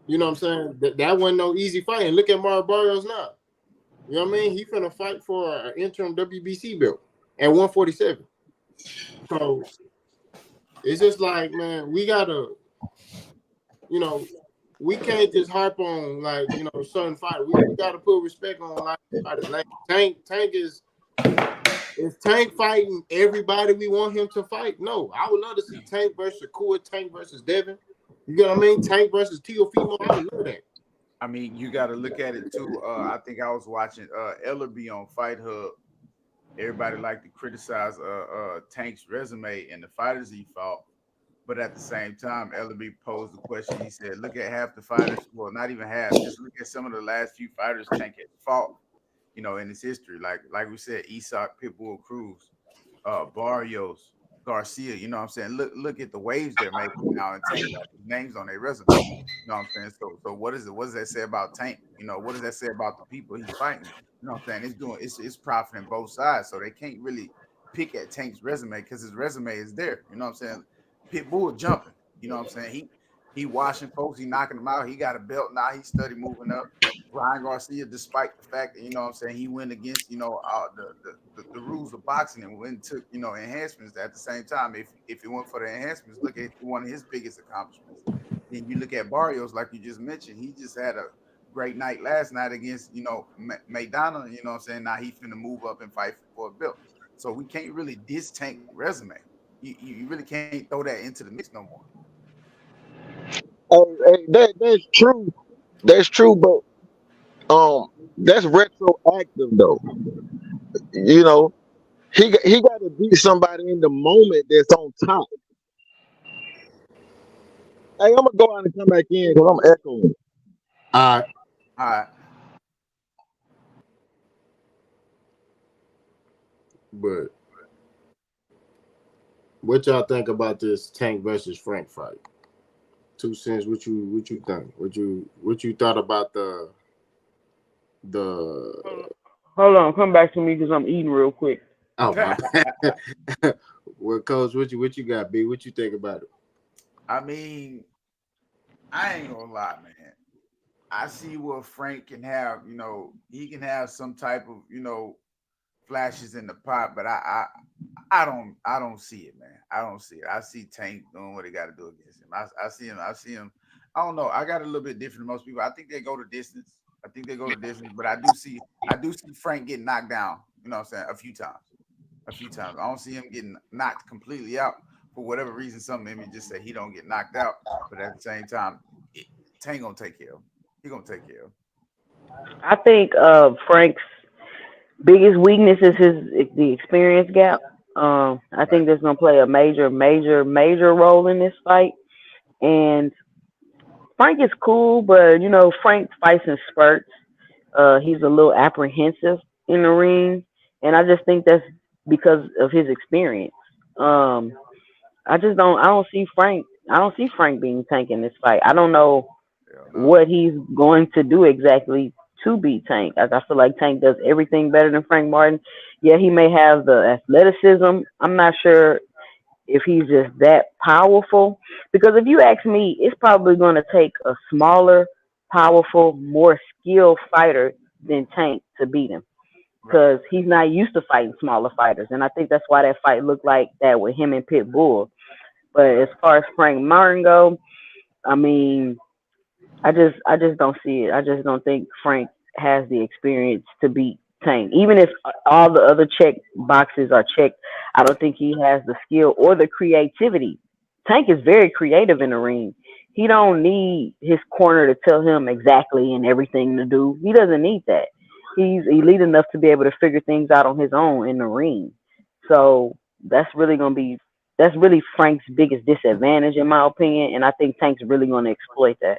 You know what I'm saying? That wasn't no easy fight. And look at Mario Barrios now. You know what I mean? He finna fight for an interim WBC belt at 147. So it's just like, man, we gotta, you know, we can't just harp on like, certain fighters. We gotta put respect on like fighters. Like is Tank fighting everybody we want him to fight? No, I would love to see Tank versus Shakur, Tank versus Devin. You get what I mean? Tank versus Teofimo. I would love that. I mean, you got to look at it too. I think I was watching Ellerby on Fight Hub. Everybody like to criticize Tank's resume and the fighters he fought, but at the same time, Ellerby posed the question. He said, "Look at half the fighters. Well, not even half. Just look at some of the last few fighters Tank had fought. In his history. Like we said, Isak, Pitbull, Cruz, Barrios, Garcia. You know what I'm saying? Look at the waves they're making now, and Tank got these names on their resume. You know what I'm saying? So what is it? What does that say about Tank? What does that say about the people he's fighting? You know what I'm saying? It's profiting both sides, so they can't really pick at Tank's resume because his resume is there. You know what I'm saying? Pitbull jumping. You know what I'm saying? He washing folks, he knocking them out. He got a belt now. He study moving up. Ryan Garcia, despite the fact that what I'm saying, he went against the rules of boxing and went and took enhancements at the same time. If it went for the enhancements, look at one of his biggest accomplishments. Then you look at Barrios, like you just mentioned, he just had a great night last night against Maidana. You know what I'm saying? Now he finna move up and fight for a belt. So we can't really distank resume. You really can't throw that into the mix no more. That's true. That's true, but that's retroactive though. You know, he got to beat somebody in the moment that's on top. Hey, I'm gonna go out and come back in because I'm echoing. All right, All right. but what y'all think about this Tank versus Frank fight? 2 cents. What you think? What you thought about the Hold on, come back to me because I'm eating real quick. oh my bad. Well, coach, what you got, B? What you think about it? I mean, I ain't gonna lie, man. I see what Frank can have. He can have some type of flashes in the pot, but I don't see it, man. I don't see it. I see Tank doing what he got to do against him. I see him. I see him. I don't know. I got a little bit different than most people. I think they go to distance. I think they go to distance, but I do see Frank getting knocked down. You know what I'm saying? A few times. a few times. I don't see him getting knocked completely out for whatever reason. Some made me just say he don't get knocked out, but at the same time, Tank gonna take care of him. He gonna take care of him. I think Frank's biggest weakness is the experience gap. I Right. think that's gonna play a major, major, major role in this fight. And Frank is cool, but Frank fights in spurts. He's a little apprehensive in the ring, and I just think that's because of his experience. Um, I just don't. I don't see Frank. I don't see Frank being Tank in this fight. I don't know Hell no. what he's going to do exactly to beat Tank. I feel like Tank does everything better than Frank Martin. Yeah, he may have the athleticism. I'm not sure if he's just that powerful. Because if you ask me, it's probably going to take a smaller, powerful, more skilled fighter than Tank to beat him. Right. Because he's not used to fighting smaller fighters, and I think that's why that fight looked like that with him and Pitbull. But as Right. far as Frank Martin go, I mean, I just don't see it. I just don't think Frank has the experience to beat Tank. Even if all the other check boxes are checked, I don't think he has the skill or the creativity. Tank is very creative in the ring. He don't need his corner to tell him exactly and everything to do. He doesn't need that. He's elite enough to be able to figure things out on his own in the ring. So that's really Frank's biggest disadvantage in my opinion, and I think Tank's really going to exploit that.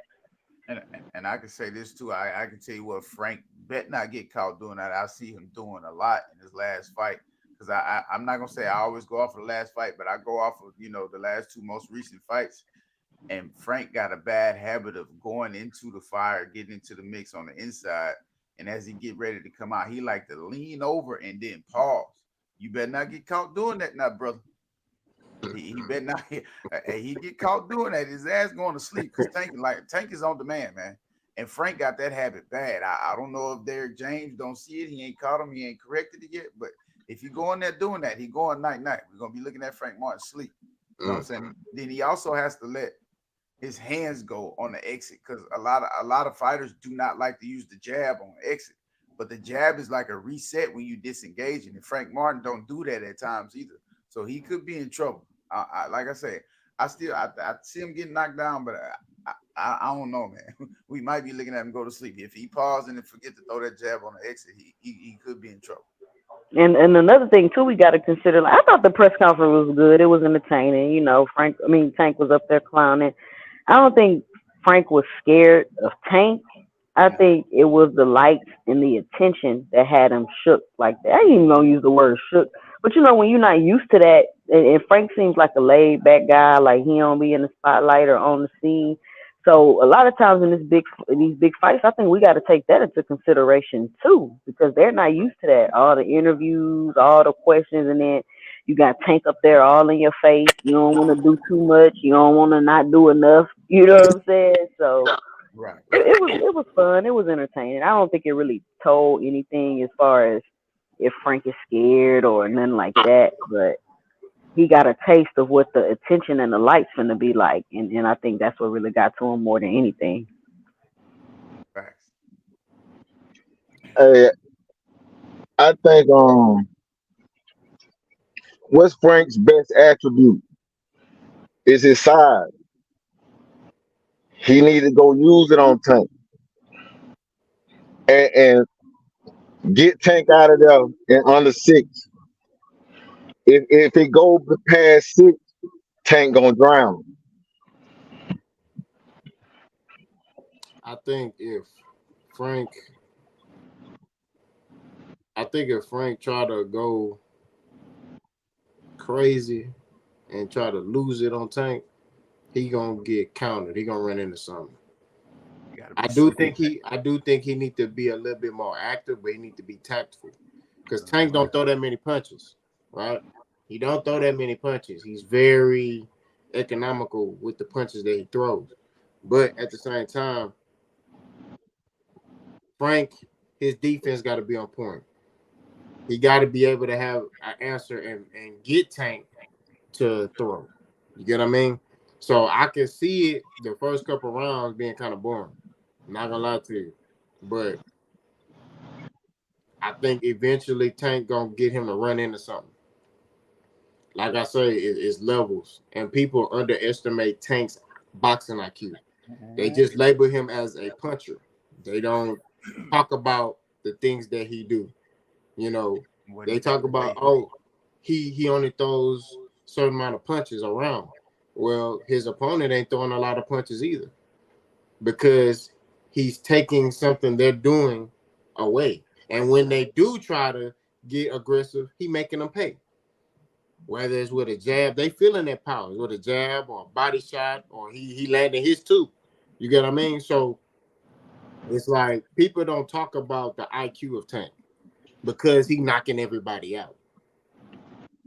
And and I can say this too. I can tell you what Frank bet not get caught doing that. I see him doing a lot in his last fight. Because I'm not gonna say I always go off of the last fight, but I go off of the last two most recent fights. And Frank got a bad habit of going into the fire, getting into the mix on the inside, and as he get ready to come out, he like to lean over and then pause. You better not get caught doing that, now, brother. He better not. He get caught doing that, his ass going to sleep because Tank is on demand, man. And Frank got that habit bad. I don't know if Derek James don't see it. He ain't caught him. He ain't corrected it yet. But if you go in there doing that, he going night night. We're gonna be looking at Frank Martin sleep. You know what I'm saying? Then he also has to let his hands go on the exit because a lot of fighters do not like to use the jab on the exit. But the jab is like a reset when you disengage, and Frank Martin don't do that at times either. So he could be in trouble. Like I said, I see him getting knocked down, but I don't know, man. We might be looking at him go to sleep if he paused and then forget to throw that jab on the exit. He could be in trouble. And another thing too, we got to consider. Like, I thought the press conference was good. It was entertaining. Tank was up there clowning. I don't think Frank was scared of Tank. I Yeah, think it was the lights and the attention that had him shook like that. I ain't even gonna use the word shook, but when you're not used to that, and Frank seems like a laid back guy, like he don't be in the spotlight or on the scene. So a lot of times in these big fights, I think we got to take that into consideration too, because they're not used to that. All the interviews, all the questions, and then you got Tank up there all in your face. You don't want to do too much. You don't want to not do enough. You know what I'm saying? So right. it was fun. It was entertaining. I don't think it really told anything as far as if Frank is scared or nothing like that. But he got a taste of what the attention and the lights gonna be like, and I think that's what really got to him more than anything. Facts. Hey, I think what's Frank's best attribute is his size. He need to go use it on Tank and get Tank out of there in under six. If it go past six, Tank gonna drown. I think Frank, I think if Frank try to go crazy and try to lose it on Tank, he gonna get countered. He gonna run into something. You got to I be do slick. think he need to be a little bit more active, but he need to be tactful. Because Tank Uh-huh. don't throw that many punches, right? He don't throw that many punches. He's very economical with the punches that he throws. But at the same time, Frank, his defense got to be on point. He got to be able to have an answer and get Tank to throw. You get what I mean? So I can see it the first couple rounds being kind of boring. I'm not gonna lie to you, but I think eventually Tank gonna get him to run into something. like I say, it's levels, and people underestimate Tank's boxing IQ. They just label him as a puncher. They don't talk about the things that he do. You know, What they he talk take about, away. oh, he only throws certain amount of punches around. Well, his opponent ain't throwing a lot of punches either because he's taking something they're doing away. And when they do try to get aggressive, he making them pay. Whether it's with a jab, they feeling that power with a jab or a body shot, or he landed his too. You get what I mean? So it's like people don't talk about the IQ of Tank because he knocking everybody out.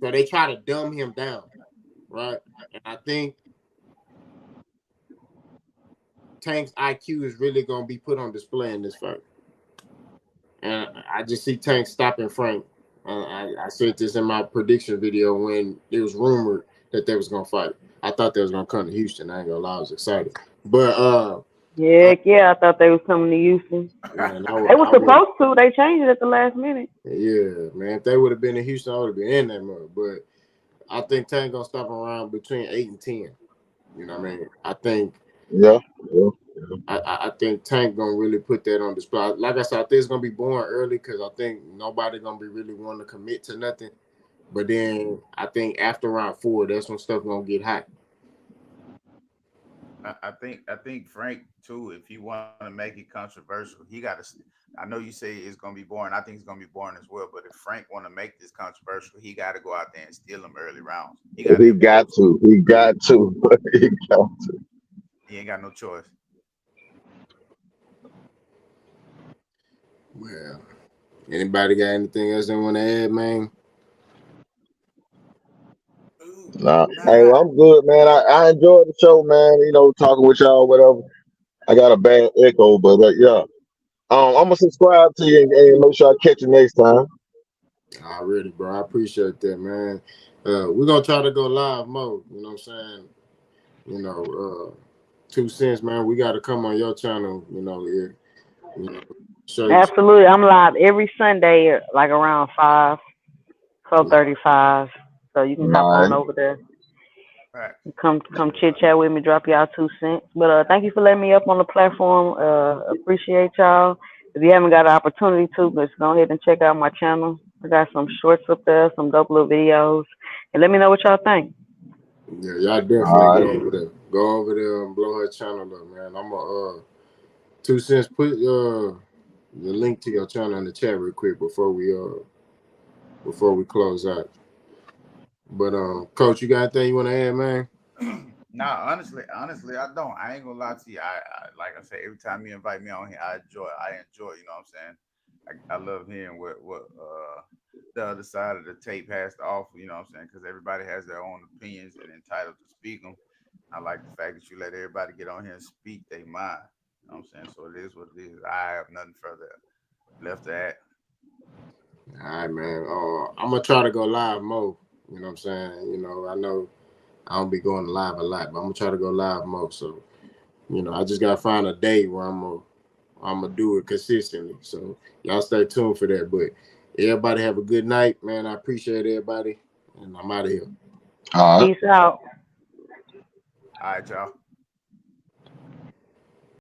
So they try to dumb him down, right? And I think Tank's IQ is really going to be put on display in this fight. And I just see Tank stopping Frank. I said this in my prediction video when it was rumored that they was going to fight. I thought they was going to come to Houston. I ain't going to lie, I was excited. But Yeah, I thought they was coming to Houston. man, They were supposed to. They changed it at the last minute. Yeah, man. If they would have been in Houston, I would have been in that mode. But I think Tank gonna stop around between 8 and 10. You know what I mean? I think Yeah. I think Tank gonna really put that on display. Like I said, I think it's gonna be boring early because I think nobody gonna be really wanting to commit to nothing. But then I think after round 4, that's when stuff gonna get hot. I think Frank too. If you want to make it controversial, he got to. I know you say it's gonna be boring. I think it's gonna be boring as well. But if Frank want to make this controversial, he got to go out there and steal them early rounds. He got He got to. He got to. He got to. He ain't got no choice. Well, anybody got anything else they want to add, man? Nah. Hey, well, I'm good, man. I enjoyed the show, man. You know, talking with y'all, whatever. I got a bad echo, but yeah. I'm gonna subscribe to you and make sure I catch you next time. Already, bro. I appreciate that, man. We're gonna try to go live mode. You know what I'm saying? You know, 2 cents, man. We got to come on your channel. You know, here. You know, show you. Absolutely. I'm live every Sunday, like around 12:35. So you can hop on Nice. over there. Right. Come chit chat with me, drop y'all 2 cents. But thank you for letting me up on the platform. Appreciate y'all. If you haven't got an opportunity to, just go ahead and check out my channel. I got some shorts up there, some dope little videos, and let me know what y'all think. Yeah, y'all definitely go over there. Go over there and blow her channel up, man. I'm gonna 2 cents. Put the link to your channel in the chat real quick before we close out. But Coach, you got anything you want to add, man? Nah, honestly, I don't. I ain't gonna lie to you. I like I say, every time you invite me on here, I enjoy. You know what I'm saying? I love hearing what the other side of the tape has to offer. You know what I'm saying? Because everybody has their own opinions and entitled to speak them. I like the fact that you let everybody get on here and speak their mind. You know what I'm saying? So it is what it is. I have nothing further left to add. All right, man. I'm gonna try to go live mode. You know what I'm saying? You know I don't be going live a lot, but I'm gonna try to go live mode. So, you know, I just gotta find a day where I'm gonna do it consistently. So y'all stay tuned for that. But everybody have a good night, man. I appreciate everybody, and I'm out of here. All right. Peace out. All right, y'all.